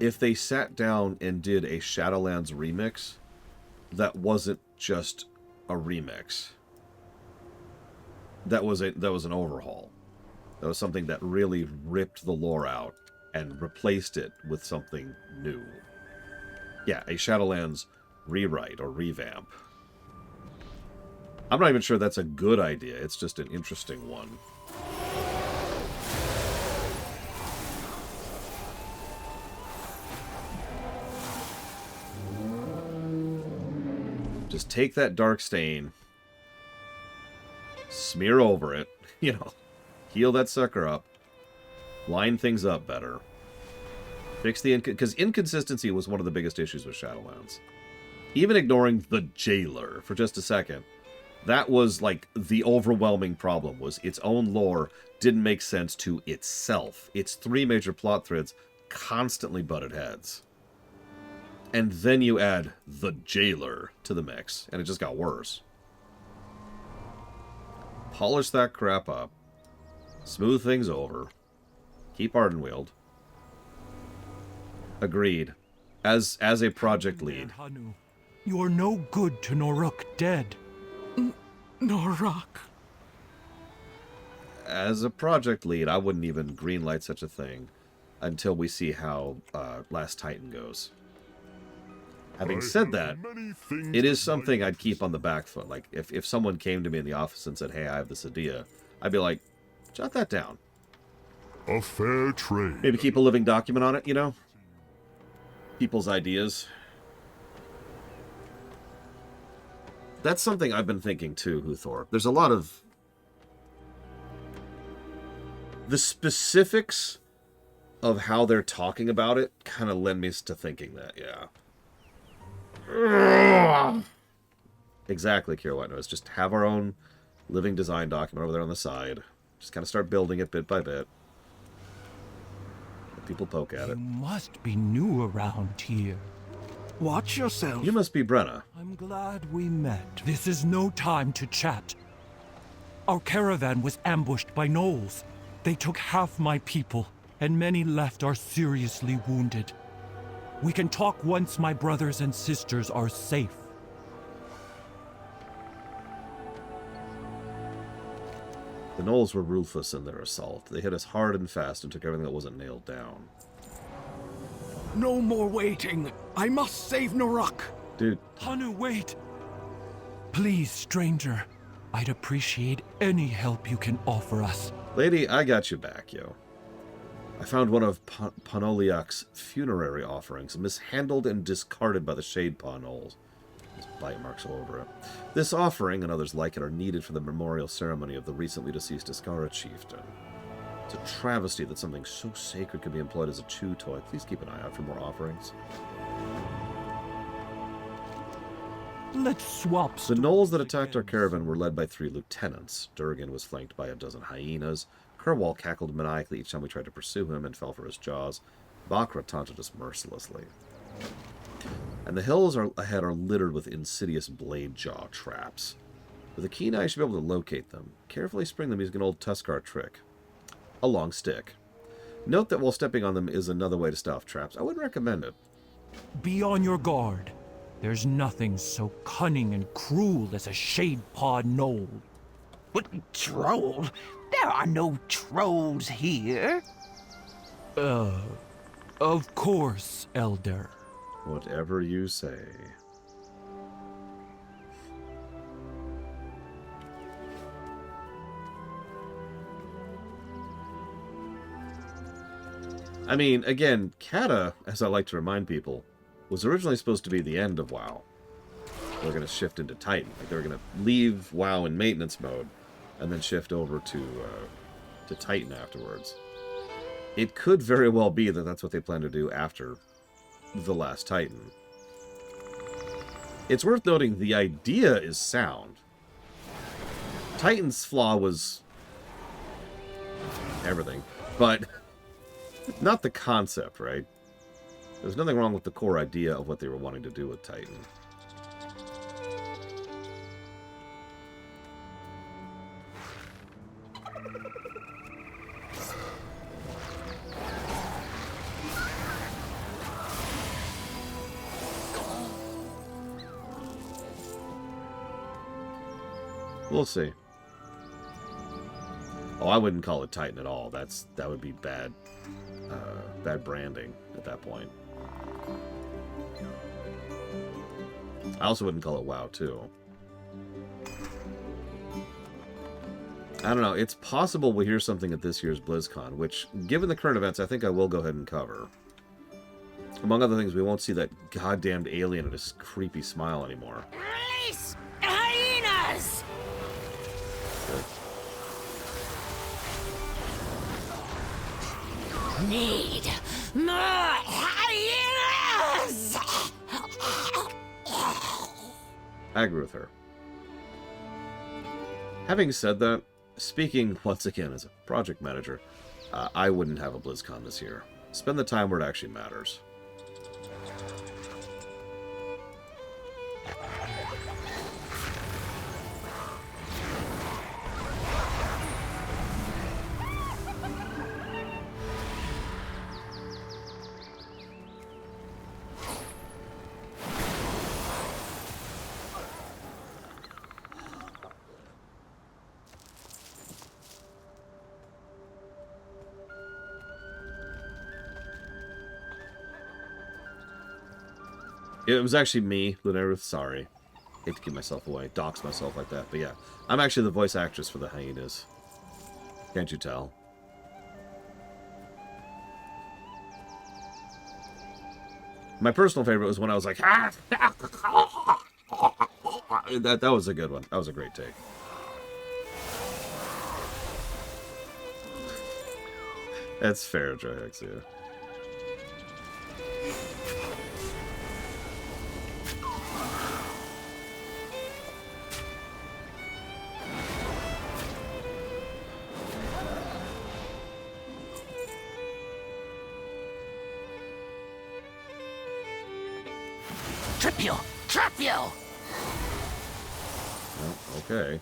If they sat down and did a Shadowlands remix that wasn't just a remix. That was an overhaul. That was something that really ripped the lore out and replaced it with something new. Yeah, a Shadowlands rewrite or revamp. I'm not even sure that's a good idea. It's just an interesting one. Just take that dark stain, smear over it, heal that sucker up, line things up better, fix the because inconsistency was one of the biggest issues with Shadowlands. Even ignoring the jailer for just a second, that was like the overwhelming problem, was its own lore didn't make sense to itself. Its three major plot threads constantly butted heads. And then you add the jailer to the mix, and it just got worse. Polish that crap up. Smooth things over. Keep Ardenweald. Agreed. As a project lead. Hanu, you are no good to Noruk dead. Noruk. As a project lead, I wouldn't even greenlight such a thing until we see how Last Titan goes. Having said that, it is something I'd keep on the back foot. Like, if someone came to me in the office and said, hey, I have this idea, I'd be like, jot that down. A fair trade. Maybe keep a living document on it, People's ideas. That's something I've been thinking too, Huthor. There's a lot of... The specifics of how they're talking about it kind of lend me to thinking that, yeah. Exactly, Kira White Nose. Just have our own living design document over there on the side. Just kind of start building it bit by bit. Let people poke at it. You must be new around here. Watch yourself. You must be Brenna. I'm glad we met. This is no time to chat. Our caravan was ambushed by gnolls. They took half my people, and many left are seriously wounded. We can talk once my brothers and sisters are safe. The gnolls were ruthless in their assault. They hit us hard and fast and took everything that wasn't nailed down. No more waiting. I must save Noruk. Dude. Hanu, wait. Please, stranger. I'd appreciate any help you can offer us. Lady, I got you back, yo. I found one of Panoliak's funerary offerings, mishandled and discarded by the Shade Paw gnolls. There's bite marks all over it. This offering, and others like it, are needed for the memorial ceremony of the recently deceased Iskara chieftain. It's a travesty that something so sacred could be employed as a chew toy. Please keep an eye out for more offerings. Let's swap. The gnolls that attacked our caravan were led by 3 lieutenants. Durgan was flanked by a dozen hyenas. Kerwal cackled maniacally each time we tried to pursue him and fell for his jaws. Bakra taunted us mercilessly. And the hills ahead are littered with insidious blade jaw traps. With a keen eye, you should be able to locate them. Carefully spring them using an old Tuskar trick. A long stick. Note that while stepping on them is another way to stop traps. I wouldn't recommend it. Be on your guard. There's nothing so cunning and cruel as a shade-pawed knoll. What troll? There are no trolls here. Of course, Elder. Whatever you say. I mean, again, Kata, as I like to remind people, was originally supposed to be the end of WoW. They're going to shift into Titan. Like, they're going to leave WoW in maintenance mode and then shift over to Titan afterwards. It could very well be that that's what they plan to do after the last Titan. It's worth noting the idea is sound. Titan's flaw was everything, but not the concept, right? There's nothing wrong with the core idea of what they were wanting to do with Titan. We'll see. Oh, I wouldn't call it Titan at all. That would be bad branding at that point. I also wouldn't call it WoW, too. I don't know. It's possible we'll hear something at this year's BlizzCon, which, given the current events, I think I will go ahead and cover. Among other things, we won't see that goddamned alien with his creepy smile anymore. Release hyenas! Need more hyenas! I agree with her. Having said that, speaking once again as a project manager, I wouldn't have a BlizzCon this year. Spend the time where it actually matters. It was actually me, Lunaruth, sorry. Hate to give myself away, dox myself like that. But yeah, I'm actually the voice actress for the hyenas. Can't you tell? My personal favorite was when I was like, ah! That was a good one. That was a great take. That's fair, Johex, yeah. Trip you! Trap you! Oh, okay.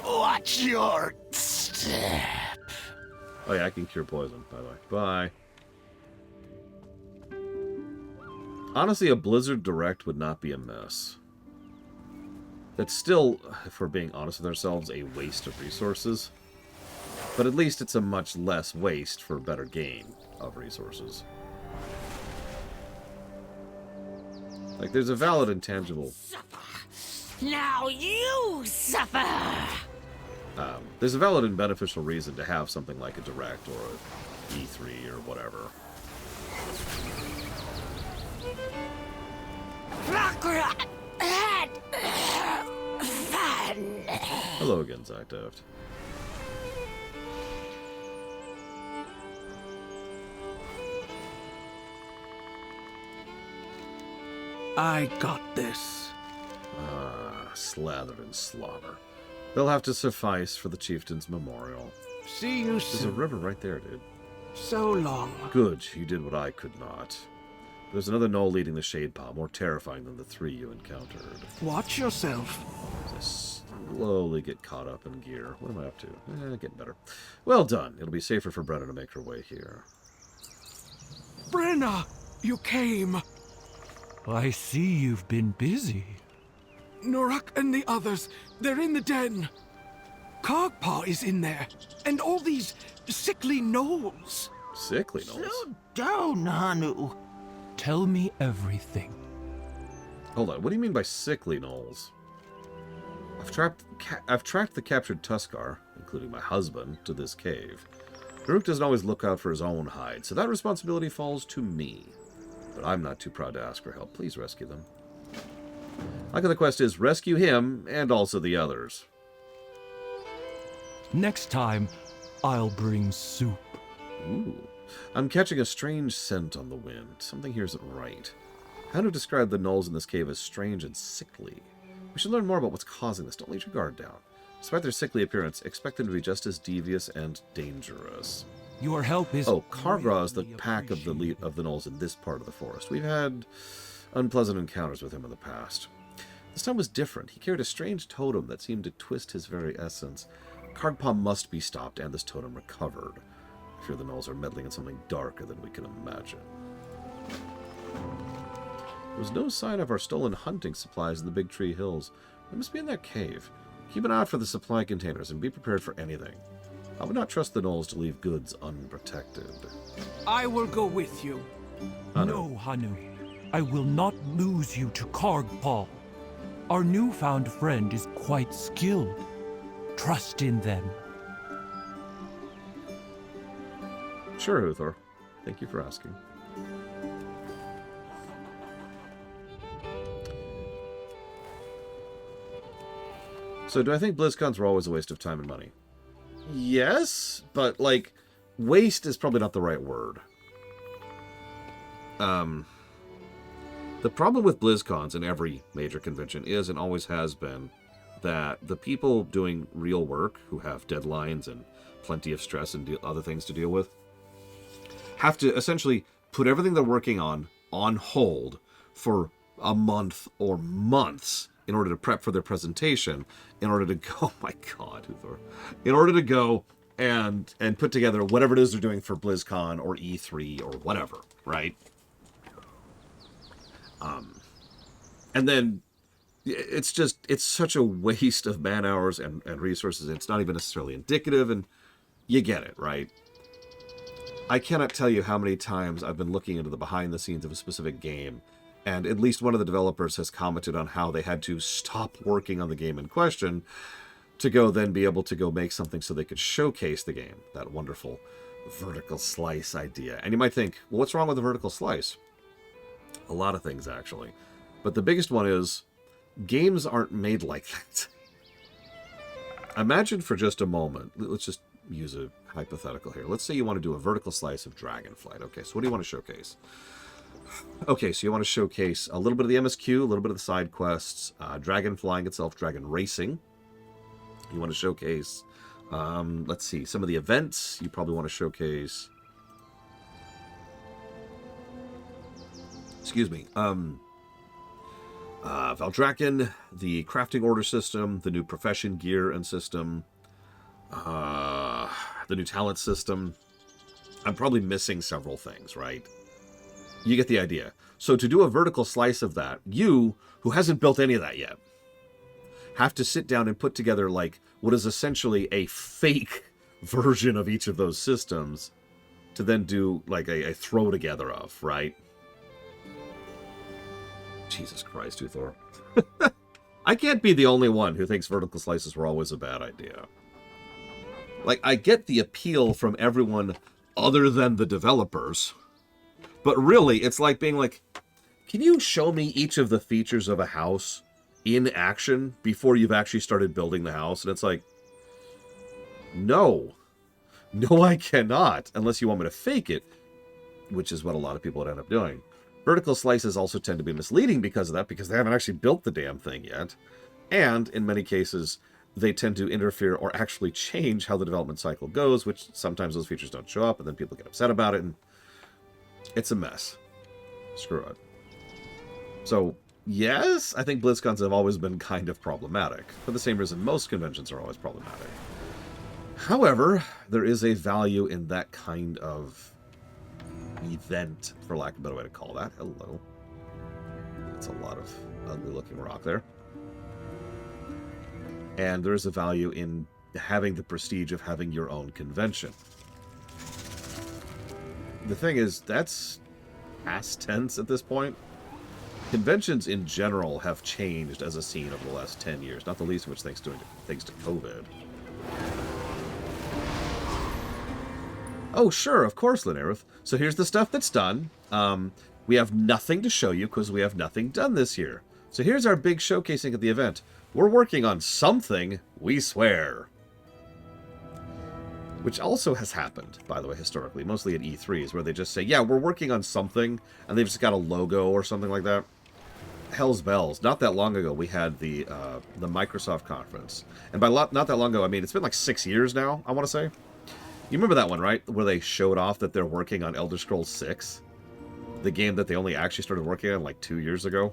Watch your step. Oh yeah, I can cure poison, by the way. Bye. Honestly, a Blizzard Direct would not be a mess. That's still, if we're being honest with ourselves, a waste of resources. But at least it's a much less waste for better gain of resources. Like, there's a valid and tangible... Now you suffer! There's a valid and beneficial reason to have something like a Direct or a E3 or whatever. Hello again, Zytoft. I got this. Ah, slathered in slaughter. They'll have to suffice for the chieftain's memorial. See you soon. There's a river right there, dude. So long. Good, you did what I could not. There's another gnoll leading the Shade Paw, more terrifying than the three you encountered. Watch yourself. slowly get caught up in gear. What am I up to? Getting better. Well done. It'll be safer for Brenna to make her way here. Brenna, you came. I see you've been busy. Norak and the others, they're in the den. Kargpaw is in there, and all these sickly gnolls. Sickly gnolls? Slow down, Hanu. Tell me everything. Hold on, what do you mean by sickly gnolls? I've tracked the captured Tuskar, including my husband, to this cave. Daruk doesn't always look out for his own hide, so that responsibility falls to me. But I'm not too proud to ask for help. Please rescue them. Like the quest is, rescue him, and also the others. Next time, I'll bring soup. Ooh. I'm catching a strange scent on the wind. Something here isn't right. How to describe the gnolls in this cave as strange and sickly? We should learn more about what's causing this. Don't let your guard down. Despite their sickly appearance, expect them to be just as devious and dangerous. Your help is... Oh, Kargra is the pack of the gnolls in this part of the forest. We've had unpleasant encounters with him in the past. This time was different. He carried a strange totem that seemed to twist his very essence. Kargpaw must be stopped and this totem recovered. I fear the gnolls are meddling in something darker than we can imagine. There was no sign of our stolen hunting supplies in the Big Tree Hills. They must be in that cave. Keep an eye out for the supply containers and be prepared for anything. I would not trust the gnolls to leave goods unprotected. I will go with you. No, Hanu. I will not lose you to Kargpaw. Our newfound friend is quite skilled. Trust in them. Sure, Uthor. Thank you for asking. So do I think BlizzCons were always a waste of time and money? Yes, but, like, waste is probably not the right word. The problem with BlizzCons and every major convention is, and always has been, that the people doing real work, who have deadlines and plenty of stress and other things to deal with, have to essentially put everything they're working on hold for a month or months in order to prep for their presentation, in order to go, oh my god, Uthor, in order to go and put together whatever it is they're doing for BlizzCon or E3 or whatever, right? And then it's such a waste of man hours and resources. It's not even necessarily indicative, and you get it, right? I cannot tell you how many times I've been looking into the behind the scenes of a specific game, and at least one of the developers has commented on how they had to stop working on the game in question to go then be able to go make something so they could showcase the game. That wonderful vertical slice idea. And you might think, well, what's wrong with the vertical slice? A lot of things, actually. But the biggest one is, games aren't made like that. Imagine for just a moment, let's just use a hypothetical here. Let's say you want to do a vertical slice of Dragonflight. Okay, so what do you want to showcase? Okay, so you want to showcase a little bit of the MSQ, a little bit of the side quests, dragon flying itself, dragon racing. You want to showcase, let's see, some of the events. You probably want to showcase, excuse me, Valdrakken, the crafting order system, the new profession gear and system, the new talent system. I'm probably missing several things, right? You get the idea. So to do a vertical slice of that, you, who hasn't built any of that yet, have to sit down and put together, like, what is essentially a fake version of each of those systems to then do, like, a throw together of, right? Jesus Christ, Uthor. I can't be the only one who thinks vertical slices were always a bad idea. Like, I get the appeal from everyone other than the developers, but really, it's like being like, can you show me each of the features of a house in action before you've actually started building the house? And it's like, no. No, I cannot, unless you want me to fake it, which is what a lot of people would end up doing. Vertical slices also tend to be misleading because of that, because they haven't actually built the damn thing yet. And in many cases, they tend to interfere or actually change how the development cycle goes, which sometimes those features don't show up, and then people get upset about it, and it's a mess. Screw it. So, yes, I think BlizzCons have always been kind of problematic, for the same reason most conventions are always problematic. However, there is a value in that kind of event, for lack of a better way to call that. Hello. That's a lot of ugly-looking rock there. And there is a value in having the prestige of having your own convention. The thing is, that's past tense at this point. Conventions in general have changed as a scene over the last 10 years, not the least of which thanks to COVID. Oh, sure, of course, Linerith. So here's the stuff that's done. We have nothing to show you because we have nothing done this year. So here's our big showcasing at the event. We're working on something, we swear. Which also has happened, by the way, historically, mostly at E3s, where they just say, yeah, we're working on something, and they've just got a logo or something like that. Hell's bells. Not that long ago, we had the Microsoft conference. And by not that long ago, I mean, it's been like 6 years now, I want to say. You remember that one, right? Where they showed off that they're working on Elder Scrolls 6? The game that they only actually started working on like 2 years ago?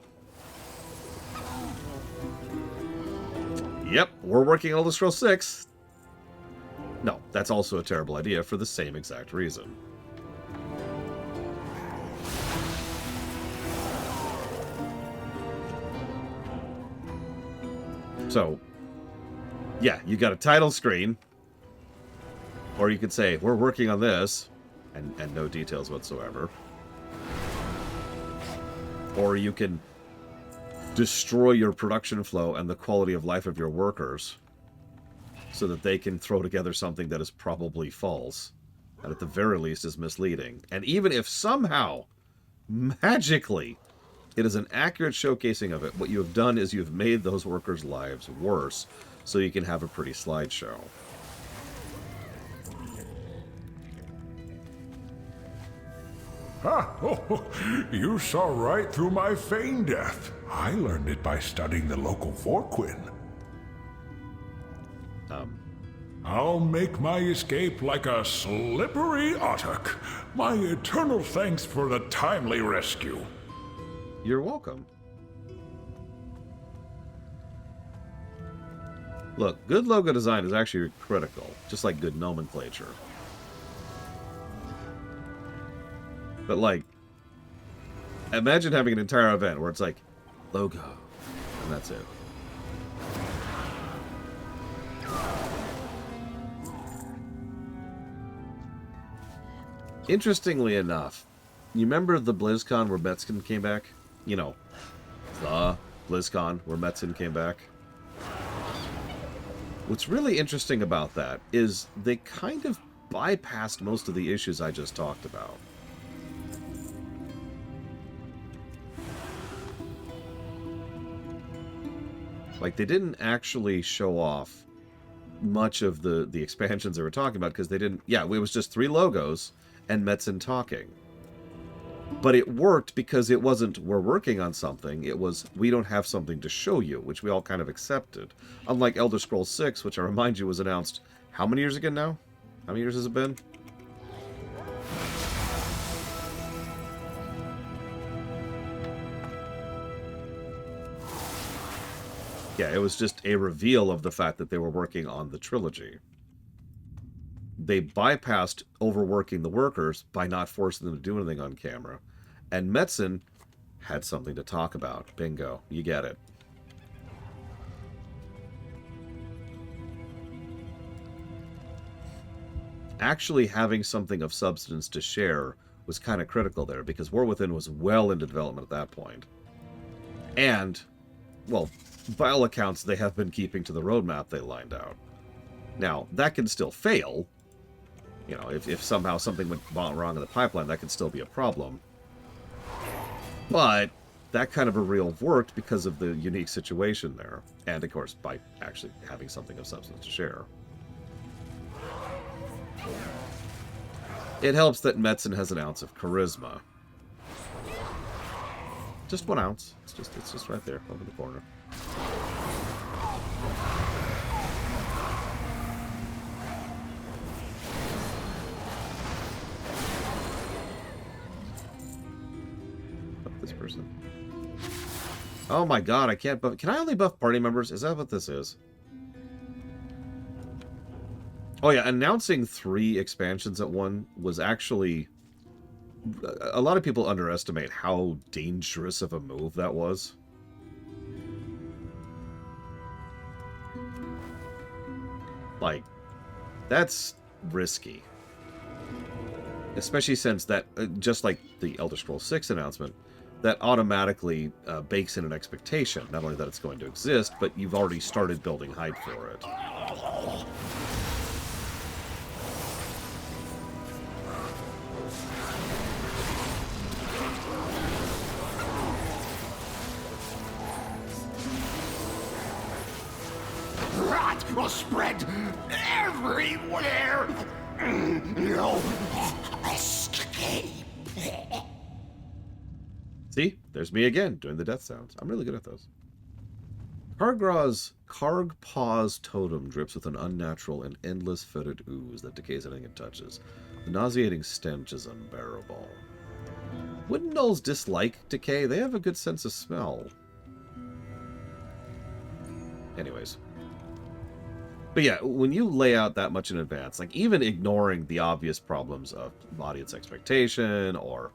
Yep, we're working on Elder Scrolls 6. No, that's also a terrible idea for the same exact reason. So, yeah, you got a title screen. Or you could say, we're working on this, and no details whatsoever. Or you can destroy your production flow and the quality of life of your workers so that they can throw together something that is probably false, and at the very least is misleading. And even if somehow, magically, it is an accurate showcasing of it, what you have done is you've made those workers' lives worse so you can have a pretty slideshow. Ha! Oh, you saw right through my feign death. I learned it by studying the local Vorquin. I'll make my escape like a slippery ottock. My eternal thanks for the timely rescue. You're welcome. Look, good logo design is actually critical, just like good nomenclature. But, like, imagine having an entire event where it's like, logo, and that's it. Interestingly enough, you remember the BlizzCon where Metzgen came back? You know, the BlizzCon where Metzgen came back? What's really interesting about that is they kind of bypassed most of the issues I just talked about. Like, they didn't actually show off much of the expansions they were talking about because they didn't... Yeah, it was just 3 logos and Metzgen talking. But it worked because it wasn't, we're working on something. It was, we don't have something to show you, which we all kind of accepted. Unlike Elder Scrolls 6, which I remind you was announced how many years ago now? How many years has it been? Yeah, it was just a reveal of the fact that they were working on the trilogy. They bypassed overworking the workers by not forcing them to do anything on camera. And Metzgen had something to talk about. Bingo. You get it. Actually having something of substance to share was kind of critical there, because War Within was well into development at that point. And, well, by all accounts, they have been keeping to the roadmap they lined out. Now, that can still fail. You know, if somehow something went wrong in the pipeline, that could still be a problem. But that kind of a real worked because of the unique situation there. And, of course, by actually having something of substance to share. It helps that Metzgen has an ounce of charisma. Just 1 ounce. It's just right there, over the corner. Fuck this person. Oh my god, I can't buff... Can I only buff party members? Is that what this is? Oh yeah, announcing 3 expansions at one was actually... A lot of people underestimate how dangerous of a move that was. Like, that's risky. Especially since that, just like the Elder Scrolls 6 announcement, that automatically bakes in an expectation, not only that it's going to exist, but you've already started building hype for it. Rot will spread everywhere. No escape. See? There's me again, doing the death sounds. I'm really good at those. Kargpaw's totem drips with an unnatural and endless fetid ooze that decays anything it touches. The nauseating stench is unbearable. Wouldn't gnolls dislike decay? They have a good sense of smell. Anyways. But yeah, when you lay out that much in advance, like even ignoring the obvious problems of audience expectation or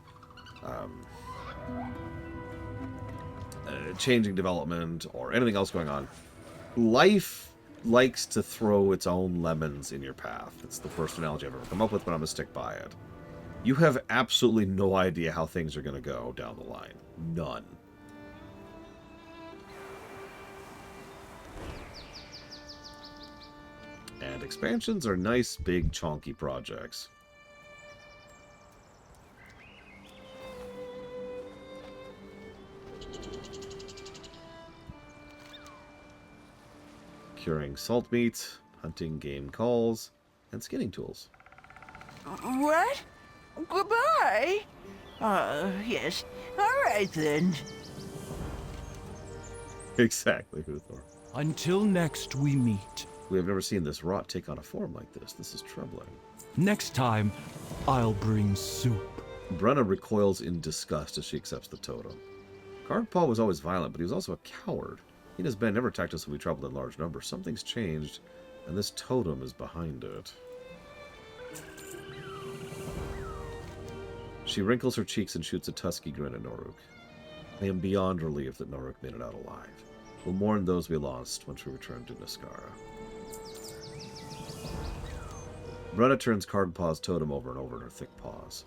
changing development or anything else going on, life likes to throw its own lemons in your path. It's the first analogy I've ever come up with, but I'm going to stick by it. You have absolutely no idea how things are going to go down the line. None. And expansions are nice, big, chonky projects. Curing salt meat, hunting game calls, and skinning tools. What? Goodbye? Yes. All right, then. Exactly, Huthor. Until next we meet. We have never seen this rot take on a form like this. This is troubling. Next time, I'll bring soup. Brenna recoils in disgust as she accepts the totem. Kargpaw was always violent, but he was also a coward. He and his band never attacked us when we traveled in large numbers. Something's changed, and this totem is behind it. She wrinkles her cheeks and shoots a tusky grin at Noruk. I am beyond relieved that Noruk made it out alive. We'll mourn those we lost once we return to Niskara. Brenna turns Kargpaw's totem over and over in her thick paws.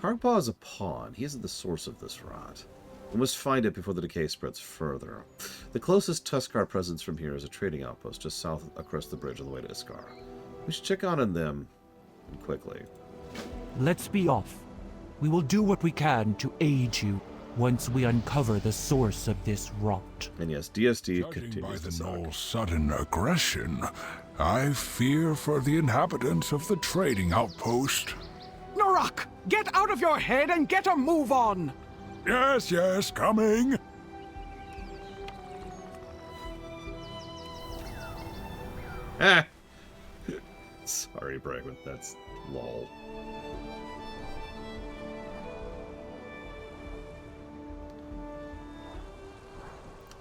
Kargpaw is a pawn. He isn't the source of this rot. We must find it before the decay spreads further. The closest Tuskar presence from here is a trading outpost just south across the bridge on the way to Iskar. We should check on them and quickly. Let's be off. We will do what we can to aid you once we uncover the source of this rot. And yes, DSD Judging continues by to the suck. Gnoll's sudden aggression, I fear for the inhabitants of the trading outpost. Norak, get out of your head and get a move on! Yes, yes, coming. Ah! Sorry, Bragman, that's lol.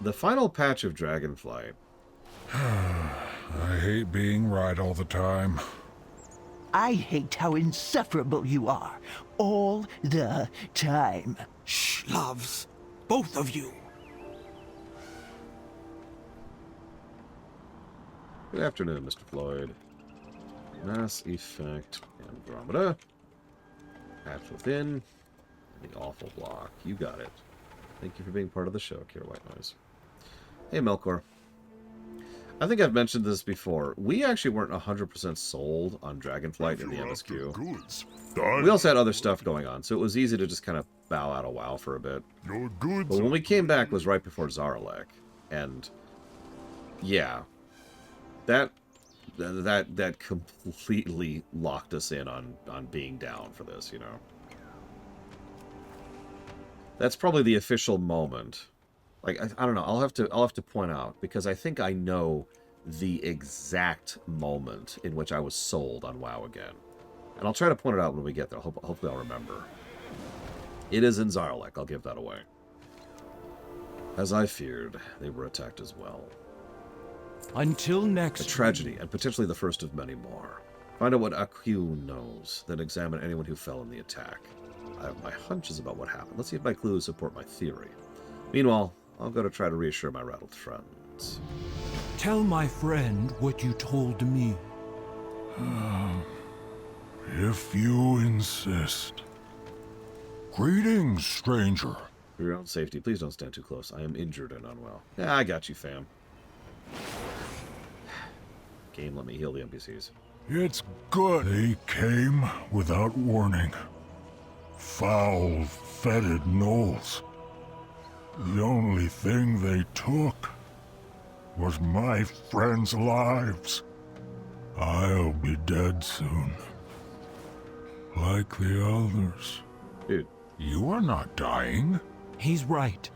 The final patch of Dragonflight. I hate being right all the time. I hate how insufferable you are. All the time. Shh, loves. Both of you. Good afternoon, Mr. Floyd. Mass Effect Andromeda. Patch Within. The Awful Block. You got it. Thank you for being part of the show, Kira White Noise. Hey, Melkor. I think I've mentioned this before. We actually weren't 100% sold on Dragonflight in the MSQ. We also had other stuff going on, so it was easy to just kind of bow out of WoW for a bit. Your goods. But when we came back was right before Zaralek, and yeah, that completely locked us in on being down for this, you know. That's probably the official moment. Like, I don't know. I'll have to point out, because I think I know the exact moment in which I was sold on WoW again. And I'll try to point it out when we get there. Hopefully I'll remember. It is in Zaralek. I'll give that away. As I feared, they were attacked as well. Until next... A tragedy, and potentially the first of many more. Find out what Akyu knows, then examine anyone who fell in the attack. I have my hunches about what happened. Let's see if my clues support my theory. Meanwhile, I'll go to try to reassure my rattled friends. Tell my friend what you told me. If you insist. Greetings, stranger. For your own safety, please don't stand too close. I am injured and unwell. Yeah, I got you, fam. Game, let me heal the NPCs. It's good. They came without warning. Foul, fetid gnolls. The only thing they took was my friends' lives. I'll be dead soon. Like the others. Dude. You are not dying. He's right.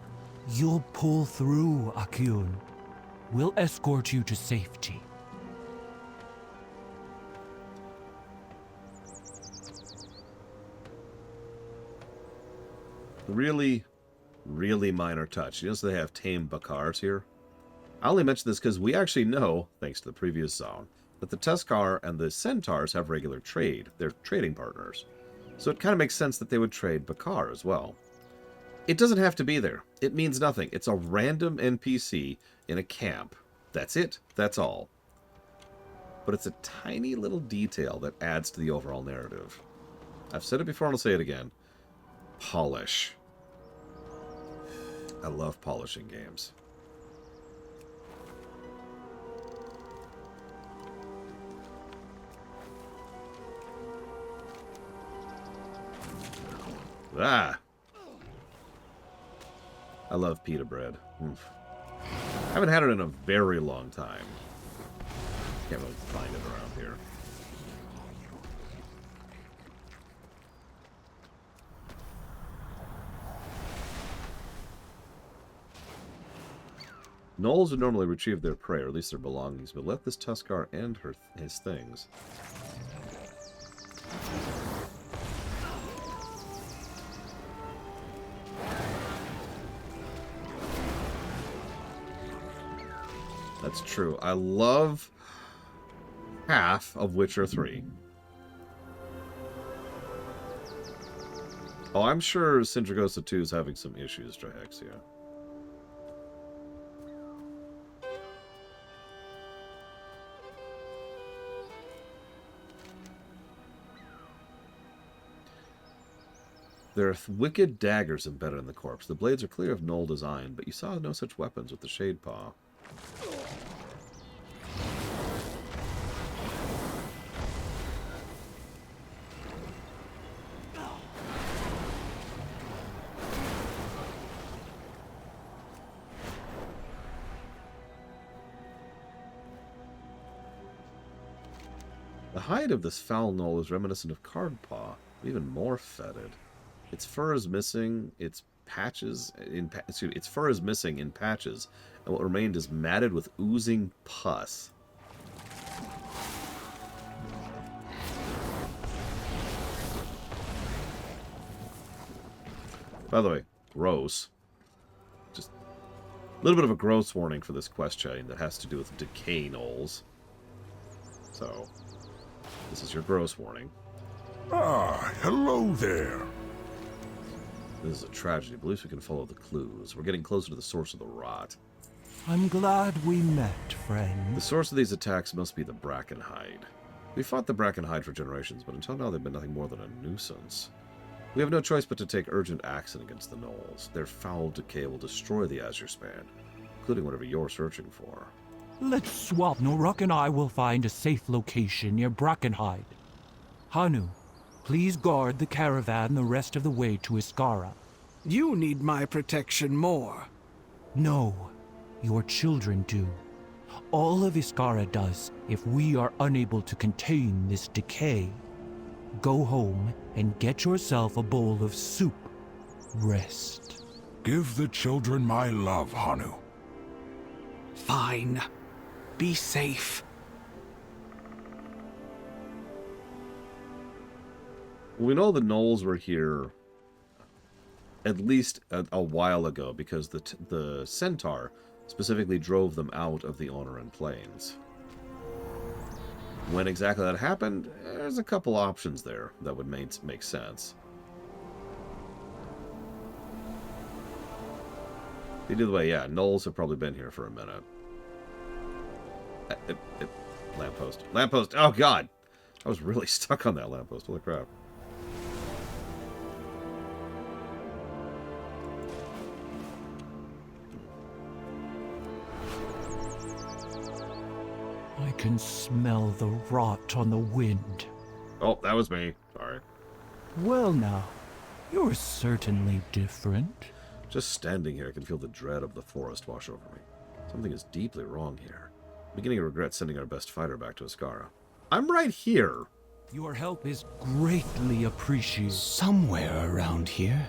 You'll pull through, Akyun. We'll escort you to safety. Really, really minor touch. You know, so they have tame Bakars here. I only mention this because we actually know, thanks to the previous zone, that the Teskar and the Centaurs have regular trade. They're trading partners. So it kind of makes sense that they would trade Bakar as well. It doesn't have to be there. It means nothing. It's a random NPC in a camp. That's it. That's all. But it's a tiny little detail that adds to the overall narrative. I've said it before and I'll say it again. Polish. I love polishing games. Ah! I love pita bread. Oof. I haven't had it in a very long time. Can't really find it around here. Gnolls would normally retrieve their prey, or at least their belongings, but let this Tuskar and his things. That's true. I love half of Witcher 3. Oh, I'm sure Sindragosa 2 is having some issues, Drahexia. There are wicked daggers embedded in the corpse. The blades are clear of Gnoll design, but you saw no such weapons with the Shade Paw. The hide of this foul Gnoll is reminiscent of Cardpaw, even more fetid. Its fur is missing. Its fur is missing in patches, and what remained is matted with oozing pus. By the way, gross. Just a little bit of a gross warning for this quest chain that has to do with decay gnolls. So, this is your gross warning. Ah, hello there. This is a tragedy, but at least we can follow the clues. We're getting closer to the source of the rot. I'm glad we met, friend. The source of these attacks must be the Brackenhide. We fought the Brackenhide for generations, but until now they've been nothing more than a nuisance. We have no choice but to take urgent action against the gnolls. Their foul decay will destroy the Azure Span, including whatever you're searching for. Let's swap. Noruk and I will find a safe location near Brackenhide. Hanu, please guard the caravan the rest of the way to Iskara. You need my protection more. No, your children do. All of Iskara does if we are unable to contain this decay. Go home and get yourself a bowl of soup. Rest. Give the children my love, Hanu. Fine. Be safe. We know the gnolls were here at least a while ago, because the Centaur specifically drove them out of the Onoran Plains. When exactly that happened, there's a couple options there that would make sense. Either way, yeah, gnolls have probably been here for a minute. Lamppost. Lamppost! Oh, God! I was really stuck on that lamppost. Holy crap. I can smell the rot on the wind. Oh, that was me. Sorry. Well now, you're certainly different. Just standing here, I can feel the dread of the forest wash over me. Something is deeply wrong here. I'm beginning to regret sending our best fighter back to Ascara. I'm right here. Your help is greatly appreciated. Somewhere around here.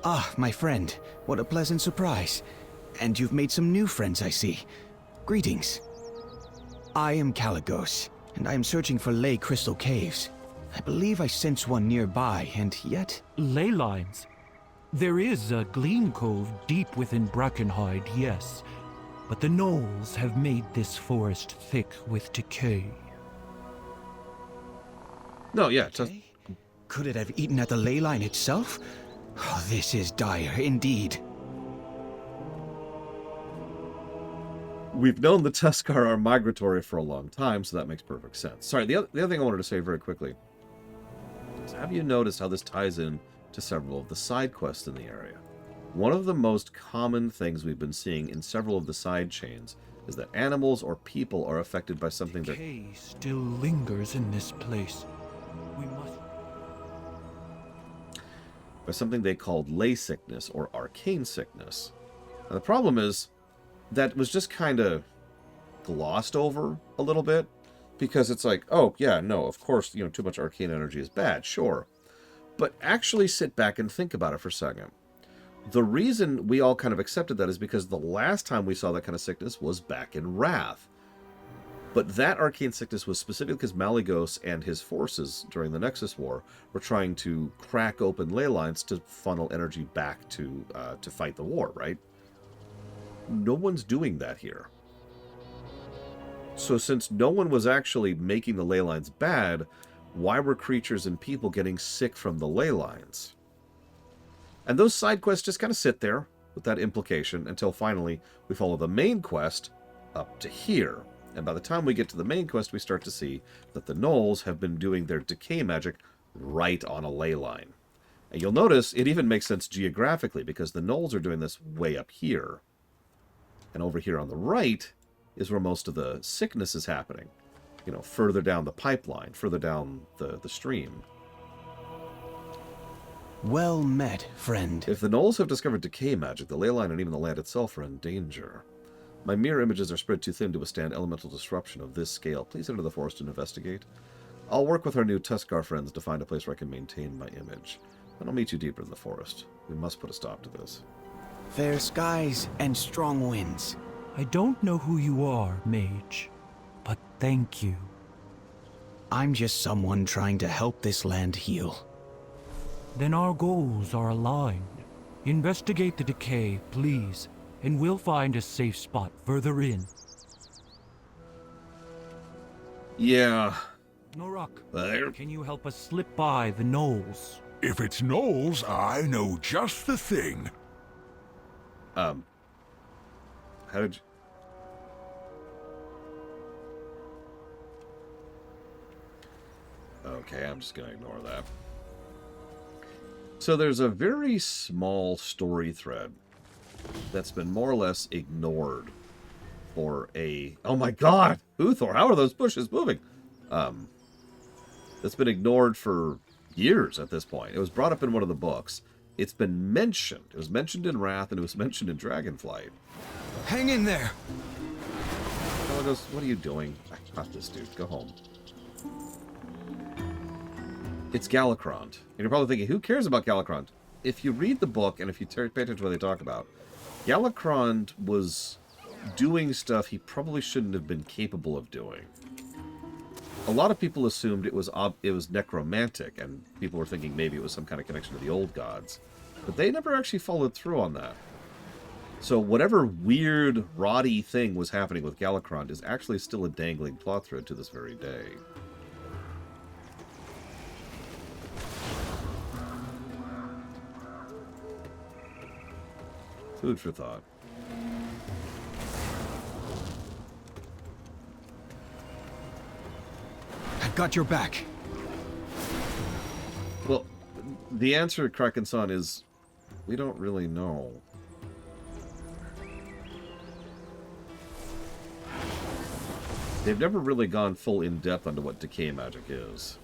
Ah, my friend. What a pleasant surprise. And you've made some new friends, I see. Greetings. I am Caligos, and I am searching for ley crystal caves. I believe I sense one nearby, and yet... Ley lines? There is a gleam cove deep within Brackenhide, yes. But the gnolls have made this forest thick with decay. No, yeah, just... Could it have eaten at the ley line itself? Oh, this is dire, indeed. We've known the Tuskar are migratory for a long time, so that makes perfect sense. Sorry, the other thing I wanted to say very quickly is, have you noticed how this ties in to several of the side quests in the area? One of the most common things we've been seeing in several of the side chains is that animals or people are affected by something that... Decay still lingers in this place. We must... by something they called ley sickness or arcane sickness. And the problem is, that was just kind of glossed over a little bit, because it's like, oh, yeah, no, of course, you know, too much arcane energy is bad, sure. But actually sit back and think about it for a second. The reason we all kind of accepted that is because the last time we saw that kind of sickness was back in Wrath. But that arcane sickness was specifically because Malygos and his forces during the Nexus War were trying to crack open ley lines to funnel energy back to fight the war, right? No one's doing that here. So since no one was actually making the ley lines bad, why were creatures and people getting sick from the ley lines? And those side quests just kind of sit there with that implication until finally we follow the main quest up to here. And by the time we get to the main quest, we start to see that the gnolls have been doing their decay magic right on a ley line. And you'll notice it even makes sense geographically, because the gnolls are doing this way up here. And over here on the right is where most of the sickness is happening. You know, further down the pipeline, further down the stream. Well met, friend. If the gnolls have discovered decay magic, the ley line and even the land itself are in danger. My mirror images are spread too thin to withstand elemental disruption of this scale. Please enter the forest and investigate. I'll work with our new Tuskar friends to find a place where I can maintain my image. Then I'll meet you deeper in the forest. We must put a stop to this. Fair skies and strong winds. I don't know who you are, mage, but thank you. I'm just someone trying to help this land heal. Then our goals are aligned. Investigate the decay, please, and we'll find a safe spot further in. Yeah. Norak, can you help us slip by the gnolls? If it's gnolls, I know just the thing. How did you... Okay, I'm just going to ignore that. So there's a very small story thread that's been more or less ignored for a... Oh my god! Uthor, how are those bushes moving? That's been ignored for years at this point. It was brought up in one of the books. It's been mentioned. It was mentioned in Wrath, and it was mentioned in Dragonflight. Hang in there! He goes, what are you doing? I got this, dude. Go home. It's Galakrond. And you're probably thinking, who cares about Galakrond? If you read the book, and if you pay attention to what they talk about, Galakrond was doing stuff he probably shouldn't have been capable of doing. A lot of people assumed it was necromantic, and people were thinking maybe it was some kind of connection to the old gods. But they never actually followed through on that. So whatever weird, rotty thing was happening with Galakrond is actually still a dangling plot thread to this very day. Food for thought. I've got your back. Well, the answer, Kraken-san, is we don't really know. They've never really gone full in-depth onto what decay magic is.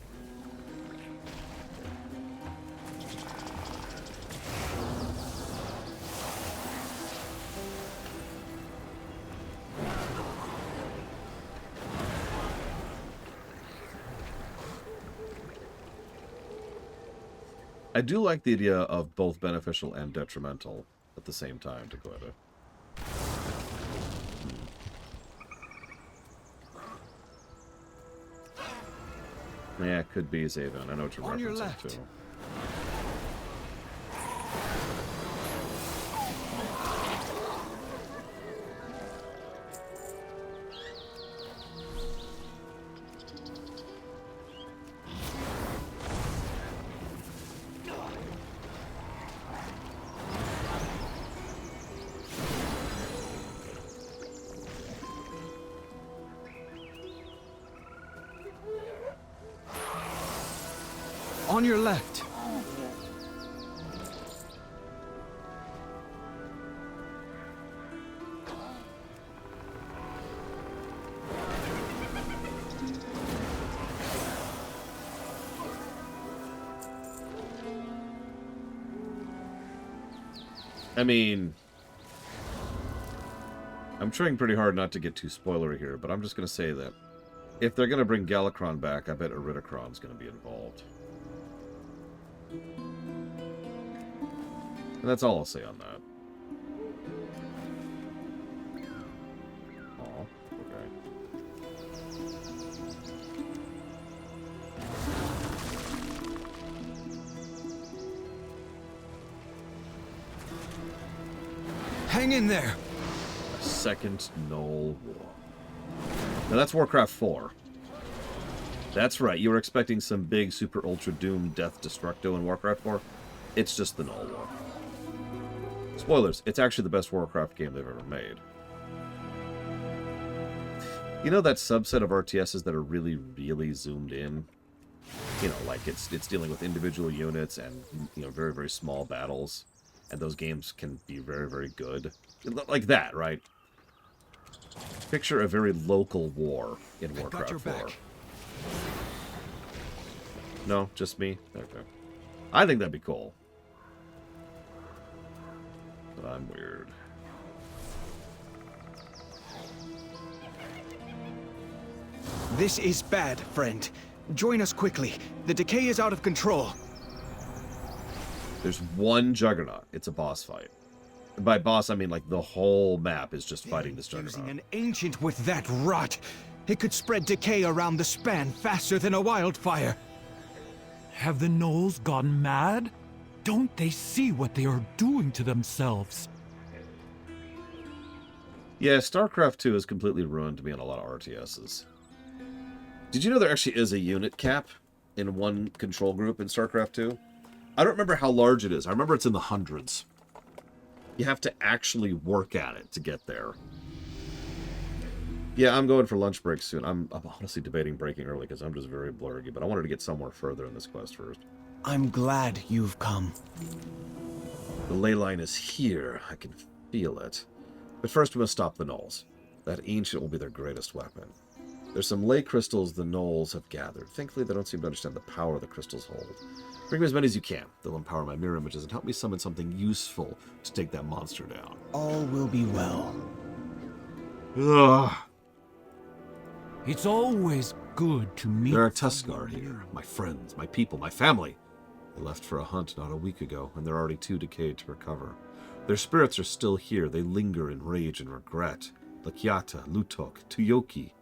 I do like the idea of both beneficial and detrimental at the same time, Dakota. Yeah, it could be Zaven. I know what you're On your referencing left. to. On your left. I mean, I'm trying pretty hard not to get too spoilery here, but I'm just going to say that if they're going to bring Galakrond back, I bet Iridikron's going to be involved. And that's all I'll say on that. Aw, okay. Hang in there. A second Null War. Now that's Warcraft 4. That's right, you were expecting some big Super Ultra Doom Death Destructo in Warcraft 4. It's just the Null War. Spoilers, it's actually the best Warcraft game they've ever made. You know that subset of RTSs that are really, really zoomed in? You know, like it's dealing with individual units and, you know, very, very small battles. And those games can be very, very good. Like that, right? Picture a very local war in Warcraft 4. No, just me? Okay. I think that'd be cool. But I'm weird. This is bad, friend. Join us quickly. The decay is out of control. There's one Juggernaut. It's a boss fight. By boss, I mean like the whole map is just fighting this Juggernaut. Using an ancient with that rot. It could spread decay around the span faster than a wildfire. Have the gnolls gone mad? Don't they see what they are doing to themselves? Yeah, StarCraft 2 has completely ruined me on a lot of RTSs. Did you know there actually is a unit cap in one control group in StarCraft 2? I don't remember how large it is. I remember it's in the hundreds. You have to actually work at it to get there. Yeah, I'm going for lunch break soon. I'm honestly debating breaking early because I'm just very blurry, but I wanted to get somewhere further in this quest first. I'm glad you've come. The ley line is here. I can feel it. But first we must stop the gnolls. That ancient will be their greatest weapon. There's some ley crystals the gnolls have gathered. Thankfully, they don't seem to understand the power the crystals hold. Bring me as many as you can. They'll empower my mirror images and help me summon something useful to take that monster down. All will be well. Ugh. It's always good to meet... There are Tuscar here. My friends, my people, my family. They left for a hunt not a week ago, and they're already too decayed to recover. Their spirits are still here. They linger in rage and regret. Lakiata, Lutok, Tuyoki.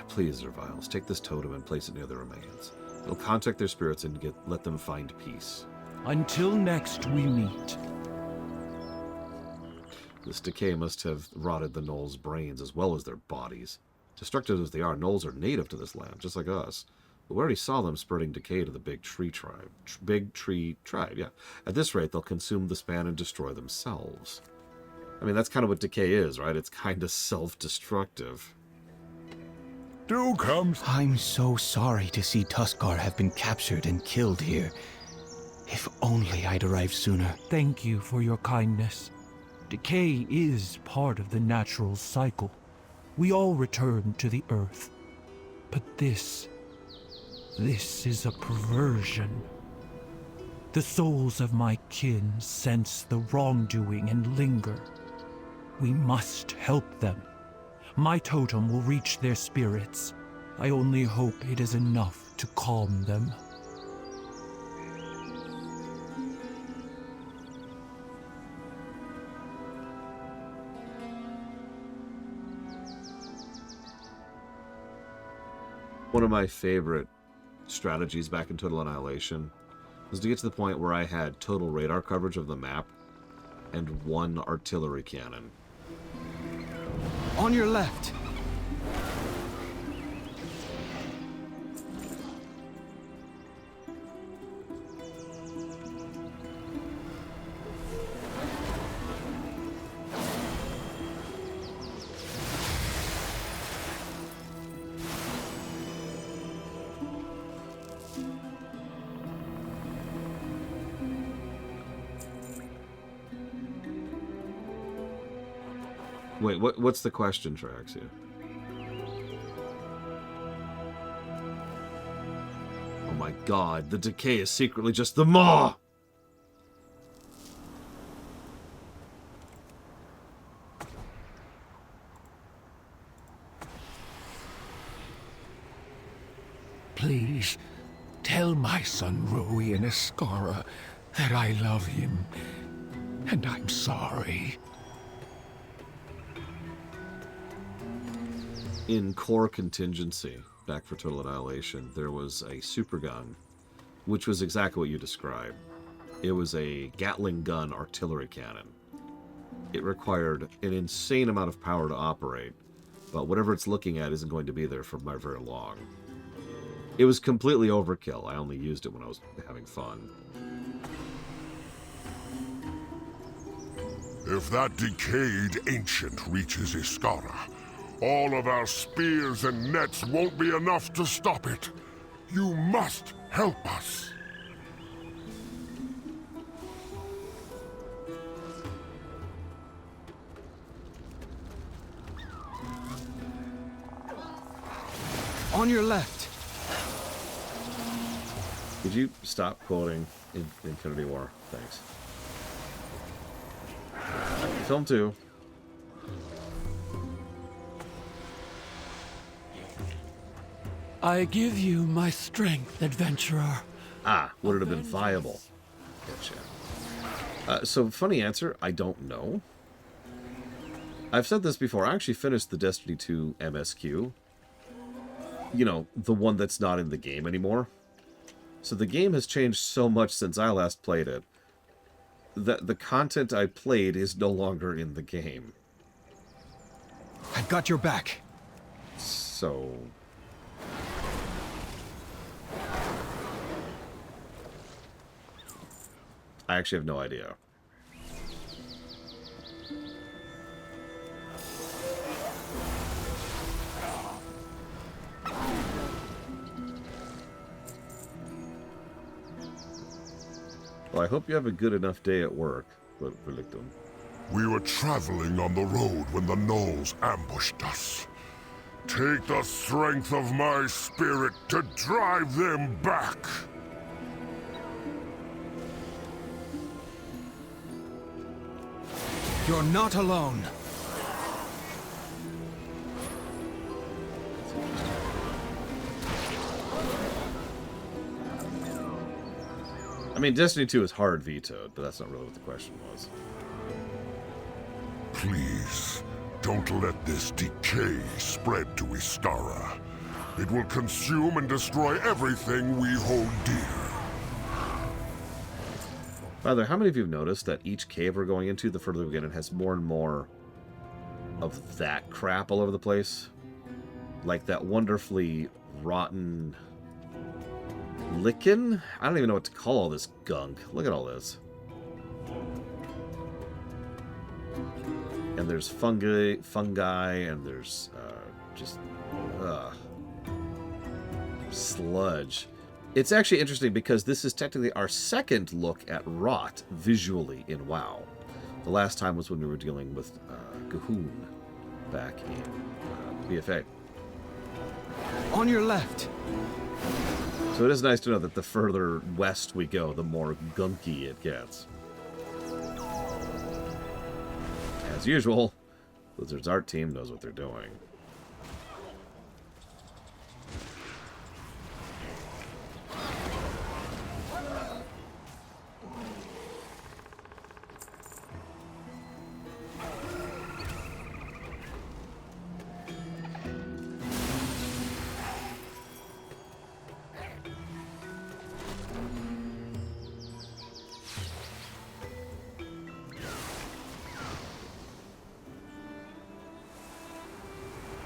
Please, Zerviles, take this totem and place it near the remains. It'll contact their spirits and let them find peace. Until next we meet. This decay must have rotted the gnolls' brains as well as their bodies. Destructive as they are, gnolls are native to this land, just like us. But we already saw them spreading decay to the Big Tree Tribe. Big Tree Tribe, yeah. At this rate, they'll consume the span and destroy themselves. I mean, that's kind of what decay is, right? It's kind of self-destructive. Do come. I'm so sorry to see Tuskar have been captured and killed here. If only I'd arrived sooner. Thank you for your kindness. Decay is part of the natural cycle. We all return to the earth. But this is a perversion. The souls of my kin sense the wrongdoing and linger. We must help them. My totem will reach their spirits. I only hope it is enough to calm them. One of my favorite strategies back in Total Annihilation was to get to the point where I had total radar coverage of the map and 1 artillery cannon. On your left. Wait, what's the question, Traxia? Oh my god, the decay is secretly just the Maw! Please, tell my son Rui and Iskara that I love him, and I'm sorry. In core contingency, back for Total Annihilation, there was a supergun, which was exactly what you described. It was a Gatling gun artillery cannon. It required an insane amount of power to operate, but whatever it's looking at isn't going to be there for very long. It was completely overkill. I only used it when I was having fun. If that decayed ancient reaches Iskara, all of our spears and nets won't be enough to stop it. You must help us. On your left. Could you stop quoting Infinity War? Thanks. Film 2. I give you my strength, adventurer. Ah, would it have been viable? Gotcha. So, funny answer, I don't know. I've said this before, I actually finished the Destiny 2 MSQ. You know, the one that's not in the game anymore. So the game has changed so much since I last played it, that the content I played is no longer in the game. I've got your back. So... I actually have no idea. Well, I hope you have a good enough day at work, Victim. We were traveling on the road when the gnolls ambushed us. Take the strength of my spirit to drive them back. You're not alone. I mean, Destiny 2 is hard vetoed, but that's not really what the question was. Please, don't let this decay spread to Iskara. It will consume and destroy everything we hold dear. By the way, how many of you have noticed that each cave we're going into, the further we get, it has more and more of that crap all over the place? Like that wonderfully rotten lichen? I don't even know what to call all this gunk. Look at all this. And there's fungi, and there's just sludge. It's actually interesting because this is technically our second look at rot visually in WoW. The last time was when we were dealing with G'huun back in BFA. On your left. So it is nice to know that the further west we go, the more gunky it gets. As usual, Blizzard's art team knows what they're doing.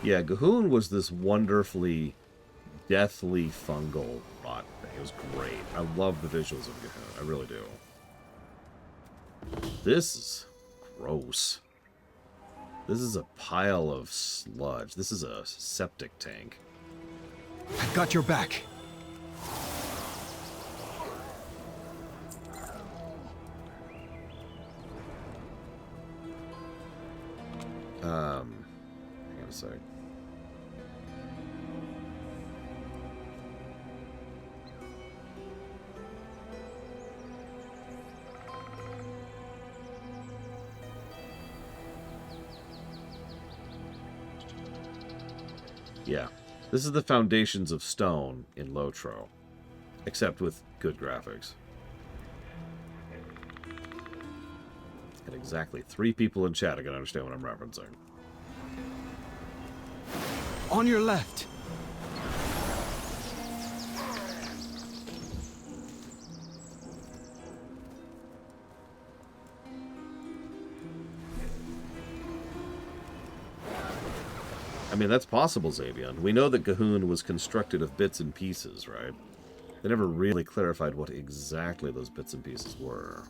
Yeah, G'huun was this wonderfully deathly fungal rot thing. It was great. I love the visuals of G'huun. I really do. This is gross. This is a pile of sludge. This is a septic tank. I've got your back. Hang on a sec. Yeah, this is the foundations of stone in Lotro, except with good graphics. And exactly 3 people in chat are going to understand what I'm referencing. On your left. I mean, that's possible, Xavion. We know that G'huun was constructed of bits and pieces, right? They never really clarified what exactly those bits and pieces were.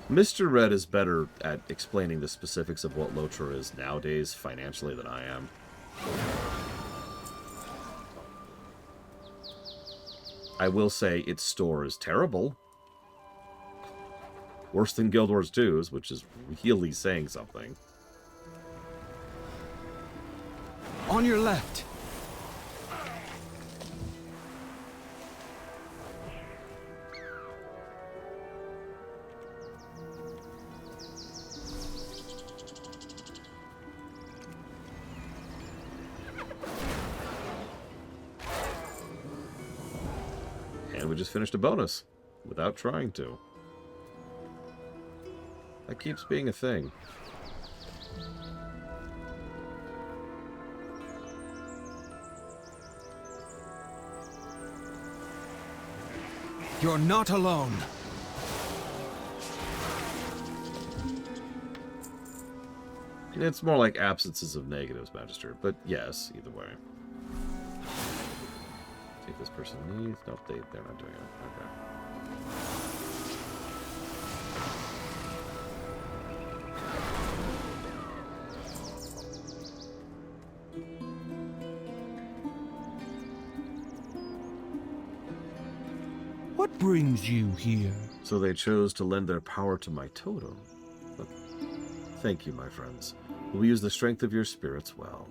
Mr. Red is better at explaining the specifics of what Lotro is nowadays financially than I am. I will say its store is terrible. Worse than Guild Wars 2's, which is really saying something. On your left. And we just finished a bonus without trying to. That keeps being a thing. You're not alone. It's more like absences of negatives, Magister, but yes, either way. Take this person needs. Nope, they're not doing it. Okay. What brings you here? So they chose to lend their power to my totem. But thank you, my friends. We use the strength of your spirits well.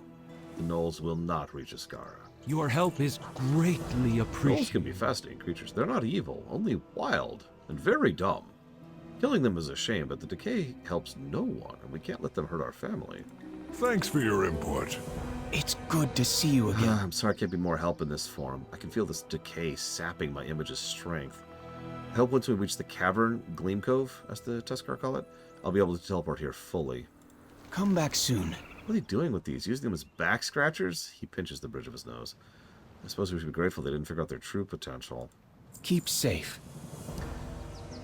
The gnolls will not reach Ascara. Your help is greatly appreciated. Gnolls can be fascinating creatures. They're not evil, only wild and very dumb. Killing them is a shame, but the decay helps no one, and we can't let them hurt our family. Thanks for your input. It's good to see you again. I'm sorry I can't be more help in this form. I can feel this decay sapping my image's strength. I hope once we reach the cavern, Gleam Cove, as the Tuskar call it, I'll be able to teleport here fully. Come back soon. What are they doing with these? Using them as back scratchers? He pinches the bridge of his nose. I suppose we should be grateful they didn't figure out their true potential. Keep safe.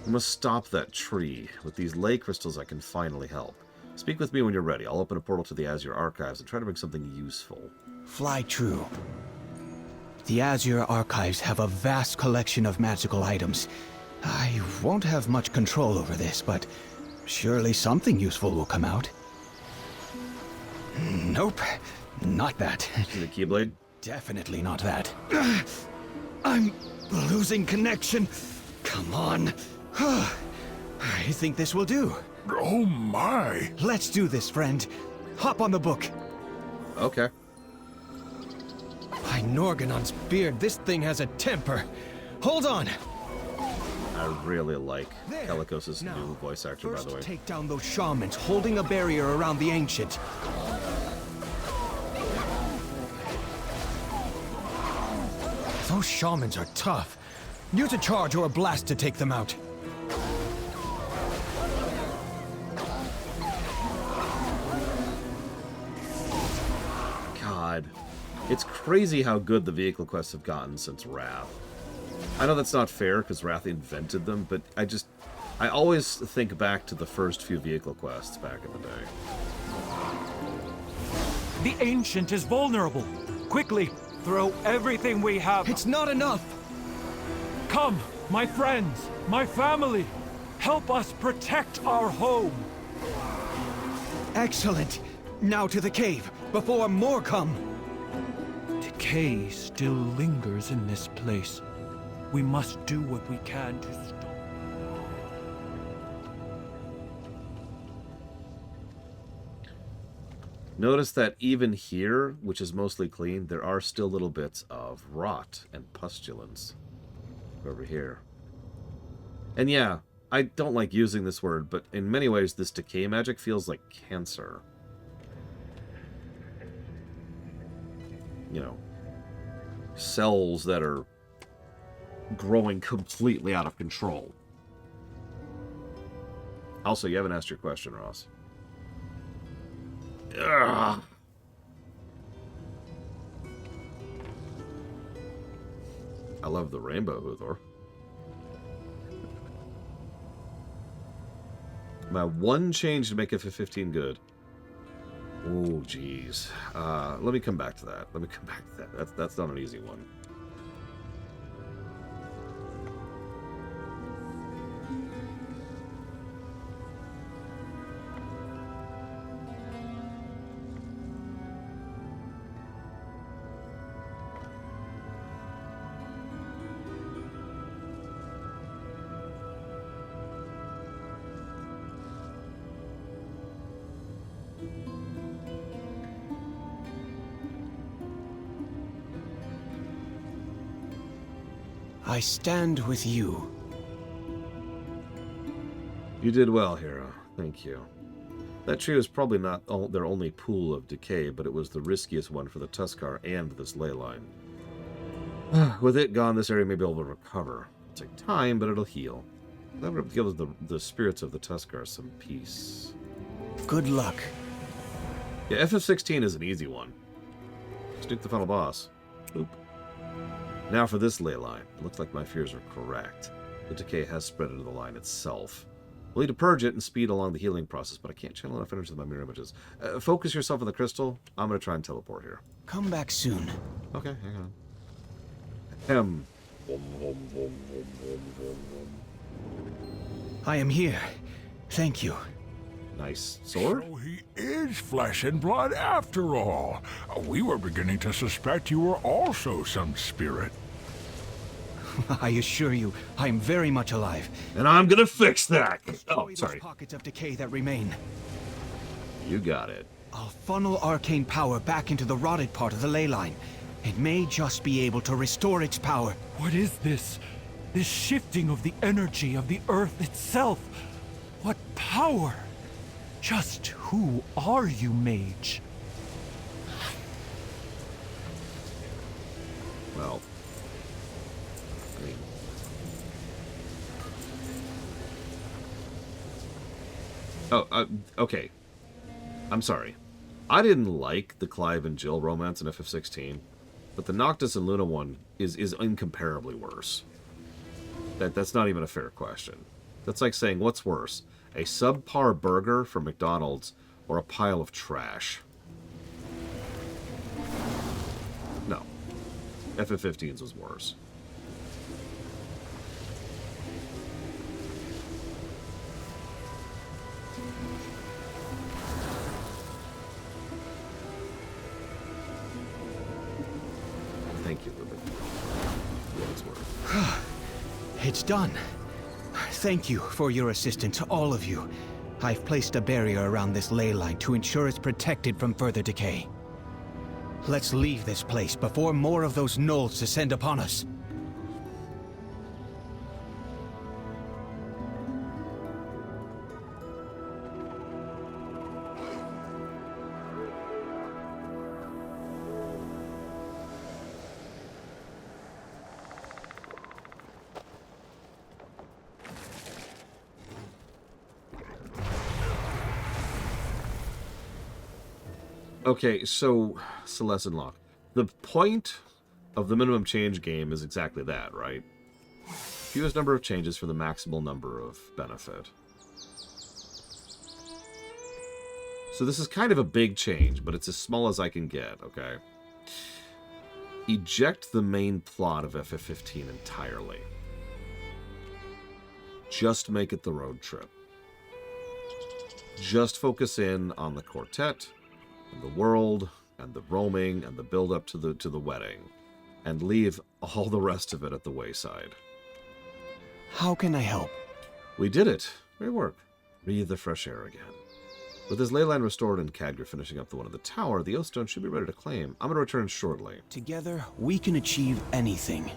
We must stop that tree. With these ley crystals, I can finally help. Speak with me when you're ready. I'll open a portal to the Azure archives and try to bring something useful. Fly true. The Azure archives have a vast collection of magical items. I won't have much control over this, but surely something useful will come out. Nope, not that. The Keyblade? Definitely not that. I'm losing connection. Come on. I think this will do. Oh my! Let's do this, friend. Hop on the book. Okay. By Norganon's beard, this thing has a temper. Hold on. I really like Calicos' new voice actor, by the way. First, take down those shamans holding a barrier around the ancient. Those shamans are tough. Use a charge or a blast to take them out. God. It's crazy how good the vehicle quests have gotten since Wrath. I know that's not fair, because Wrath invented them, but I always think back to the first few vehicle quests back in the day. The Ancient is vulnerable. Quickly, throw everything we have. It's not enough. Come, my friends, my family. Help us protect our home. Excellent. Now to the cave, before more come. Decay still lingers in this place. We must do what we can to stop. Notice that even here, which is mostly clean, there are still little bits of rot and pustulence over here. And yeah, I don't like using this word, but in many ways this decay magic feels like cancer. You know, cells that are growing completely out of control. Also, you haven't asked your question, Ross. Ugh. I love the rainbow, Uthor. My one change to make FF15 good. Oh, jeez. Let me come back to that. That's not an easy one. I stand with you. You did well, hero. Thank you. That tree was probably not their only pool of decay, but it was the riskiest one for the Tuskar and this ley line. With it gone, this area may be able to recover. It'll take time, but it'll heal. That would give the spirits of the Tuskar some peace. Good luck. Yeah, FF16 is an easy one. Snoop the final boss. Oop. Now for this ley line. It looks like my fears are correct. The decay has spread into the line itself. We'll need to purge it and speed along the healing process, but I can't channel enough energy with my mirror images. Focus yourself on the crystal. I'm going to try and teleport here. Come back soon. Okay, hang on. I am here. Thank you. Nice sword? So he is flesh and blood after all. We were beginning to suspect you were also some spirit. I assure you, I am very much alive. And I'm gonna fix that! Oh, sorry. Those pockets of decay that remain. You got it. I'll funnel arcane power back into the rotted part of the ley line. It may just be able to restore its power. What is this? This shifting of the energy of the earth itself? What power? Just who are you, mage? Well, I mean... Oh, okay. I'm sorry. I didn't like the Clive and Jill romance in FF16. But the Noctis and Luna one is incomparably worse. That's not even a fair question. That's like saying, what's worse? A subpar burger from McDonald's or a pile of trash? No. FF15's was worse. Thank you, Ruben. It's done. Thank you for your assistance, all of you. I've placed a barrier around this ley line to ensure it's protected from further decay. Let's leave this place before more of those gnolls descend upon us. Okay, so Celeste and Locke. The point of the minimum change game is exactly that, right? Fewest number of changes for the maximal number of benefit. So this is kind of a big change, but it's as small as I can get, okay? Eject the main plot of FF15 entirely. Just make it the road trip. Just focus in on the quartet, and the world, and the roaming, and the build-up to the wedding, and leave all the rest of it at the wayside. How can I help? We did it. Great work. Breathe the fresh air again. With his ley line restored and Khadgar finishing up the one at the tower, the Oathstone should be ready to claim. I'm going to return shortly. Together, we can achieve anything.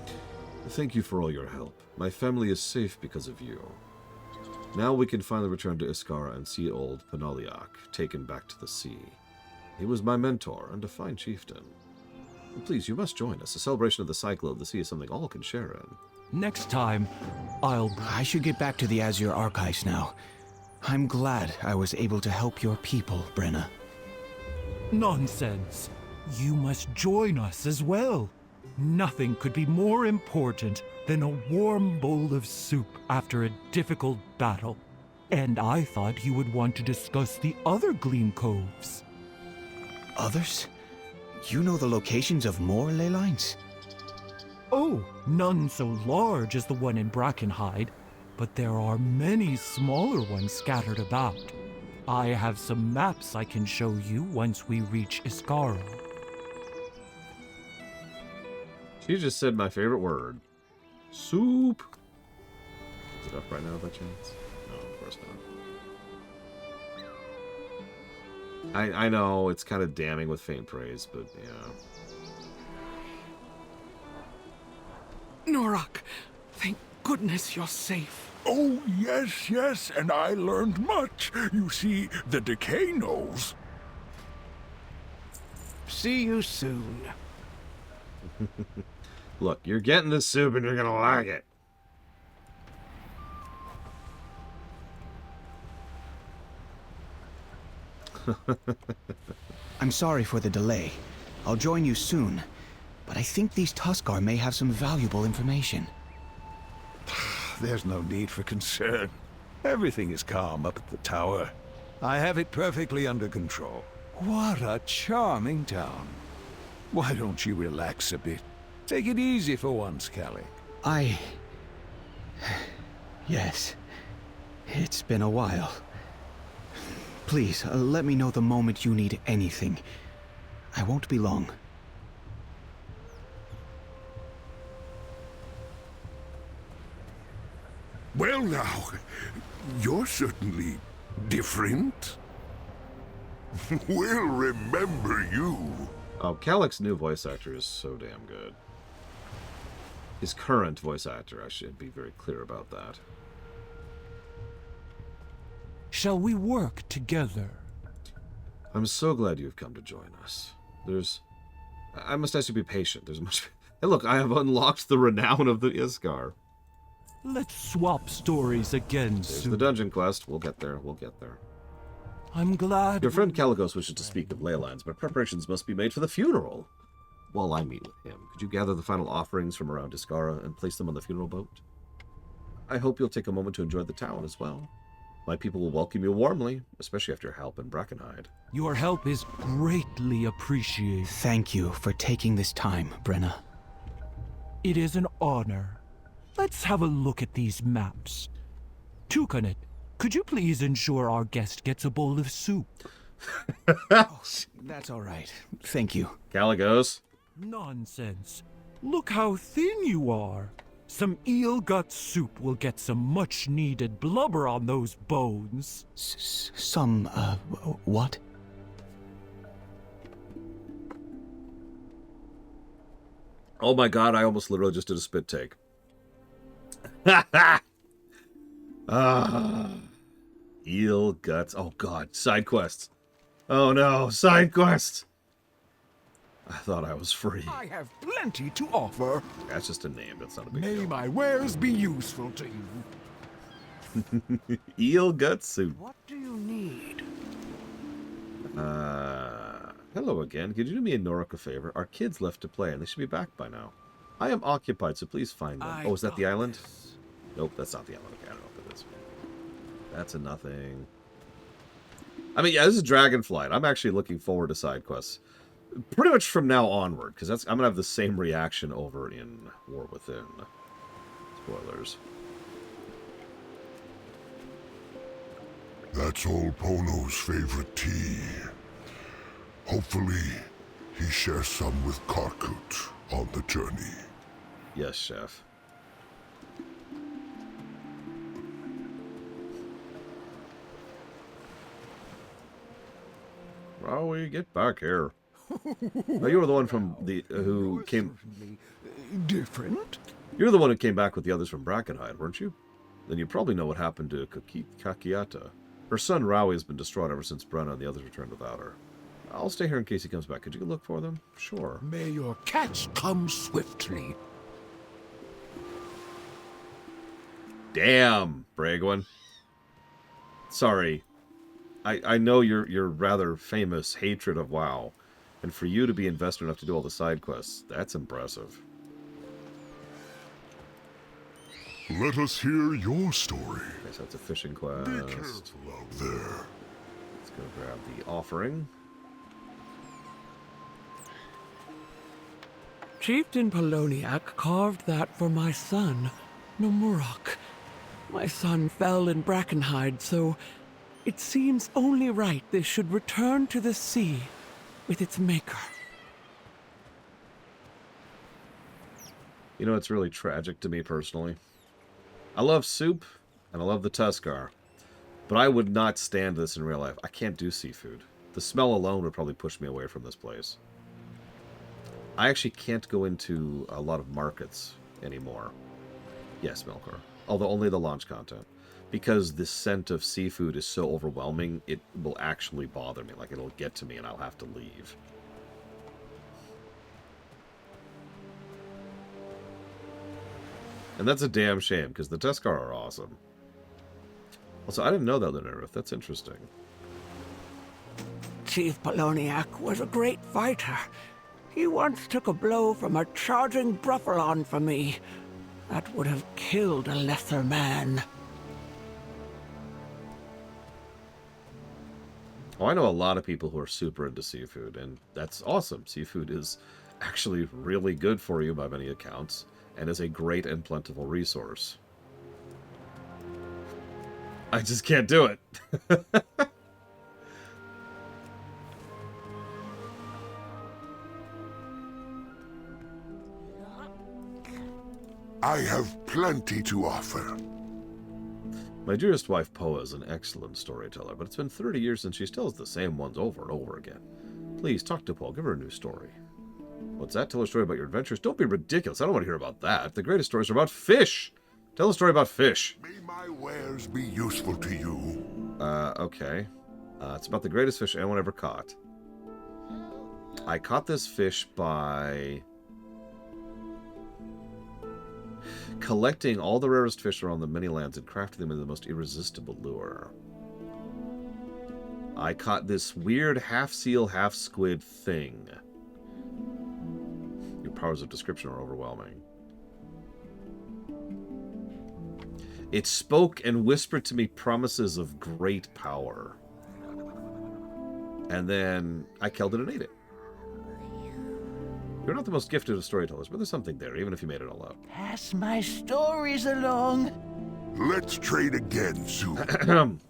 Thank you for all your help. My family is safe because of you. Now we can finally return to Iskara and see old Panoliak taken back to the sea. He was my mentor and a fine chieftain. Please, you must join us. A celebration of the cycle of the sea is something all can share in. Next time, I should get back to the Azure archives now. I'm glad I was able to help your people, Brenna. Nonsense. You must join us as well. Nothing could be more important than a warm bowl of soup after a difficult battle. And I thought you would want to discuss the other Gleam Coves. Others? You know the locations of more ley lines? Oh, none so large as the one in Brackenhide, but there are many smaller ones scattered about. I have some maps I can show you once we reach Iskara. She just said my favorite word. Soup. Is it up right now by chance? No, of course not. I know it's kind of damning with faint praise, but yeah. Norak, thank goodness you're safe. Oh, yes, yes, and I learned much. You see, the decay knows. See you soon. Look, you're getting the soup and you're gonna like it. I'm sorry for the delay. I'll join you soon, but I think these Tuskar may have some valuable information. There's no need for concern. Everything is calm up at the tower. I have it perfectly under control. What a charming town. Why don't you relax a bit? Take it easy for once, Calic. Yes. It's been a while. Please, let me know the moment you need anything. I won't be long. Well now, you're certainly different. We'll remember you. Oh, Calic's new voice actor is so damn good. His current voice actor, I should be very clear about that. Shall we work together? I'm so glad you've come to join us. I must ask you to be patient. There's much... Hey, look, I have unlocked the renown of the Iskar. Let's swap stories again There's soon. the dungeon quest. We'll get there. We'll get there. I'm glad... Your friend Caligos wishes to speak of ley lines, but preparations must be made for the funeral. while I meet with him, could you gather the final offerings from around Discara and place them on the funeral boat? I hope you'll take a moment to enjoy the town as well. My people will welcome you warmly, especially after your help in Brackenhide. Your help is greatly appreciated. Thank you for taking this time, Brenna. It is an honor. Let's have a look at these maps. Tukanet, could you please ensure our guest gets a bowl of soup? Oh, that's all right. Thank you. Caligos. Nonsense. Look how thin you are. Some eel gut soup will get some much-needed blubber on those bones. What? Oh my god, I almost literally just did a spit take. Ha eel guts. Oh god, side quests. Oh no, side quests. I thought I was free. I have plenty to offer. That's just a name, that's not a big May deal. my wares be useful to you. Eel gut soup. What do you need? Hello again. Could you do me and Norik a favor? Our kids left to play, and they should be back by now. I am occupied, so please find them. Oh, is that the island? Nope, that's not the island. Okay, I don't know if it is. That's a nothing. I mean, yeah, this is Dragonflight. I'm actually looking forward to side quests. Pretty much from now onward, because I'm going to have the same reaction over in War Within. Spoilers. That's old Pono's favorite tea. Hopefully, he shares some with Karkut on the journey. Yes, Chef. Rowie, get back here. Oh, you were the one from the who came. Different? You're the one who came back with the others from Brackenhide, weren't you? Then you probably know what happened to Kakiata. Her son Rowie has been distraught ever since Brenna and the others returned without her. I'll stay here in case he comes back. Could you go look for them? Sure. May your catch come swiftly. Damn, Bragwin. Sorry. I know your rather famous hatred of WoW. And for you to be invested enough to do all the side quests, that's impressive. Let us hear your story. Okay, so it's a fishing quest. Be careful out there. Let's go grab the offering. Chieftain Poloniak carved that for my son, Nomurok. My son fell in Brackenhide, so it seems only right this should return to the sea with its maker. You know, it's really tragic to me personally. I love soup, and I love the Tuskar, but I would not stand this in real life. I can't do seafood. The smell alone would probably push me away from this place. I actually can't go into a lot of markets anymore. Yes, Melkor. Although only the launch content. Because the scent of seafood is so overwhelming, it will actually bother me. Like, it'll get to me and I'll have to leave. And that's a damn shame, because the Tuskar are awesome. Also, I didn't know that, Lunarith. That's interesting. Chief Poloniak was a great fighter. He once took a blow from a charging Bruffalon for me. That would have killed a lesser man. Oh, I know a lot of people who are super into seafood, and that's awesome. Seafood is actually really good for you by many accounts, and is a great and plentiful resource. I just can't do it. I have plenty to offer. My dearest wife, Poa, is an excellent storyteller, but it's been 30 years since she tells the same ones over and over again. Please, talk to Poa. Give her a new story. What's that? Tell her a story about your adventures? Don't be ridiculous. I don't want to hear about that. The greatest stories are about fish. Tell a story about fish. May my wares be useful to you. Okay. It's about the greatest fish anyone ever caught. I caught this fish by collecting all the rarest fish around the many lands and crafting them into the most irresistible lure. I caught this weird half-seal, half-squid thing. powers of description are overwhelming. It spoke and whispered to me promises of great power. And then I killed it and ate it. You're not the most gifted of storytellers, but there's something there, even if you made it all up. Pass my stories along. Let's trade again soon.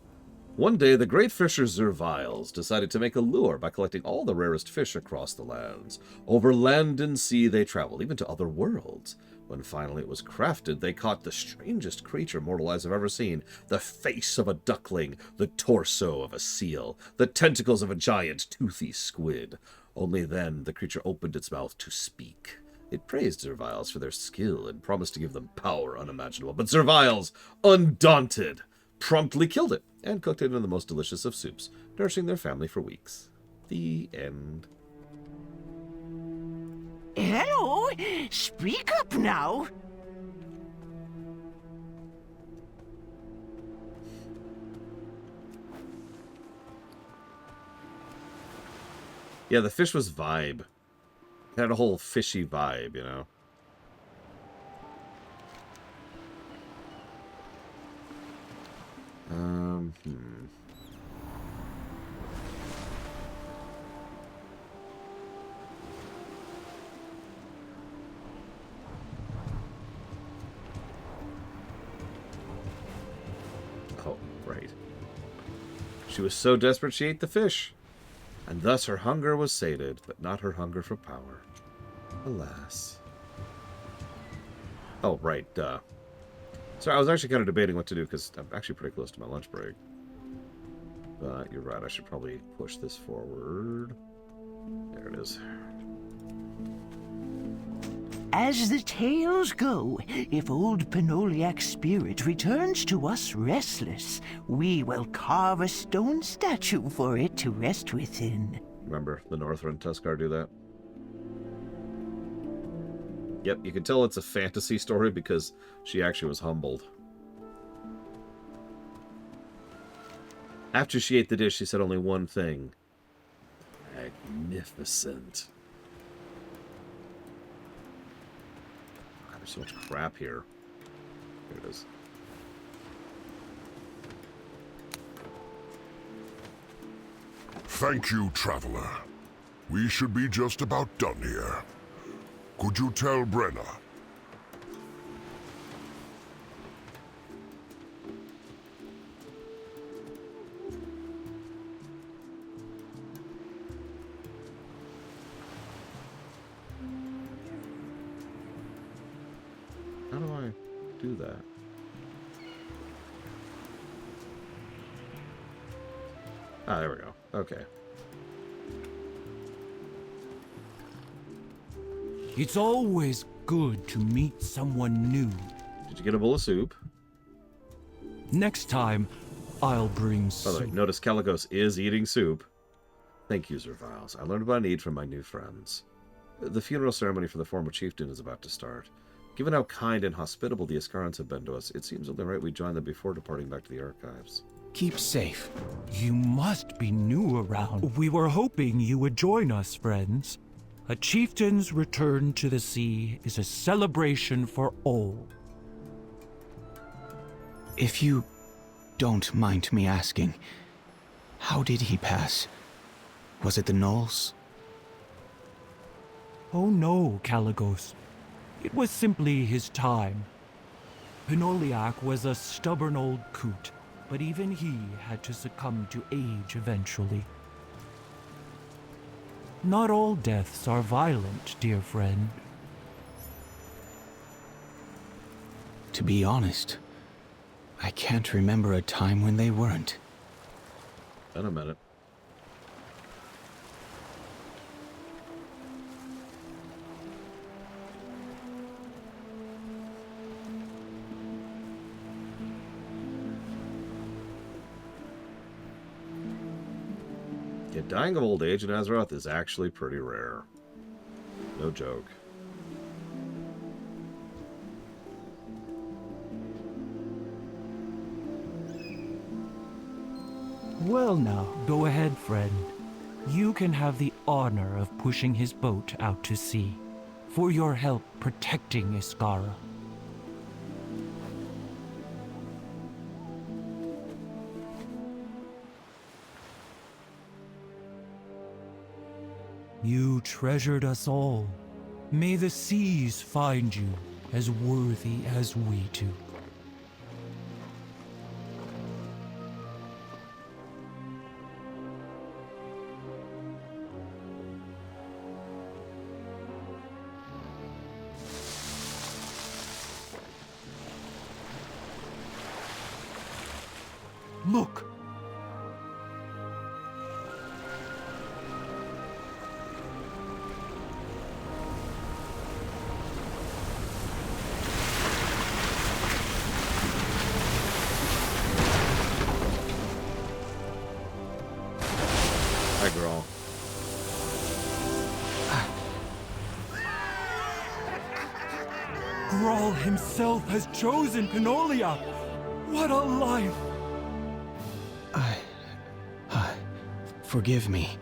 One day, the great fisher Zerviles decided to make a lure by collecting all the rarest fish across the lands. Over land and sea they traveled, even to other worlds. When finally it was crafted, they caught the strangest creature mortal eyes have ever seen. The face of a duckling, the torso of a seal, the tentacles of a giant toothy squid. Only then the creature opened its mouth to speak. It praised Zerviles for their skill and promised to give them power unimaginable. But Zerviles, undaunted, promptly killed it and cooked it in the most delicious of soups, nourishing their family for weeks. The end. Hello, speak up now. Yeah, the fish was vibe. It had a whole fishy vibe, you know? Oh, right. She was so desperate she ate the fish. And thus her hunger was sated, but not her hunger for power. Alas. Oh, right, duh. So I was actually kind of debating what to do, because I'm actually pretty close to my lunch break. But you're right, I should probably push this forward. There it is. As the tales go, if old Pinoliac's spirit returns to us restless, we will carve a stone statue for it to rest within. Remember, the Northrend Tuskarr do that? Yep, you can tell it's a fantasy story because she actually was humbled. After she ate the dish, she said only one thing. Magnificent. God, there's so much crap here. Here it is. Thank you, traveler. We should be just about done here. Could you tell Brenna? How do I do that? Ah, there we go. Okay. It's always good to meet someone new. Did you get a bowl of soup? Next time, I'll bring By the soup. way, notice Caligos is eating soup. Thank you, Zerviles. I learned what I need from my new friends. The funeral ceremony for the former chieftain is about to start. Given how kind and hospitable the Ascarans have been to us, it seems only right we join them before departing back to the archives. Keep safe. You must be new around. We were hoping you would join us, friends. A chieftain's return to the sea is a celebration for all. If you don't mind me asking, how did he pass? Was it the gnolls? Oh no, Caligos. It was simply his time. Pinoliac was a stubborn old coot, but even he had to succumb to age eventually. Not all deaths are violent, dear friend. To be honest, I can't remember a time when they weren't. Been a minute. Yeah, dying of old age in Azeroth is actually pretty rare. No joke. Well now, go ahead, friend. You can have the honor of pushing his boat out to sea. for your help protecting Iskara. You treasured us all. May the seas find you as worthy as we do. Look! Hi, girl. Grawl himself has chosen Pinolia! What a life! Forgive me.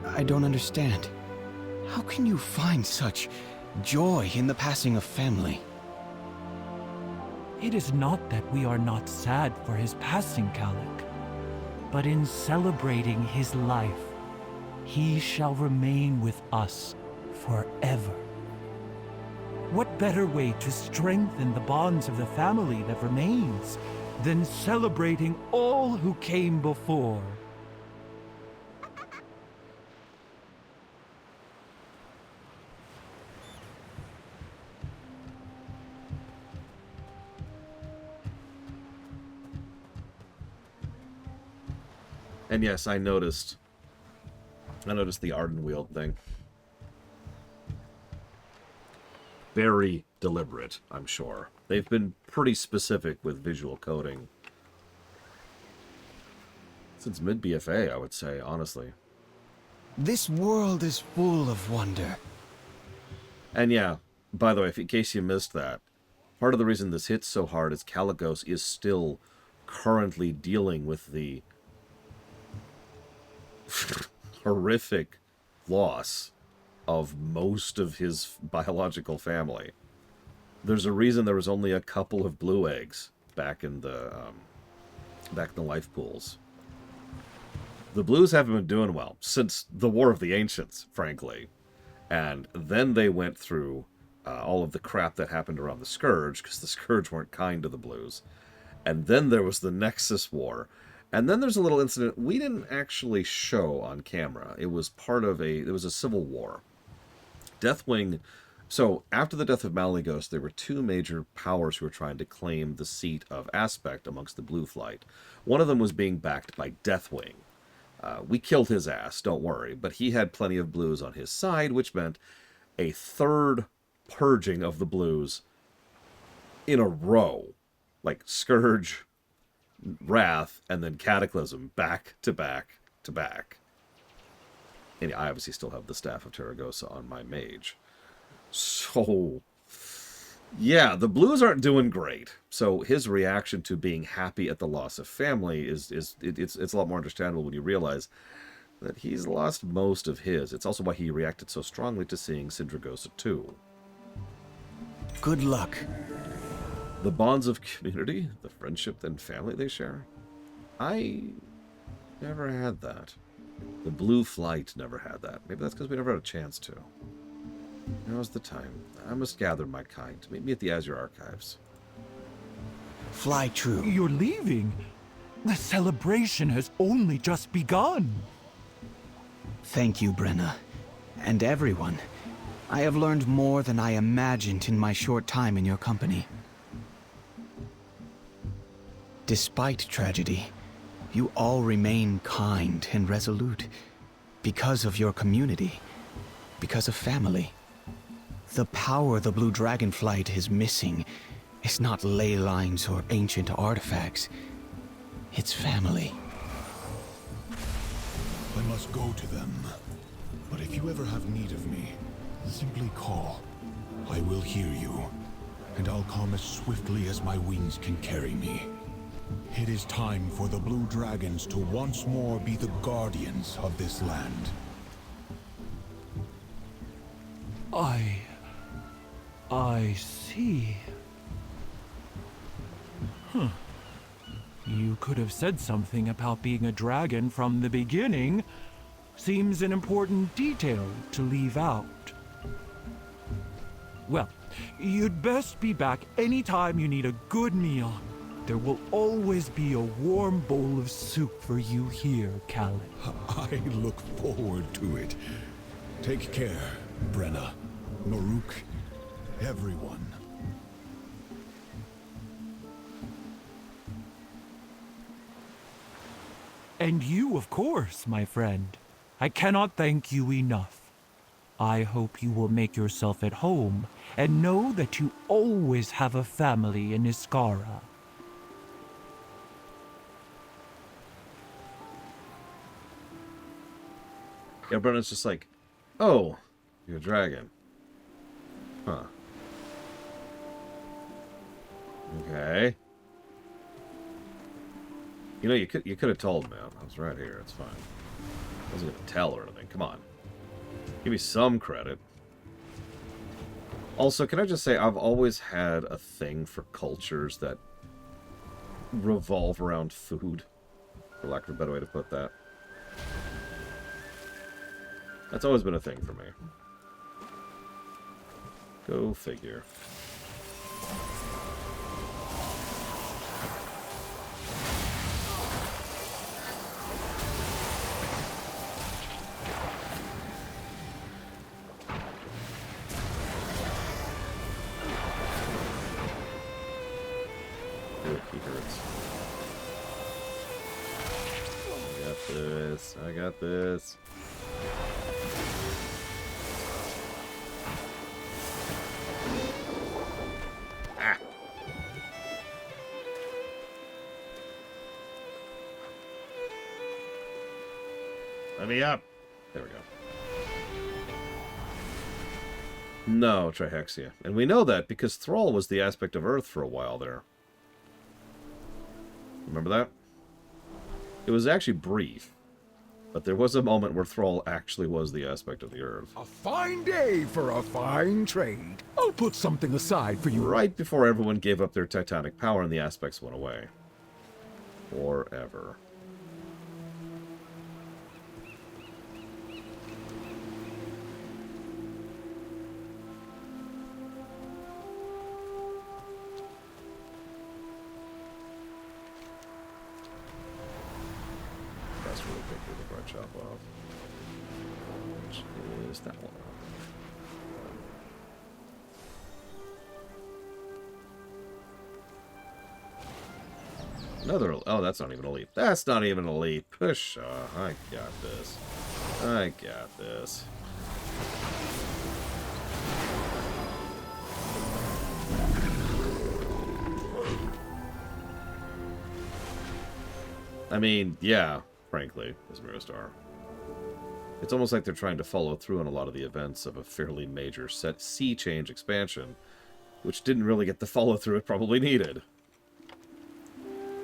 I don't understand. How can you find such joy in the passing of family? It is not that we are not sad for his passing, Kalik, but in celebrating his life, he shall remain with us forever. What better way to strengthen the bonds of the family that remains than celebrating all who came before? And yes, I noticed the Arden Wield thing. Very deliberate, I'm sure. They've been pretty specific with visual coding. Since mid-BFA, I would say, honestly. This world is full of wonder. And yeah, by the way, in case you missed that, part of the reason this hits so hard is Kalecgos is still currently dealing with the horrific loss of most of his biological family. There's a reason there was only a couple of blue eggs back in the life pools. The blues haven't been doing well since the War of the Ancients, frankly. And then they went through all of the crap that happened around the Scourge, because the Scourge weren't kind to the blues. And then there was the Nexus War. And then there's a little incident we didn't actually show on camera. It was a civil war. Deathwing, so after the death of Malygos, there were two major powers who were trying to claim the seat of Aspect amongst the Blue Flight. One of them was being backed by Deathwing. We killed his ass, don't worry, but he had plenty of blues on his side, which meant a third purging of the blues in a row. Like Scourge, Wrath, and then Cataclysm, back to back to back. And I obviously still have the Staff of Terragosa on my mage. So, yeah, the blues aren't doing great. So his reaction to being happy at the loss of family it's a lot more understandable when you realize that he's lost most of his. It's also why he reacted so strongly to seeing Sindragosa too. Good luck. The bonds of community, the friendship and family they share. I never had that. The Blue Flight never had that. Maybe that's because we never had a chance to. Now's the time. I must gather my kind. Meet me at the Azure Archives. Fly true. You're leaving? The celebration has only just begun. Thank you, Brenna. And everyone. I have learned more than I imagined in my short time in your company. Despite tragedy, you all remain kind and resolute. Because of your community. Because of family. The power the Blue Dragonflight is missing is not ley lines or ancient artifacts. It's family. I must go to them. But if you ever have need of me, simply call. I will hear you. And I'll come as swiftly as my wings can carry me. It is time for the Blue Dragons to once more be the guardians of this land. I I see. Huh. You could have said something about being a dragon from the beginning. Seems an important detail to leave out. Well, you'd best be back anytime you need a good meal. There will always be a warm bowl of soup for you here, Khaled. I look forward to it. Take care, Brenna, Noruk, everyone. And you, of course, my friend. I cannot thank you enough. I hope you will make yourself at home and know that you always have a family in Iskara. Yeah, Brenna's just like, oh, you're a dragon. Huh. Okay. You know, you could have told me. I was right here. It's fine. I wasn't gonna tell or anything. Come on. Give me some credit. Also, can I just say, I've always had a thing for cultures that revolve around food, for lack of a better way to put that. That's always been a thing for me. Go figure. He hurts. I got this. I got this. Ah. Let me up. There we go. No, Trihexia. And we know that because Thrall was the aspect of Earth for a while there. Remember that? It was actually brief, but there was a moment where Thrall actually was the aspect of the Earth. A fine day for a fine trade. I'll put something aside for you. Right before everyone gave up their titanic power and the aspects went away. Forever. That's really quickly before I chop off. Which is that one. Another. Oh, that's not even a leap. That's not even a leap. Push. I got this. I got this. I mean, yeah, frankly, as Mirrostar. It's almost like they're trying to follow through on a lot of the events of a fairly major sea change expansion, which didn't really get the follow-through it probably needed.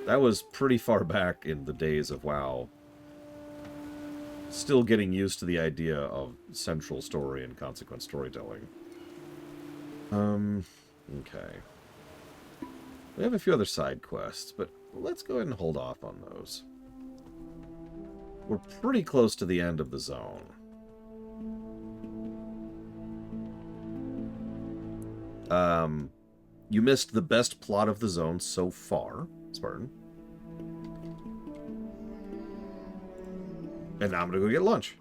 That was pretty far back in the days of WoW. Still getting used to the idea of central story and consequent storytelling. Okay. We have a few other side quests, but let's go ahead and hold off on those. We're pretty close to the end of the zone. You missed the best plot of the zone so far, Spartan. And now I'm gonna go get lunch.